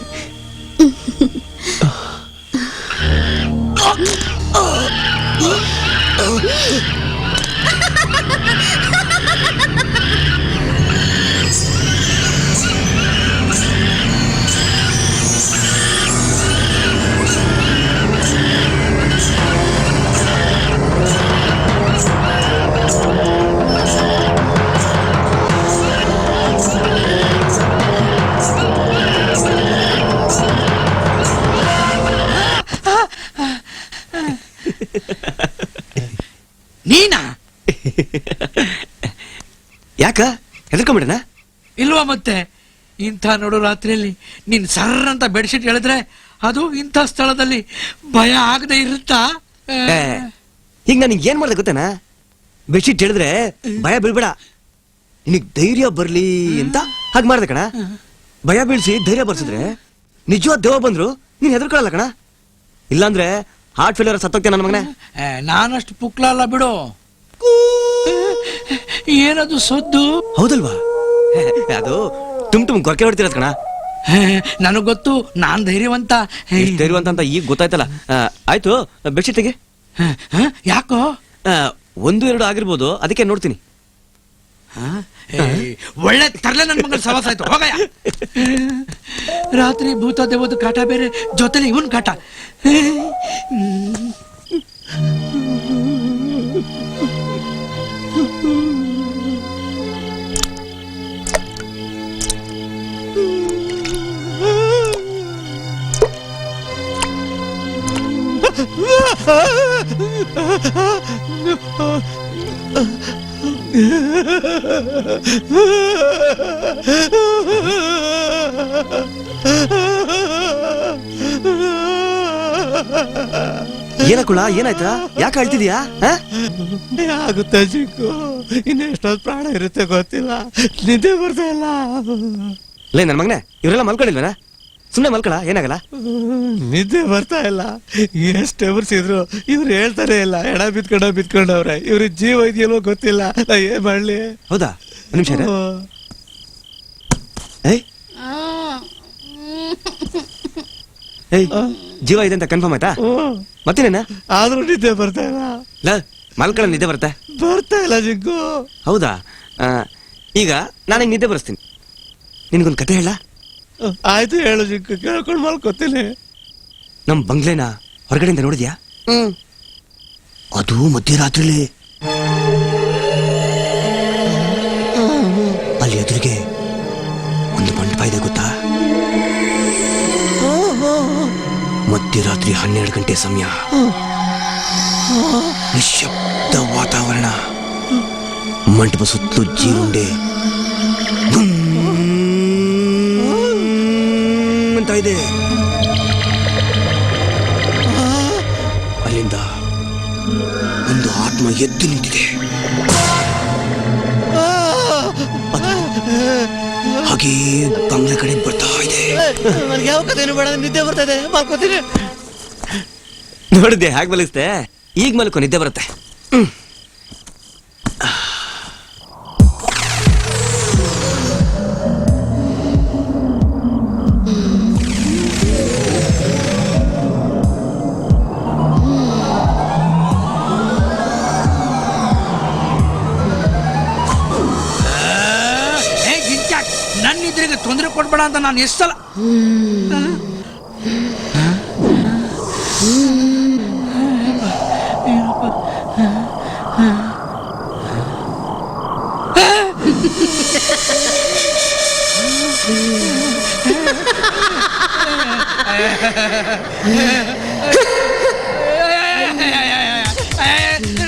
ನೀನಾ? ಯಾಕ ಹೆದರ್ಕೊಂಬಿಡಣ? ಇಲ್ವಾ ಮತ್ತೆ? ಇಂಥ ನಡು ರಾತ್ರಿಯಲ್ಲಿ ನೀನ್ ಸರ್ರ ಅಂತ ಬೆಡ್ಶೀಟ್ ಹೇಳಿದ್ರೆ ಅದು ಇಂಥ ಸ್ಥಳದಲ್ಲಿ ಭಯ ಆಗದೆ ಇರುತ್ತಾ? ಈಗ ನಾನು ಏನ್ ಮಾಡ್ದೆ ಗೊತ್ತೇನಾ? ಬೆಡ್ಶೀಟ್ ಹೇಳಿದ್ರೆ ಭಯ ಬೀಳ್ಬೇಡ, ನಿನಗ್ ಧೈರ್ಯ ಬರ್ಲಿ ಅಂತ ಹಾಗೆ ಮಾಡ್ದೆ ಕಣ. ಭಯ ಬೀಳ್ಸಿ ಧೈರ್ಯ ಬರ್ಸಿದ್ರೆ ನಿಜವಾದ ದೇವ ಬಂದ್ರು ನೀನ್ ಹೆದರ್ಕೊಳ್ಳಲ್ಲ ಕಣ. ಇಲ್ಲಾಂದ್ರೆ ಹಾರ್ಟ್ ಫೇಲಿಯರ್ ಸತ್ತೋಗ್ತೇನೆ ನನ್ನ ಮಗನೇ. ನಾನಷ್ಟು ಪುಕ್ಲ ಅಲ್ಲ ಬಿಡು. ಏನದು ಸದ್ದು? ಹೌದಲ್ವಾ? ಅದು ತುಮ್ ಗೊರಕೆ ಹೊಡ್ತಿರತ್ ಕಣ. ನನಗ್ ಗೊತ್ತು, ನಾನ್ ಧೈರ್ಯವಂತ. ಧೈರ್ಯವಂತ ಅಂತ ಈಗ ಗೊತ್ತಾಯ್ತಲ್ಲ. ಆಯ್ತು, ಬೆಡ್ಶೀಟ್ ತೆಗೆ. ಯಾಕೋ? 1-2 ಆಗಿರ್ಬೋದು, ಅದಕ್ಕೆ ನೋಡ್ತೀನಿ. ಒಳ್ಳೆ ತರ್ಲೆ ನನ್ ಮಗನ ಸವಾಸ ಆಯ್ತು. ಹೋಗಯ್ಯ. ರಾತ್ರಿ ಭೂತ ದೇವದ ಕಾಟ ಬೇರೆ, ಜೊತೆಲಿ ಇವನ್ ಕಾಟ. ಏನಕ್ಕುಳ, ಏನಾಯ್ತಾ? ಯಾಕೆ ಅಳ್ತಿದ್ಯಾ? ಆಗುತ್ತಾ ಚಿಕ್ಕು, ಇನ್ನೆಷ್ಟೊಂದು ಪ್ರಾಣ ಇರುತ್ತೆ ಗೊತ್ತಿಲ್ಲ, ನಿದ್ದೆ ಬರ್ತಾ ಇಲ್ಲ. ಲೇ ನನ್ ಮಗನೇ, ಇವರೆಲ್ಲ ಮಲ್ಕೊಂಡಿಲ್ವೇನಾ? ಸುಮ್ನೆ ಮಲ್ಕೊಳ, ಏನಾಗಲ್ಲ. ನಿದ್ದೆ ಬರ್ತಾ ಇಲ್ಲ. ಎಷ್ಟು ಎಬರ್ಸಿದ್ರು ಇವ್ರು ಹೇಳ್ತಾನೆ ಇಲ್ಲ. ಎಡ ಬಿತ್ಕೊಂಡವ್ರೆ. ಇವ್ರಿಗೆ ಜೀವ ಇದೆಯಲ್ಲೋ ಗೊತ್ತಿಲ್ಲ, ನಾ ಏನ್ ಮಾಡ್ಲಿ? ಹೌದಾ? ಒಂದ್ ನಿಮಿಷ. ಜೀವ ಇದೆ ಅಂತ ಕನ್ಫರ್ಮ್ ಆಯ್ತಾ? ಮತ್ತೇನೇನ? ಆದ್ರೂ ನಿದ್ದೆ ಬರ್ತಾ ಇಲ್ಲ. ಮಲ್ಕೊಳ ನಿದ್ದೆ ಬರ್ತಾ ಇಲ್ಲ ಜಿಗ್ಗು. ಹೌದಾ? ಈಗ ನಾನು ನಿದ್ದೆ ಬರ್ಸ್ತೀನಿ. ನಿನ್ಗೊಂದು ಕತೆ ಹೇಳ? ಆಯ್ತು, ಹೇಳು ಜಿಗ್ಗು, ಕೇಳ್ಕೊಂಡು ಮಲ್ಕೋತೀನಿ. ನಮ್ ಬಂಗ್ಲೆನ ಹೊರಗಡೆಯಿಂದ ನೋಡಿದ್ಯಾ? ಅದು ಮಧ್ಯರಾತ್ರಿಲಿ. ಅಲ್ಲಿ ಎದುರಿಗೆ ಒಂದು ಮಂಟಪ ಇದೆ ಗೊತ್ತಾ? ಮಧ್ಯರಾತ್ರಿ 12 ಗಂಟೆ ಸಮಯ, ನಿಶ್ಶಬ್ದ ವಾತಾವರಣ, ಮಂಟಪ ಸುತ್ತಲೂ ಜೀರುಂಡೆ ಅಂತ ಇದೆ. ಅಲ್ಲಿಂದ ಒಂದು ಆತ್ಮ ಎದ್ದು ನಿಂತಿದೆ. ಹಾಗೆ ಬಂಗ್ಲೆ ಕಡೆ ಬರ್ತಾ ಇದೆ. ನನಗೆ ಯಾವ ಕಥೆನೂ ಬೇಡ, ನಿದ್ದೆ ಬರ್ತಾ ಇದೆ, ಮಲ್ಕೋತೀನಿ. ನೋಡಿದ್ದೆ ಹಾಗೆ ಮಲಗಿಸ್ತೆ? ಈಗ ಮಲ್ಕೊ, ನಿದ್ದೆ ಬರುತ್ತೆ. ನನ್ನ ನಿದ್ರೆಗೆ ತೊಂದರೆ ಕೊಡ್ಬೇಡ ಅಂತ ನಾನು ಎಷ್ಟಲ್ಲ.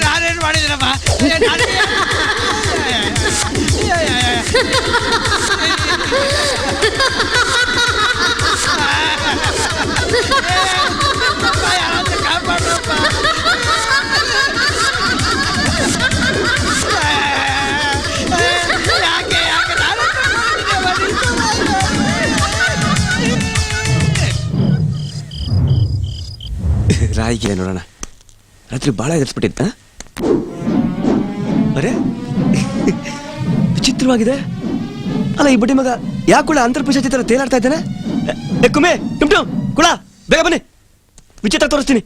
ನಾನೇನು ಮಾಡಿದ್ರಮ್ಮ? ರಾಯಿಗೆ ನೋಡೋಣ. ರಾತ್ರಿ ಬಾಳ ಎದುರಿಸ್ಬಿಟ್ಟಿತ್ತ? ಅರೆ ವಿಚಿತ್ರವಾಗಿದೆ ಅಲ್ಲ, ಈ ಬಡ್ಡಿ ಮಗ ಯಾಕುಳ ಅಂತರ್ಪಿಶಾಚಿ ತರ ತೇಲಾಡ್ತಾ ಇದ್ದಾನೆ? ಕುಮೆ ಟುಮ್ ಟುಮ್ ಕುಳ, ಬೇಗ ಬನ್ನಿ, ವಿಚಿತ್ರ ತೋರಿಸ್ತೀನಿ.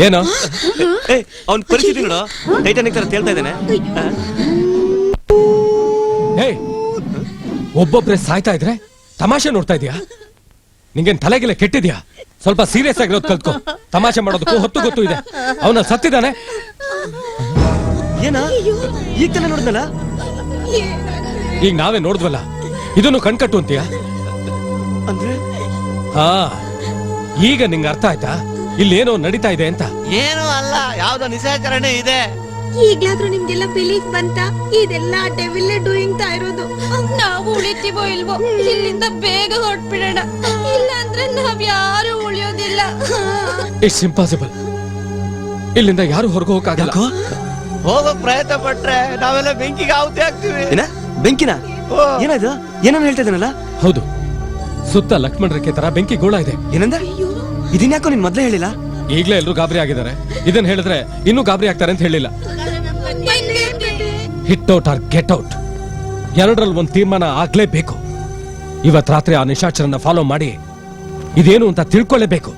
ಏನೋ ಅವನ್ ಪರಿಸ್ಥಿತಿ ನೋಡು, ಟೈಟಾನಿಕ್ ತರ ತೇಲ್ತಾ ಇದ್ದಾನೆ. ಒಬ್ಬೊಬ್ರೆ ಸಾಯ್ತಾ ಇದ್ರೆ ತಮಾಷೆ ನೋಡ್ತಾ ಇದೀಯಾ? ನಿಂಗೇನ್ ತಲೆಗೆಲ್ಲ ಕೆಟ್ಟಿದ್ಯಾ? ಸ್ವಲ್ಪ ಸೀರಿಯಸ್ ಆಗಿರೋದು ಕಲ್ತ್ಕೋ. ತಮಾಷೆ ಮಾಡೋದಕ್ಕೂ ಹೊತ್ತು ಗೊತ್ತು ಇದೆ. ಅವನ ಸತ್ತಿದ್ದಾನೆ. ಏನ ಈಗ ತಾನೆ ನೋಡಿದ್ನಲ್ಲ? ಈಗ ನಾವೇ ನೋಡಿದ್ವಲ್ಲ, ಇದನ್ನು ಕಣ್ಕಟ್ಟು ಅಂತೀಯ? ಅಂದ್ರೆ ಹಾ, ಈಗ ನಿಂಗೆ ಅರ್ಥ ಆಯ್ತಾ ಇಲ್ಲೇನೋ ನಡೀತಾ ಇದೆ ಅಂತ? ಏನೂ ಅಲ್ಲ, ಯಾವ್ದೋ ನಿಶಾಚರಣೆ ಇದೆ. ಈಗ್ಲಾದ್ರೂ ನಿಮ್ಗೆಲ್ಲ ಬಿಲೀಫ್ ಬಂತ? ಇದೆಲ್ಲ ಡೆವಿಲ್ ಡೂಯಿಂಗ್ ತಾ ಇರೋದು. ನಾವು ಉಳಿತೀವೋ ಇಲ್ವೋ, ಇಲ್ಲಿಂದ ಬೇಗ ಹೊರಟ್ಬಿಡೋಣ, ಇಲ್ಲ ಅಂದ್ರೆ ನಾವ್ ಯಾರು ಉಳಿಯೋದಿಲ್ಲ. It's impossible. ಇಲ್ಲಿಂದ ಯಾರು ಹೊರಗೆ ಹೋಗಕ್ಕಾಗಲ್ಲ. ಹೋಗೋಕ್ ಪ್ರಯತ್ನ ಪಟ್ರೆ ನಾವೆಲ್ಲ ಬೆಂಕಿಗೆ ಆಹುತಿ ಆಗ್ತೀವಿ. ಏನ ಬೆಂಕಿನ? ಏನಾಯ್ತು? ಏನನ್ನ ಹೇಳ್ತಾ ಇದ್ದಾನಲ್ಲ? ಹೌದು, ಸುತ್ತ ಲಕ್ಷ್ಮಣ ರೇಖೆ ತರ ಬೆಂಕಿ ಗೋಳ ಇದೆ. ಏನಂದ? ಇದನ್ಯಾಕೋ ನೀನ್ ಮೊದ್ಲೇ ಹೇಳಿಲ್ಲ? ಈಗ್ಲೇ ಎಲ್ರು ಗಾಬರಿ ಆಗಿದ್ದಾರೆ. ಇದನ್ನ ಹೇಳಿದ್ರೆ ಇನ್ನೂ ಗಾಬರಿ ಆಗ್ತಾರೆ ಅಂತ ಹೇಳಿಲ್ಲ. Hit out or get out, ಎರಡರಲ್ಲಿ ಒಂದು ತೀರ್ಮಾನ ಆಗ್ಲೇಬೇಕು. ಇವತ್ ರಾತ್ರಿ ಆ ನಿಶಾಚರನ್ನ ಫಾಲೋ ಮಾಡಿ ಇದೇನು ಅಂತ ತಿಳ್ಕೊಳ್ಳೇಬೇಕು.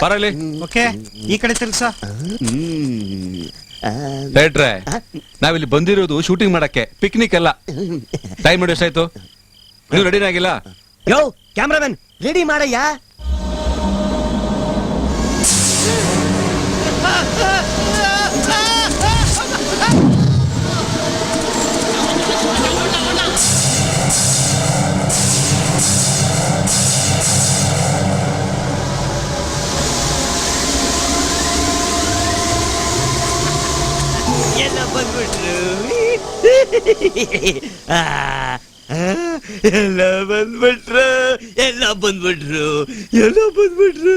ಬರಲಿ ಓಕೆ ಈ ಕಡೆ ತಿರ್ಗ್ಸ. ಡೈರೆಕ್ಟ್ರೆ ನಾವಿಲ್ಲಿ ಬಂದಿರೋದು ಶೂಟಿಂಗ್ ಮಾಡಕ್ಕೆ, ಪಿಕ್ನಿಕ್ ಅಲ್ಲ. ಟೈಮ್ ನೋಡಿ ಎಷ್ಟಾಯ್ತು? ನೀವು ರೆಡಿನ ಆಗಿಲ್ಲ? ಯೋ ಕ್ಯಾಮ್ರಾಮನ್ ರೆಡಿ ಮಾಡಯ್ಯ. ಎಲ್ಲ ಬಂದ್ಬಿಟ್ರು ಎಲ್ಲ ಬಂದ್ಬಿಟ್ರು ಎಲ್ಲ ಬಂದ್ಬಿಟ್ರು ಎಲ್ಲ ಬಂದ್ಬಿಟ್ರು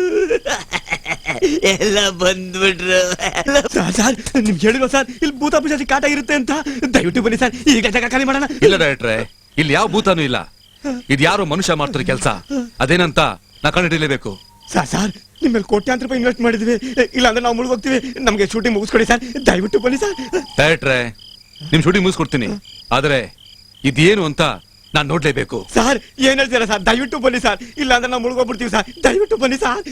ಎಲ್ಲ ಬಂದ್ಬಿಟ್ರು. ಸರ್ ನಿಮ್ಗೆ ಹೇಳಿಲ್ವ ಸರ್ ಇಲ್ಲಿ ಭೂತ ಪಿಶಾಚಿ ಕಾಟ ಇರುತ್ತೆ ಅಂತ? ದಯವಿಟ್ಟು ಬನ್ನಿ ಸರ್, ಈಗ ಜಾಗ ಖಾಲಿ ಮಾಡೋಣ. ಇಲ್ಲ ಡೈರೆಕ್ಟ್ರೆ, ಇಲ್ಲಿ ಯಾವ ಭೂತಾನು ಇಲ್ಲ. ಇದು ಯಾರು ಮನುಷ್ಯ ಮಾಡ್ತಾರೆ ಕೆಲಸ. ಅದೇನಂತ ನಾ ಕಂಡುಹಿಡಿಯಲೇಬೇಕು. ಸರ್ ನಿಮ್ಮಲ್ಲಿ ಕೋಟ್ಯಾಂತರ ರೂಪಾಯಿ ಇನ್ವೆಸ್ಟ್ ಮಾಡಿದ್ವಿ, ಇಲ್ಲ ಅಂದ್ರೆ ನಾವು ಮುಳುಗೋಗ್ತೀವಿ. ನಮ್ಗೆ ಶೂಟಿಂಗ್ ಮುಗಿಸ್ಕೊಡಿ ಸರ್, ದಯವಿಟ್ಟು ಬನ್ನಿ ಸರ್. ಡೈರೆಕ್ಟ್ರೆ ನಿಮ್ ಶೂಟಿಂಗ್ ಮುಗಿಸ್ಕೊಡ್ತೀನಿ, ಆದ್ರೆ ಇದೇನು ಅಂತ ನಾನ್ ನೋಡ್ಲೇಬೇಕು. ಸರ್ ಏನ್ ಹೇಳ್ತೀರಾ ಸರ್? ದಯವಿಟ್ಟು ಬನ್ನಿ ಸರ್, ಇಲ್ಲ ಅಂದ್ರೆ ನಾವು ಮುಳುಗೋಗ್ಬಿಡ್ತೀವಿ ಸರ್. ದಯವಿಟ್ಟು ಬನ್ನಿ ಸರ್.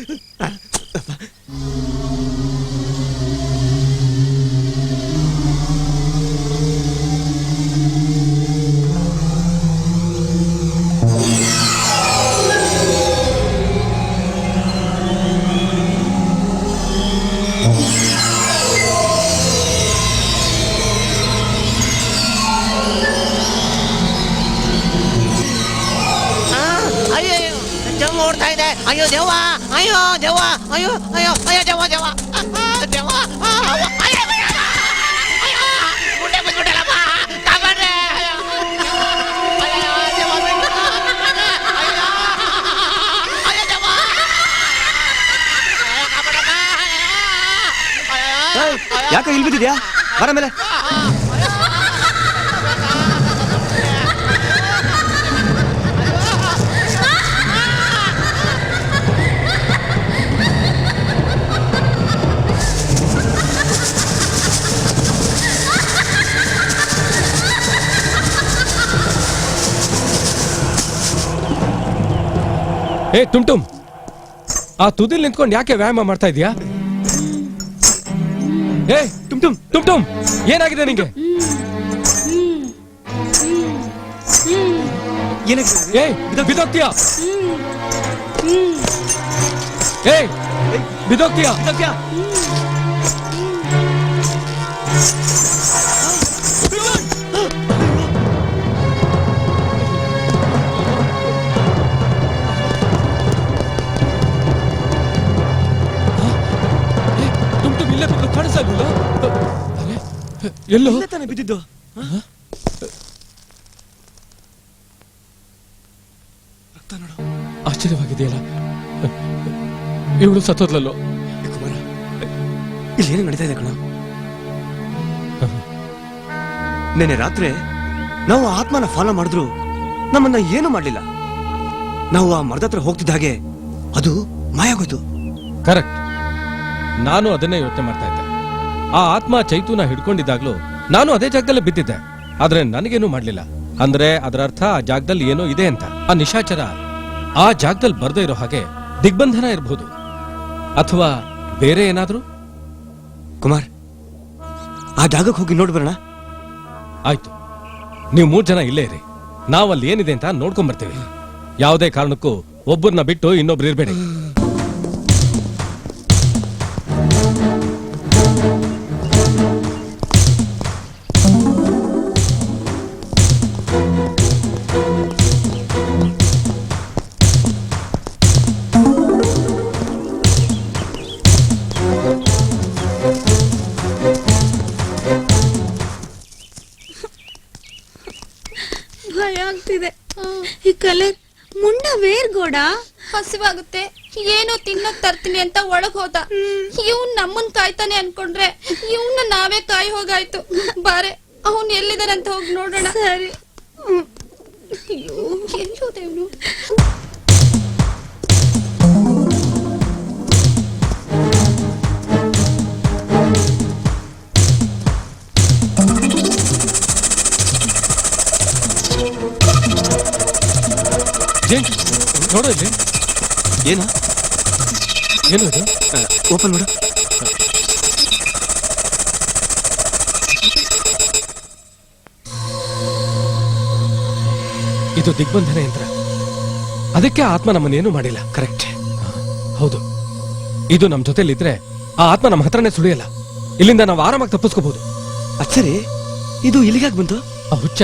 ಓಡ್ತಾ ಇದೆ. ಅಯ್ಯೋ ದೇವ, ಅಯ್ಯೋ ದೇವ, ಅಯ್ಯೋ ಅಯ್ಯೋ ಅಯ್ಯೋ ದೇವ ದೇವ ದೇವ, ಗುಡ್ಡೆ ಬಂದ್ಬಿಟ್ಟಲ್ಲಪ್ಪ, ಕಾಪಾಡ್ರೆ. ಯಾಕೆ ಇಲ್ಲಿ ಬಿದ್ದಿದ್ಯಾ? ಬರ ಮೇಲೆ. ಏ ಟುಮ್ ಆ ತುದಿಲ್ ನಿಂತ್ಕೊಂಡು ಯಾಕೆ ವ್ಯಾಯಾಮ ಮಾಡ್ತಾ ಇದೀಯಾ? ಏ ಟುಮ್ ಏನಾಗಿದೆ ನಿಂಗೆ? ಏ ಬಿದೋಗ್ತೀಯಾ? ಏ ಬಿದೋಗ್ತೀಯಾ? ಇಲ್ಲೇ ಬಿದ್ದು ಕಾಣಿಸಲ್ಲ. ಎಲ್ಲೋ ತಾನೇ ಬಿದ್ದಿದ್ದು. ಆಶ್ಚರ್ಯವಾಗಿದೆಯಲ್ಲ, ಇವಳು ಸತ್ತೋದ್ಲಲ್ಲೋ. ಕುಮಾರ ಇಲ್ಲೇನು ನಡೀತಾ ಇದೆ ಕಣ? ನೆನ್ನೆ ರಾತ್ರಿ ನಾವು ಆತ್ಮನ ಫಾಲೋ ಮಾಡಿದ್ರು ನಮ್ಮನ್ನ ಏನು ಮಾಡ್ಲಿಲ್ಲ. ನಾವು ಆ ಮರದ ಹತ್ರ ಹೋಗ್ತಿದ್ದ ಹಾಗೆ ಅದು ಮಾಯಾಗೋಯ್ತು. ಕರೆಕ್ಟ್, ನಾನು ಅದನ್ನೇ ಯೋಚನೆ ಮಾಡ್ತಾ ಇದ್ದೆ. ಆ ಆತ್ಮ ಚೈತೂನ ಹಿಡ್ಕೊಂಡಿದ್ದಾಗ್ಲೂ ನಾನು ಅದೇ ಜಾಗದಲ್ಲೇ ಬಿದ್ದಿದ್ದೆ, ಆದ್ರೆ ನನಗೇನು ಮಾಡ್ಲಿಲ್ಲ. ಅಂದ್ರೆ ಅದರ ಅರ್ಥ ಆ ಜಾಗದಲ್ಲಿ ಏನೋ ಇದೆ ಅಂತ. ಆ ನಿಶಾಚರ ಆ ಜಾಗದಲ್ಲಿ ಬರ್ದೇ ಇರೋ ಹಾಗೆ ದಿಗ್ಬಂಧನ ಇರಬಹುದು, ಅಥವಾ ಬೇರೆ ಏನಾದ್ರೂ. ಕುಮಾರ್ ಆ ಜಾಗಕ್ಕೆ ಹೋಗಿ ನೋಡಿ ಬರೋಣ. ಆಯ್ತು, ನೀವು 3 ಜನ ಇಲ್ಲೇ ಇರಿ, ನಾವಲ್ಲಿ ಏನಿದೆ ಅಂತ ನೋಡ್ಕೊಂಡ್ ಬರ್ತೀವಿ. ಯಾವುದೇ ಕಾರಣಕ್ಕೂ ಒಬ್ಬರನ್ನ ಬಿಟ್ಟು ಇನ್ನೊಬ್ರು ಇರ್ಬೇಡಿ. ಭಯ ಆಗ್ತಿದೆ. ಈ ಕಲರ್ ಮುಂಡ ವೇರ್ಗೋಡ ಹಸಿವಾಗುತ್ತೆ, ಏನೋ ತಿನ್ನಕ್ ತರ್ತೀನಿ ಅಂತ ಒಳಗ್ ಹೋದ. ಇವ್ನ್ ನಮ್ಮನ್ ಕಾಯ್ತಾನೆ ಅನ್ಕೊಂಡ್ರೆ ಇವ್ನ ನಾವೇ ಕಾಯಿ ಹೋಗಾಯ್ತು. ಬಾರೆ ಅವನ್ ಎಲ್ಲಿದಾರಂತ ಹೋಗಿ ನೋಡೋಣ. ಸರಿ. ಅಯ್ಯೋ ಎಲ್ಲಿ ಹೋದ ಇವನು? ನೋಡು ಇಲ್ಲಿ. ಏನು ಏನು ಇದು? ಓಪನ್ ಮಾಡು. ಇದು ದಿಗ್ಬಂಧನ ಯಂತ್ರ. ಅದಕ್ಕೆ ಆತ್ಮ ನಮ್ಮನ್ನೇನು ಮಾಡಿಲ್ಲ. ಕರೆಕ್ಟ್. ಹೌದು, ಇದು ನಮ್ ಜೊತೆಲಿದ್ರೆ ಆ ಆತ್ಮ ನಮ್ಮ ಹತ್ರನೇ ಸುಳಿಯಲ್ಲ. ಇಲ್ಲಿಂದ ನಾವು ಆರಾಮಾಗಿ ತಪ್ಪಿಸ್ಕೋಬಹುದು. ಅಚ್ಚರಿ, ಇದು ಇಲ್ಲಿಗಾಗ್ ಬಂತು? ಆ ಹುಚ್ಚ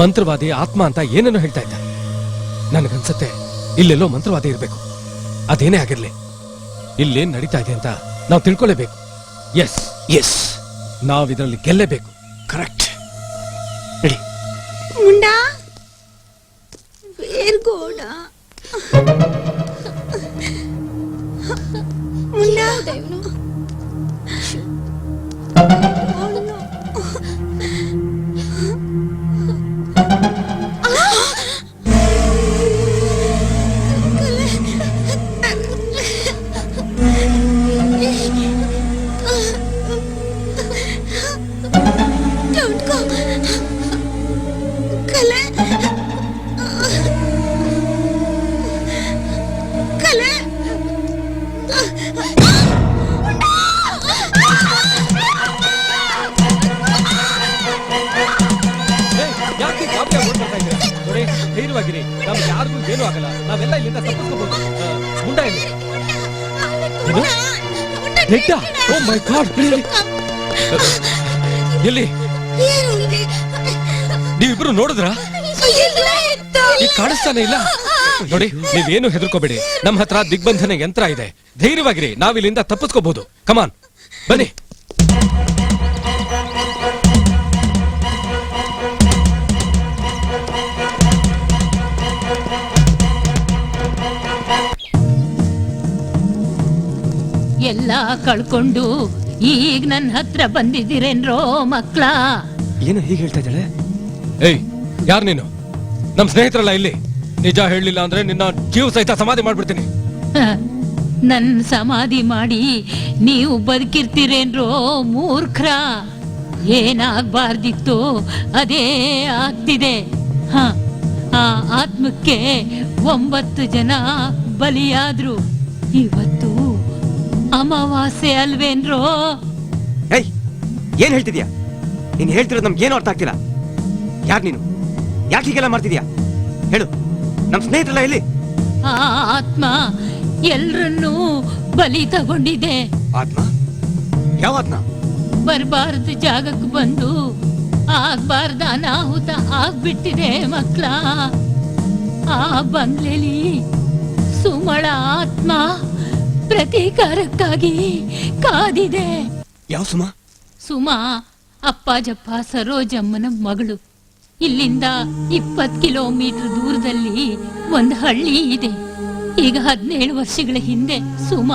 ಮಂತ್ರವಾದಿ ಆತ್ಮ ಅಂತ ಏನೇನೋ ಹೇಳ್ತಾ ಇದ್ದ. ನನಗನ್ಸತ್ತೆ ಇಲ್ಲೆಲ್ಲೋ ಮಂತ್ರವಾದಿ ಇರ್ಬೇಕು. ಅದೇನೇ ಆಗಿರ್ಲಿ, ಇಲ್ಲೇನ್ ನಡೀತಾ ಇದೆ ಅಂತ ನಾವು ತಿಳ್ಕೊಳ್ಳೇಬೇಕು. ಎಸ್ ಎಸ್, ನಾವ್ ಇದರಲ್ಲಿ ಗೆಲ್ಲೇಬೇಕು. ಕರೆಕ್ಟ್. ನಡಿ. ಮುಂಡಾ ಬೇರ್ಗೋಡ ಮುಂಡಾ ನೋಡಿ, ಧೈರ್ಯವಾಗಿರಿ. ನಮ್ಗೆ ಯಾರಿಗೂ ಏನೂ ಆಗಲ್ಲ. ನಾವೆಲ್ಲ ಇಲ್ಲಿಂದ ತಪ್ಪಿಸ್ಕೋಬಹುದು. ಮುಂಡ ಇಲ್ಲಿ. ಏನು? ಹೆಡ್ಡ? Oh my God, really? ಎಲ್ಲಿ? ನೀವಿಬ್ರು ನೋಡಿದ್ರಾ? ಈಗ ಕಾಣಿಸ್ತಾನೆ ಇಲ್ಲ. ನೋಡಿ, ನೀವೇನು ಹೆದರ್ಕೋಬೇಡಿ. ನಮ್ಮ ಹತ್ರ ದಿಗ್ಬಂಧನ ಯಂತ್ರ ಇದೆ. ಧೈರ್ಯವಾಗಿರಿ, ನಾವಿಲ್ಲಿಂದ ತಪ್ಪಿಸ್ಕೋಬಹುದು. ಕಮಾನ್, ಬನ್ನಿ. ಎಲ್ಲ ಕಳ್ಕೊಂಡು ಈಗ ನನ್ನ ಹತ್ರ ಬಂದಿದ್ದೀರೇನ್ರೋ ಮಕ್ಳ? ಏನು ಹೀಗೆ ಹೇಳ್ತಾ ಇದ್ದಾಳೆ? ಏಯ್, ಯಾರು ನೀನು? ನಮ್ ಸ್ನೇಹಿತರಲ್ಲ ಇಲ್ಲಿ. ನಿಜ ಹೇಳಲಿಲ್ಲ ಅಂದ್ರೆ ನಿನ್ನ ಜೀವ ಸಹಿತ ಸಮಾಧಿ ಮಾಡ್ಬಿಡ್ತೀನಿ. ನನ್ ಸಮಾಧಿ ಮಾಡಿ ನೀವು ಬದುಕಿರ್ತೀರೇನ್ರೋ ಮೂರ್ಖರ? ಏನಾಗ್ಬಾರ್ದಿತ್ತು ಅದೇ ಆಗ್ತಿದೆ. ಆ ಆತ್ಮಕ್ಕೆ 9 ಜನ ಬಲಿಯಾದ್ರು. ಇವತ್ತು ಅಮಾವಾಸ್ಯೆ ಅಲ್ವೇನ್ರೋ? ಏಯ್, ಏನ್ ಹೇಳ್ತಿದ್ಯಾ? ನೀನ್ ಹೇಳ್ತಿರೋದು ನಮ್ಗೆ ಏನು ಅರ್ಥ ಆಗ್ತಿಲ್ಲ. ಯಾರ್ ನೀನು? ಯಾಕೆ ಹೀಗೆಲ್ಲ ಮಾಡ್ತಿದ್ಯಾ? ಹೇಳು, ನಮ್ ಸ್ನೇಹಿತರಲ್ಲ ಇಲ್ಲಿ? ಆ ಆತ್ಮ ಎಲ್ರನ್ನೂ ಬಲಿ ತಗೊಂಡಿದೆ. ಆತ್ಮ? ಯಾವ ಆತ್ಮ? ಬರ್ಬಾರ್ದು ಜಾಗಕ್ಕೆ ಬಂದು ಆಗ್ಬಾರ್ದ ಅನಾಹುತ ಆಗ್ಬಿಟ್ಟಿದೆ ಮಕ್ಳ. ಆ ಬಂಗ್ಲೆಲಿ ಸುಮಳ ಆತ್ಮ ಪ್ರತೀಕಾರಕ್ಕಾಗಿ ಕಾದಿದೆ. ಯಾವ ಸುಮ? ಸುಮ ಅಪ್ಪಾಜಪ್ಪ ಸರೋಜಮ್ಮನ ಮಗಳು. ಇಲ್ಲಿಂದ 20 ಕಿಲೋಮೀಟರ್ ದೂರದಲ್ಲಿ ಒಂದು ಹಳ್ಳಿ ಇದೆ. ಈಗ 17 ವರ್ಷಗಳ ಹಿಂದೆ ಸುಮ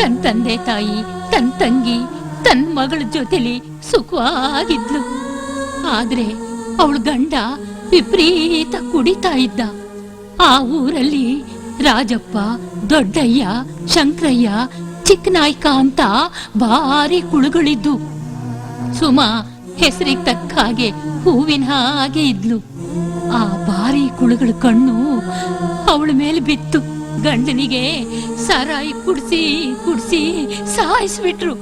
ತನ್ನ ತಂದೆ ತಾಯಿ, ತನ್ನ ತಂಗಿ, ತನ್ನ ಮಗಳ ಜೊತೆಲಿ ಸುಖವಾಗಿದ್ಲು. ಆದ್ರೆ ಅವಳ ಗಂಡ ವಿಪರೀತ ಕುಡಿತಾ ಇದ್ದ. ಆ ಊರಲ್ಲಿ ರಾಜಪ್ಪ, ದೊಡ್ಡಯ್ಯ, ಶಂಕರಯ್ಯ, ಚಿಕ್ಕನಾಯ್ಕ ಅಂತ ಭಾರಿ ಕುಳುಗಳಿದ್ದು. ಸುಮ ಹೆಸರಿಗೆ ತಕ್ಕ ಹಾಗೆ ಹೂವಿನ ಹಾಗೆ ಇದ್ಲು. ಆ ಭಾರಿ ಕುಳುಗಳ ಕಣ್ಣು ಅವಳ ಮೇಲೆ ಬಿತ್ತು. ಗಂಡನಿಗೆ ಸಾರಾಯಿ ಕುಡ್ಸಿ ಕುಡ್ಸಿ ಸಾಯಿಸ್ಬಿಟ್ರು.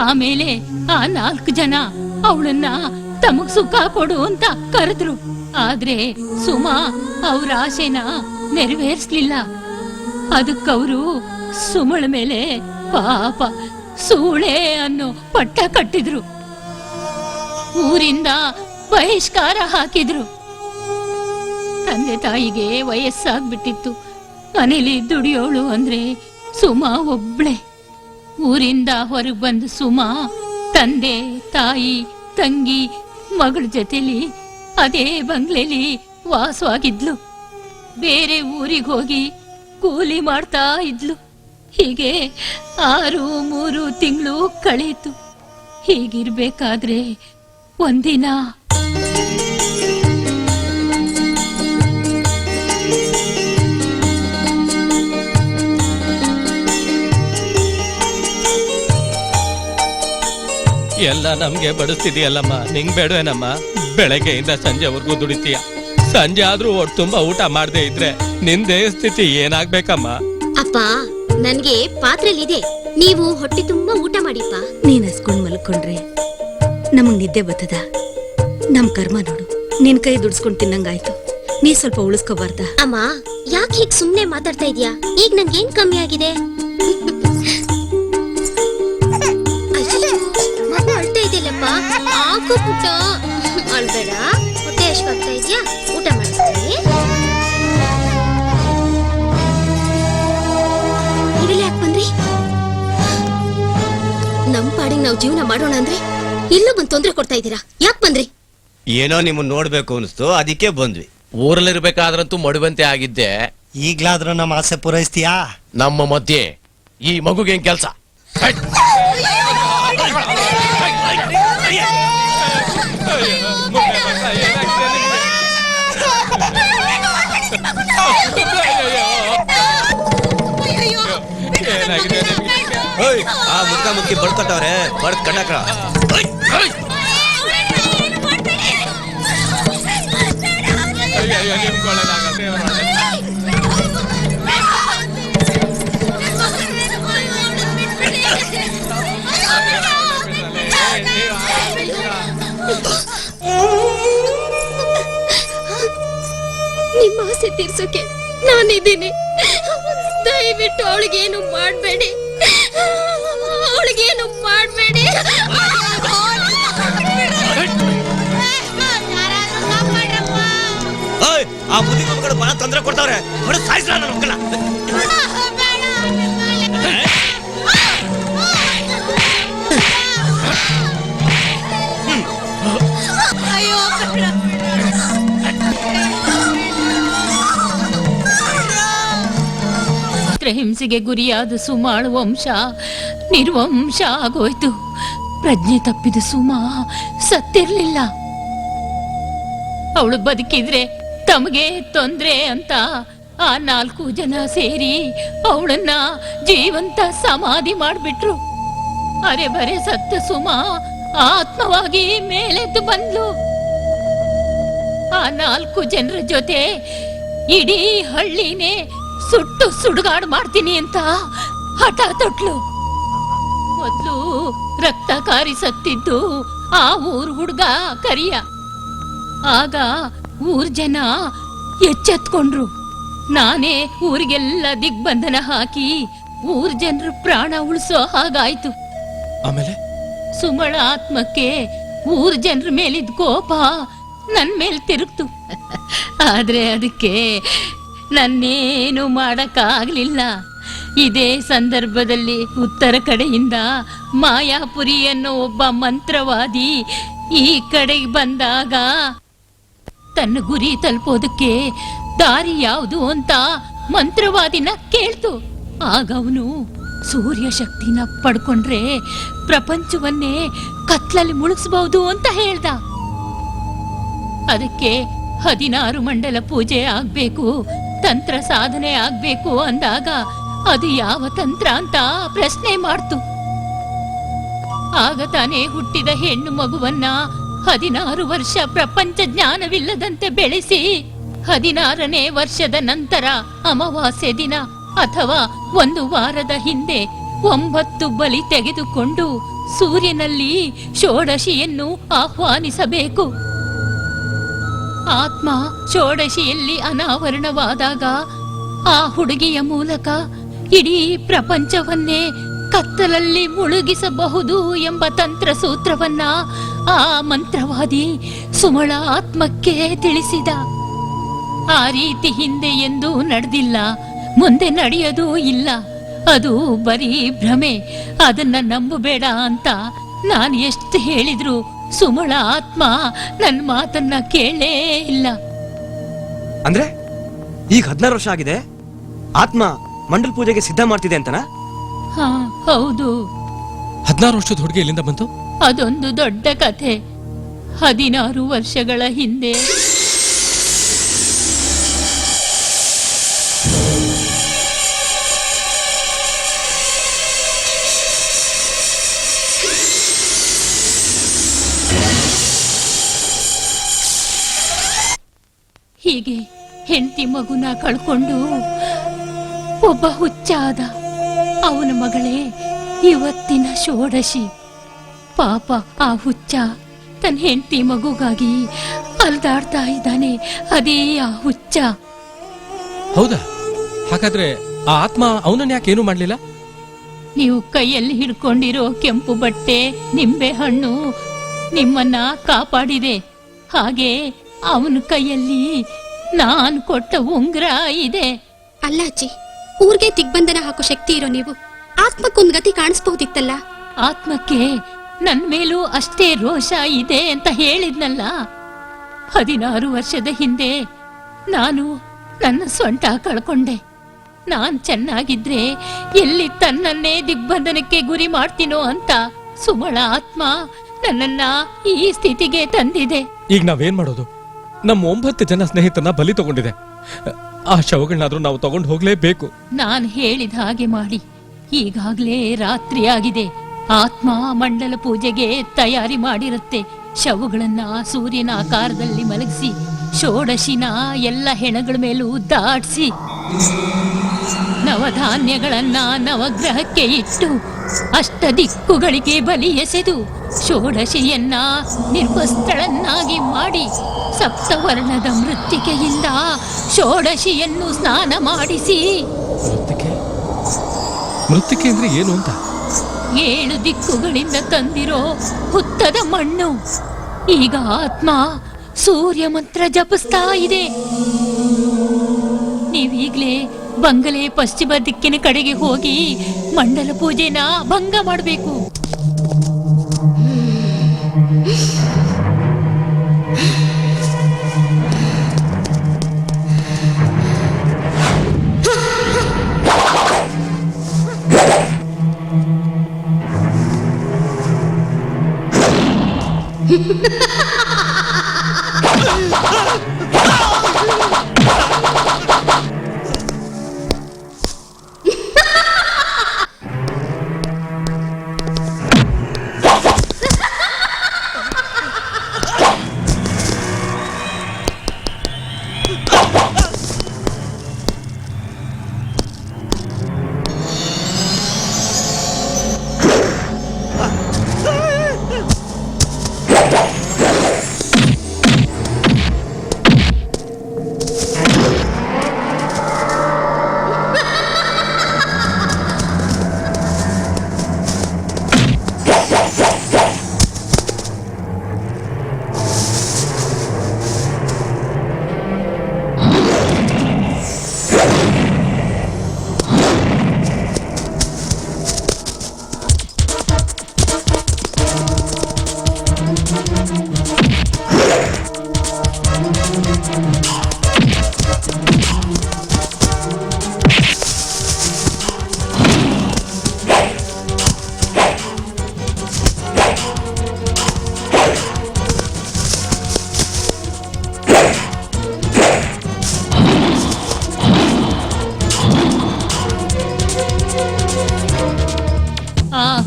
ಆಮೇಲೆ ಆ 4 ಜನ ಅವಳನ್ನ ತಮಗ್ ಸುಖ ಕೊಡು ಅಂತ ಕರೆದ್ರು. ಆದ್ರೆ ಸುಮ ಅವ್ರ ಆಸೆನ ನೆರವೇರಿಸ್ಲಿಲ್ಲ. ಅದಕ್ಕವರು ಸುಮಳ ಮೇಲೆ ಪಾಪ ಸೂಳೆ ಅನ್ನೋ ಪಟ್ಟ ಕಟ್ಟಿದ್ರು. ಊರಿಂದ ಬಹಿಷ್ಕಾರ ಹಾಕಿದ್ರು. ತಂದೆ ತಾಯಿಗೆ ವಯಸ್ಸಾಗ್ಬಿಟ್ಟಿತ್ತು. ಮನೇಲಿ ದುಡಿಯೋಳು ಅಂದ್ರೆ ಸುಮ ಒಬ್ಳೆ. ಊರಿಂದ ಹೊರಗೆ ಬಂದು ಸುಮ ತಂದೆ ತಾಯಿ ತಂಗಿ ಮಗಳ ಜೊತೆಲಿ ಅದೇ ಬಂಗ್ಲೆಲಿ ವಾಸವಾಗಿದ್ಲು. ಬೇರೆ ಊರಿಗೆ ಹೋಗಿ ಕೂಲಿ ಮಾಡ್ತಾ ಇದ್ಲು. ಹೀಗೆ 6-3 ತಿಂಗಳು ಕಳೀತು. ಹೀಗಿರ್ಬೇಕಾದ್ರೆ ಒಂದಿನ ಎಲ್ಲ ನಮ್ಗೆ ಬಡಿಸ್ತಿದೀಯಲ್ಲಮ್ಮ, ನಿಂಗ್ ಬೇಡವೇನಮ್ಮ? ಬೆಳಗ್ಗೆಯಿಂದ ಸಂಜೆವರೆಗೂ ದುಡಿತೀಯ. ಸಂಜೆ ಆದ್ರೂ ಹೊಟ್ಟೆ ತುಂಬಾ ಊಟ ಮಾಡದೇ ಇದ್ರೆ ನಿನ್ ದೇಹ ಸ್ಥಿತಿ ಏನಾಗ್ಬೇಕಮ್ಮ? ಅಪ್ಪ ನನ್ಗೆ ಪಾತ್ರೆಲಿದೆ, ನೀವು ಹೊಟ್ಟೆ ತುಂಬಾ ಊಟ ಮಾಡಿಪ್ಪ. ನೀನ್ ಹಸ್ಕೊಂಡ್ ಮಲ್ಕೊಂಡ್ರೆ ನಮಗ್ ನಿದ್ದೆ ಬರ್ತದ? ನಮ್ ಕರ್ಮ ನೋಡು, ನಿನ್ ಕೈ ದುಡ್ಸ್ಕೊಂಡ್ ತಿನ್ನಂಗಾಯ್ತು. ನೀ ಸ್ವಲ್ಪ ಉಳಿಸ್ಕೋಬಾರ್ದ? ಅಮ್ಮ ಯಾಕೆ ಹೀಗ್ ಸುಮ್ನೆ ಮಾತಾಡ್ತಾ ಇದೀಯಾ? ಈಗ ನಂಗೇನ್ ಕಮ್ಮಿ ಆಗಿದೆ? ಮತ್ತೆ ಅಳ್ತಾ ಇದೆಯಲ್ಲಪ್ಪ, ಆಕು ಪುಟ್ಟ ಅಳ್ಬೇಡ. ಹೊಟ್ಟೆ ಎಷ್ಟಾಗ್ತಾ ಇದೆಯಾ? ಊಟ ಮಾಡಿಸ್ತೀನಿ. ಇವೆಲ್ಲ ಯಾಕೆ ಬಂದ್ರಿ? ನಮ್ ಪಾಡಿಗೆ ನಾವು ಜೀವನ ಮಾಡೋಣ ಅಂದ್ರೆ ಇಲ್ಲೂ ಬಂದು ತೊಂದ್ರೆ ಕೊಡ್ತಾ ಇದ್ದೀರಾ. ಯಾಕೆ ಬಂದ್ರಿ? ಏನೋ ನಿಮ್ಮನ್ನ ನೋಡ್ಬೇಕು ಅನಿಸ್ತು, ಅದಕ್ಕೆ ಬಂದ್ವಿ. ಊರಲ್ಲಿರ್ಬೇಕಾದ್ರಂತೂ ಮಡುವಂತೆ ಆಗಿದ್ದೆ. ಈಗ್ಲಾದ್ರೂ ನಮ್ಮ ಆಸೆ ಪೂರೈಸ್ತೀಯಾ? ನಮ್ಮ ಮಧ್ಯೆ ಈ ಮಗುಗೇನ್ ಕೆಲ್ಸ? ಆ ಮುದ್ಕ ಮುಕ್ಕಿ ಬಡ್ಕೊಟ್ಟವ್ರೆ, ಬಡ್ದ್ ಕಣ್ಣಕ್ರ. ನಿಮ್ಮ ಆಸೆ ತೀರ್ಸೋಕೆ ನಾನಿದ್ದೀನಿ. ದಯವಿಟ್ಟು ಅವಳಿಗೇನು ಮಾಡಬೇಡಿ, ಅವಳಿಗೇನು ಮಾಡಬೇಡಿ. ಆ ಮುದಿ ಮಕ್ಕಳು ಬಹಳ ತೊಂದರೆ ಕೊಡ್ತಾವ್ರೆ, ಹೊಡೆದು ಸಾಯಿಸ್ಲ ನನ್ನ ಮಕ್ಕಳ. ಹಿಂಸೆಗೆ ಗುರಿಯಾದ ಸುಮಾಳ್ ವಂಶ ನಿರ್ವಂಶ ಆಗೋಯ್ತು. ಪ್ರಜ್ಞೆ ತಪ್ಪಿದ ಸುಮಾ ಸತ್ತಿರ್ಲಿಲ್ಲ. ಅವಳು ಬದುಕಿದ್ರೆ ತಮಗೆ ತೊಂದ್ರೆ ಅಂತ ಆ 4 ಜನ ಸೇರಿ ಅವಳನ್ನ ಜೀವಂತ ಸಮಾಧಿ ಮಾಡ್ಬಿಟ್ರು. ಅರೆ ಬರೆ ಸತ್ತ ಸುಮಾ ಆತ್ಮವಾಗಿ ಮೇಲೆದ್ದು ಬಂದ್ಲು. ಆ 4 ಜನರ ಜೊತೆ ಇಡೀ ಹಳ್ಳಿನೇ ಸುಟ್ಟು ಸುಡುಗಾಡು ಮಾಡ್ತೀನಿ ಅಂತ ಹಠ ತೊಟ್ಲು. ಮೊದ್ಲು ರಕ್ತ ಕಾರಿ ಸತ್ತಿದ್ದು ಆ ಊರ್ ಹುಡ್ಗ ಕರಿಯ. ಆಗ ಊರ್ ಜನ ಎಚ್ಚೆತ್ಕೊಂಡ್ರು. ನಾನೇ ಊರಿಗೆಲ್ಲ ದಿಗ್ಬಂಧನ ಹಾಕಿ ಊರ್ ಜನರು ಪ್ರಾಣ ಉಳಿಸೋ ಹಾಗಾಯ್ತು. ಆಮೇಲೆ ಸುಮಳ ಆತ್ಮಕ್ಕೆ ಊರ್ ಜನರ ಮೇಲಿದ್ ಕೋಪ ನನ್ ಮೇಲ್ ತಿರುಗ್ತು. ಆದ್ರೆ ಅದಕ್ಕೆ ನನ್ನೇನು ಮಾಡಕ್ಕಾಗ್ಲಿಲ್ಲ. ಇದೇ ಸಂದರ್ಭದಲ್ಲಿ ಉತ್ತರ ಕಡೆಯಿಂದ ಮಾಯಾಪುರಿ ಅನ್ನೋ ಒಬ್ಬ ಮಂತ್ರವಾದಿ ಈ ಕಡೆಗೆ ಬಂದಾಗ ತನ್ನ ಗುರಿ ತಲುಪೋದಕ್ಕೆ ದಾರಿ ಯಾವುದು ಅಂತ ಮಂತ್ರವಾದಿನ ಕೇಳ್ತು. ಆಗ ಅವನು ಸೂರ್ಯ ಶಕ್ತಿನ ಪಡ್ಕೊಂಡ್ರೆ ಪ್ರಪಂಚವನ್ನೇ ಕತ್ಲಲ್ಲಿ ಮುಳುಗಿಸಬಹುದು ಅಂತ ಹೇಳ್ದ. ಅದಕ್ಕೆ 16 ಮಂಡಲ ಪೂಜೆ ಆಗ್ಬೇಕು, ತಂತ್ರ ಸಾಧನೆ ಆಗ್ಬೇಕು ಅಂದಾಗ ಅದು ಯಾವ ತಂತ್ರ ಅಂತ ಪ್ರಶ್ನೆ ಮಾಡ್ತು. ಆಗ ತಾನೇ ಹುಟ್ಟಿದ ಹೆಣ್ಣು ಮಗುವನ್ನ 16 ವರ್ಷ ಪ್ರಪಂಚ ಜ್ಞಾನವಿಲ್ಲದಂತೆ ಬೆಳೆಸಿ 16ನೇ ವರ್ಷದ ನಂತರ ಅಮಾವಾಸ್ಯೆ ದಿನ ಅಥವಾ 1 ವಾರದ ಹಿಂದೆ 9 ಬಲಿ ತೆಗೆದುಕೊಂಡು ಸೂರ್ಯನಲ್ಲಿ ಷೋಡಶಿಯನ್ನು ಆಹ್ವಾನಿಸಬೇಕು. ಆತ್ಮ ಷೋಡಶಿಯಲ್ಲಿ ಅನಾವರಣವಾದಾಗ ಆ ಹುಡುಗಿಯ ಮೂಲಕ ಇಡೀ ಪ್ರಪಂಚವನ್ನೇ ಕತ್ತಲಲ್ಲಿ ಮುಳುಗಿಸಬಹುದು ಎಂಬ ತಂತ್ರ ಸೂತ್ರವನ್ನ ಆ ಮಂತ್ರವಾದಿ ಸುಮಳ ಆತ್ಮಕ್ಕೆ ತಿಳಿಸಿದ. ಆ ರೀತಿ ಹಿಂದೆ ಎಂದೂ ನಡೆದಿಲ್ಲ, ಮುಂದೆ ನಡೆಯೋದೂ ಇಲ್ಲ. ಅದು ಬರೀ ಭ್ರಮೆ, ಅದನ್ನ ನಂಬಬೇಡ ಅಂತ ನಾನು ಎಷ್ಟು ಹೇಳಿದ್ರು ಸುಮಳ ಆತ್ಮ ನನ್ನ ಮಾತನ್ನ ಕೇಳೇ ಇಲ್ಲ. ಅಂದ್ರೆ ಈಗ 16 ವರ್ಷ ಆಗಿದೆ, ಆತ್ಮ ಮಂಡಲ್ ಪೂಜೆಗೆ ಸಿದ್ಧ ಮಾಡ್ತಿದೆ ಅಂತನಾ? ಹಾ ಹೌದು. 16 ವರ್ಷದ ಹುಡುಗಿ ಎಲ್ಲಿಂದ ಬಂತು? ಅದೊಂದು ದೊಡ್ಡ ಕಥೆ. 16 ವರ್ಷಗಳ ಹಿಂದೆ ಹೆಂಡತಿ ಮಗುನ ಕಳ್ಕೊಂಡು ಒಬ್ಬ ಹುಚ್ಚ ಆದ. ಅವನ ಮಗಳೇ ಇವತ್ತಿನ ಷೋಡಶಿ. ಪಾಪ ಆ ಹುಚ್ಚ ತನ್ನ ಹೆಂಡತಿ ಮಗುಗಾಗಿ ಅಲ್ದಾಡ್ತಾ ಇದ್ದಾನೆ. ಅದೇ ಆ ಹುಚ್ಚ. ಹೌದಾ? ಹಾಗಾದ್ರೆ ಆ ಆತ್ಮ ಅವನನ್ನ ಯಾಕೆ ಏನು ಮಾಡ್ಲಿಲ್ಲ? ನೀವು ಕೈಯಲ್ಲಿ ಹಿಡ್ಕೊಂಡಿರೋ ಕೆಂಪು ಬಟ್ಟೆ, ನಿಂಬೆ ಹಣ್ಣು ನಿಮ್ಮನ್ನ ಕಾಪಾಡಿದೆ. ಹಾಗೆ ಅವನ ಕೈಯಲ್ಲಿ ನಾನು ಕೊಟ್ಟ ಉಂಗುರ ಇದೆ. ಅಲ್ಲ ಅಜ್ಜಿ, ಊರ್ಗೆ ದಿಗ್ಬಂಧನ ಹಾಕೋ ಶಕ್ತಿ ಇರೋ ನೀವು ಆತ್ಮಕ್ಕೊಂದ್ ಗತಿ ಕಾಣಿಸ್ಬಹುದಿತ್ತಲ್ಲ. ಆತ್ಮಕ್ಕೆ ನನ್ ಮೇಲೂ ಅಷ್ಟೇ ರೋಷ ಇದೆ ಅಂತ ಹೇಳಿದ್ನಲ್ಲ. 16 ವರ್ಷದ ಹಿಂದೆ ನಾನು ನನ್ನ ಸ್ವಂಟ ಕಳ್ಕೊಂಡೆ. ನಾನ್ ಚೆನ್ನಾಗಿದ್ರೆ ಎಲ್ಲಿ ತನ್ನನ್ನೇ ದಿಗ್ಬಂಧನಕ್ಕೆ ಗುರಿ ಮಾಡ್ತೀನೋ ಅಂತ ಸುಮಳ ಆತ್ಮ ನನ್ನನ್ನ ಈ ಸ್ಥಿತಿಗೆ ತಂದಿದೆ. ಈಗ ನಾವೇನ್ ಮಾಡೋದು? ನಮ್ಮ 9 ಜನ ಸ್ನೇಹಿತರನ್ನ ಬಲಿ ತಗೊಂಡಿದೆ. ಆ ಶವಗಳನ್ನಾದ್ರೂ ನಾವು ತಗೊಂಡು ಹೋಗ್ಲೇಬೇಕು. ನಾನ್ ಹೇಳಿದ ಹಾಗೆ ಮಾಡಿ. ಈಗಾಗ್ಲೇ ರಾತ್ರಿ ಆಗಿದೆ. ಆತ್ಮ ಮಂಡಲ ಪೂಜೆಗೆ ತಯಾರಿ ಮಾಡಿರುತ್ತೆ. ಶವಗಳನ್ನ ಸೂರ್ಯನ ಆಕಾರದಲ್ಲಿ ಮಲಗಿಸಿ ಷೋಡಶಿನ ಎಲ್ಲ ಹೆಣಗಳ ಮೇಲೂ ದಾಟಿಸಿ ನವಧಾನ್ಯಗಳನ್ನ ನವಗ್ರಹಕ್ಕೆ ಇಟ್ಟು ಅಷ್ಟ ದಿಕ್ಕುಗಳಿಗೆ ಬಲಿ ಎಸೆದು ಷೋಡಶಿಯನ್ನ ನಿರ್ವಸ್ತ್ರಳನ್ನಾಗಿ ಮಾಡಿ ಸಪ್ತವರ್ಣದ ಮೃತ್ತಿಕೆಯಿಂದ ಷೋಡಶಿಯನ್ನು ಸ್ನಾನ ಮಾಡಿಸಿ. ಮೃತ್ತಿಕೆ ಅಂದ್ರೆ ಏನು ಅಂತ? 7 ದಿಕ್ಕುಗಳಿಂದ ತಂದಿರೋ ಹುತ್ತದ ಮಣ್ಣು. ಈಗ ಆತ್ಮ ಸೂರ್ಯ ಮಂತ್ರ ಜಪಿಸ್ತಾ ಇದೆ. ನೀವೀಗ್ಲೇ ಬಂಗಲೆ ಪಶ್ಚಿಮ ದಿಕ್ಕಿನ ಕಡೆಗೆ ಹೋಗಿ ಮಂಡಲ ಪೂಜೆನ ಭಂಗ ಮಾಡಬೇಕು.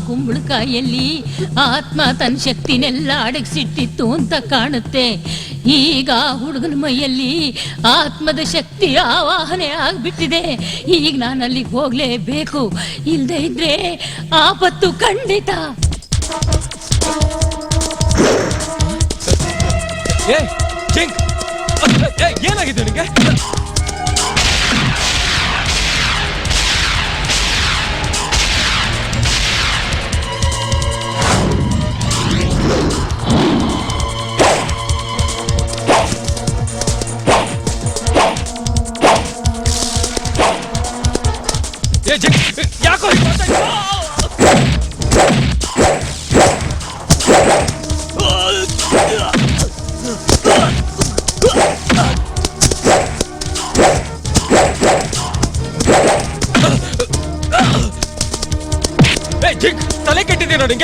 ಕುಂಬಳಕಾಯಲ್ಲಿ ಆತ್ಮ ತನ್ನ ಶಕ್ತಿನೆಲ್ಲ ಅಡಗಿಸಿಟ್ಟಿತ್ತು ಅಂತ ಕಾಣುತ್ತೆ. ಈಗ ಹುಡುಗನ ಮೈಯಲ್ಲಿ ಆತ್ಮದ ಶಕ್ತಿ ಆವಾಹನೆ ಆಗ್ಬಿಟ್ಟಿದೆ. ಈಗ ನಾನು ಅಲ್ಲಿಗೆ ಹೋಗ್ಲೇಬೇಕು. ಇಲ್ದೇ ಇದ್ರೆ ಆಪತ್ತು ಖಂಡಿತ. ಏನಾಗಿದೆ ನಿನಗೆ? ಯಾಕೋ ತಲೆ ಕೆಟ್ಟಿದೆ ನೋಡಿ.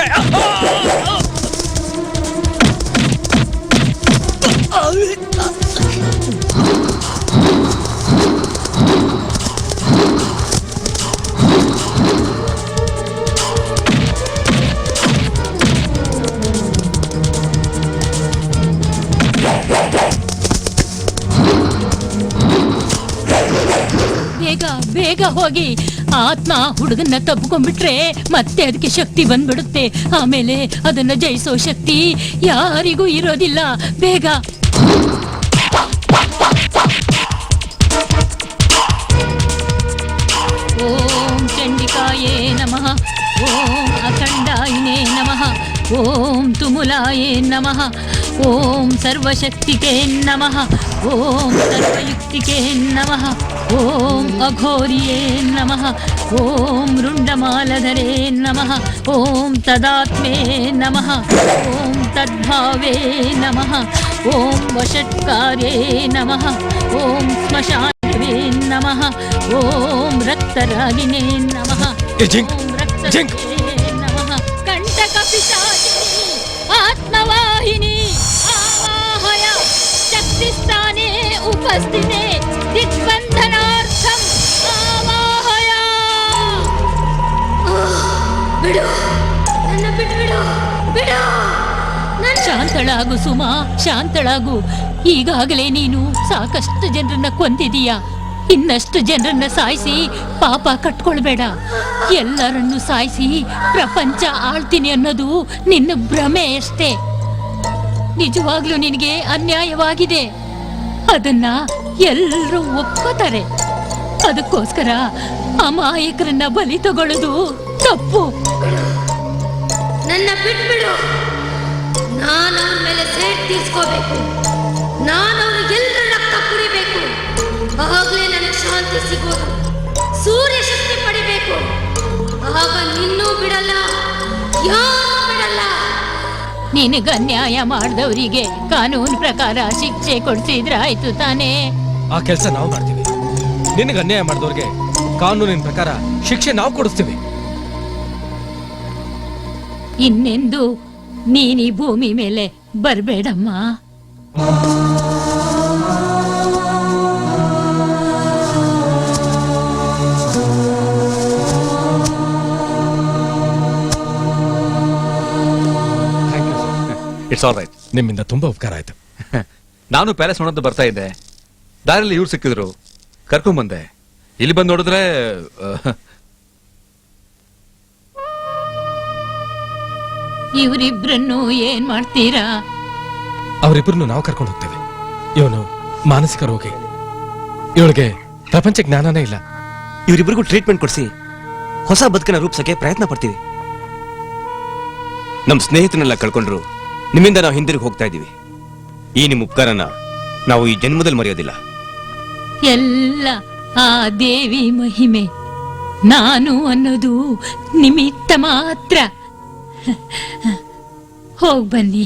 ಬೇಗ ಹೋಗಿ. ಆತ್ಮ ಹುಡುಗನ್ನ ತಬ್ಕೊಂಡ್ಬಿಟ್ರೆ ಮತ್ತೆ ಅದಕ್ಕೆ ಶಕ್ತಿ ಬಂದ್ಬಿಡುತ್ತೆ. ಆಮೇಲೆ ಅದನ್ನ ಜಯಿಸೋ ಶಕ್ತಿ ಯಾರಿಗೂ ಇರೋದಿಲ್ಲ. ಬೇಗ. ಓಂ ಚಂಡಿಕಾಯೇ ನಮಃ. ಓಂ ಅಖಂಡಾಯಿನೇ ನಮಃ. ಓಂ ತುಮುಲಾಯೇ ನಮಃ. ಓಂ ಸರ್ವಶಕ್ತಿಗೆ ನಮಃ. ಓಂ ಸರ್ವಯುಕ್ತಿಗೆ ನಮಃ. ಓಂ ಅಘೋರಿಯೇ ನಮಃ. ಓಂ ರುಂಡಮಾಲಧರೇ ನಮಃ. ಓಂ ತದಾತ್ಮೇ ನಮಃ. ಓಂ ತದ್ಭಾವೇ ನಮಃ. ಓಂ ವಷಟ್ಕಾರೇ ನಮಃ. ಓಂ ಸ್ಮಶಾನವೇ ನಮಃ. ಓಂ ರಕ್ತರಾಗಿನೇ ನಮಃ. ಓಂ ರಕ್ತವೇ ನಮಃ. ಕಂಟಕ ಪಿಶಾಚಿನಿ ಆತ್ಮವಾಹಿನಿ ಆವಾಹಯ ಶಕ್ತಿಸ್ಥಾನೇ ಉಪಸ್ಥಿತೆ ದಿಗ್ಬಂಧನಾರ್ಥಂ ಆವಾಹಯ. ಬಿಡು, ನನ್ನ ಬಿಟ್ಬಿಡು, ಬಿಡು. ಶಾಂತಳಾಗು ಸುಮಾ, ಶಾಂತಳಾಗು. ಈಗಾಗಲೇ ನೀನು ಸಾಕಷ್ಟು ಜನರನ್ನ ಕೊಂದಿದೀಯ. ಇನ್ನಷ್ಟು ಜನರನ್ನ ಸಾಯಿಸಿ ಪಾಪ ಕಟ್ಕೊಳ್ಬೇಡ. ಎಲ್ಲರನ್ನು ಸಾಯಿಸಿ ಪ್ರಪಂಚ ಆಳ್ತೀನಿ ಅನ್ನೋದು ನಿನ್ನ ಭ್ರಮೆ ಅಷ್ಟೇ. ನಿಜವಾಗ್ಲೂ ನಿನಗೆ ಅನ್ಯಾಯವಾಗಿದೆ. ಅದನ್ನ ಎಲ್ಲರೂ ಒಪ್ಕೋತಾರೆ. ಅದಕ್ಕೋಸ್ಕರ ಅಮಾಯಕರನ್ನ ಬಲಿ ತಗೊಳ್ಳೋದು ತಪ್ಪು. ನನ್ನ ಬಿಟ್ಬಿಡು. ನಾನು ಅವ್ರ ಮೇಲೆ ಸೇಟ್ ತೀರ್ಸ್ಕೋಬೇಕು. ನಾನು ಅವ್ರಿಗೆಲ್ಲರ ರಕ್ತ ಕುಡಿಬೇಕು. ಆವಾಗಲೇ ನನಗೆ ಶಾಂತಿ ಸಿಗೋದು. ಸೂರ್ಯ ಶಕ್ತಿ ಪಡಿಬೇಕು. ಆಗ ನಿನ್ನೂ ಬಿಡಲ್ಲ, ಯಾರು ಬಿಡಲ್ಲ. ನಿನಗ ಅನ್ಯಾಯ ಮಾಡಿದವರಿಗೆ ಕಾನೂನು ಪ್ರಕಾರ ಶಿಕ್ಷೆ ಕೊಡ್ಸಿದ್ರಾಯ್ತು ತಾನೇ. ಆ ಕೆಲಸ ನಾವು ಮಾಡ್ತೀವಿ. ನಿನಗೆ ಅನ್ಯಾಯ ಮಾಡಿದವ್ರಿಗೆ ಕಾನೂನಿನ ಪ್ರಕಾರ ಶಿಕ್ಷೆ ನಾವು ಕೊಡಿಸ್ತೀವಿ. ಇನ್ನೆಂದು ನೀನ್ ಈ ಭೂಮಿ ಮೇಲೆ ಬರ್ಬೇಡಮ್ಮ. It's all right. ನಿಮ್ಮಿಂದ ತುಂಬಾ ಉಪಕಾರ ಆಯ್ತು. ನಾನು ಪ್ಯಾಲೇಸ್ ನೋಡೋದು ಬರ್ತಾ ಇದ್ದೆ. ದಾರಿಯಲ್ಲಿ ಇವ್ರು ಸಿಕ್ಕಿದ್ರು, ಕರ್ಕೊಂಡ್ ಬಂದೆ. ಇಲ್ಲಿ ಬಂದು ನೋಡಿದ್ರೆ ಇವರಿಬ್ರನ್ನು ಏನ್ ಮಾಡ್ತೀರಾ? ಅವರಿಬ್ಬರನ್ನು ನಾವು ಕರ್ಕೊಂಡು ಹೋಗ್ತೇವೆ. ಇವನು ಮಾನಸಿಕ ರೋಗಿ, ಇವಳಿಗೆ ಪ್ರಪಂಚ ಜ್ಞಾನನೇ ಇಲ್ಲ. ಇವರಿಬ್ಬರಿಗೂ ಟ್ರೀಟ್ಮೆಂಟ್ ಕೊಡಿಸಿ ಹೊಸ ಬದುಕನ್ನ ರೂಪಿಸಕ್ಕೆ ಪ್ರಯತ್ನ ಪಡ್ತೀವಿ. ನಮ್ ಸ್ನೇಹಿತನೆಲ್ಲ ಕಳ್ಕೊಂಡ್ರು ನಿಮ್ಮಿಂದ ನಾವು ಹಿಂದಿರುಗಿ ಹೋಗ್ತಾ ಇದೀವಿ. ಈ ನಿಮ್ ಉಪಕಾರನ ನಾವು ಈ ಜನ್ಮದಲ್ಲಿ ಮರೆಯೋದಿಲ್ಲ. ಎಲ್ಲ ಆ ದೇವಿ ಮಹಿಮೆ. ನಾನು ಅನ್ನೋದು ನಿಮಿತ್ತ ಮಾತ್ರ. ಹೋಗ್ ಬನ್ನಿ.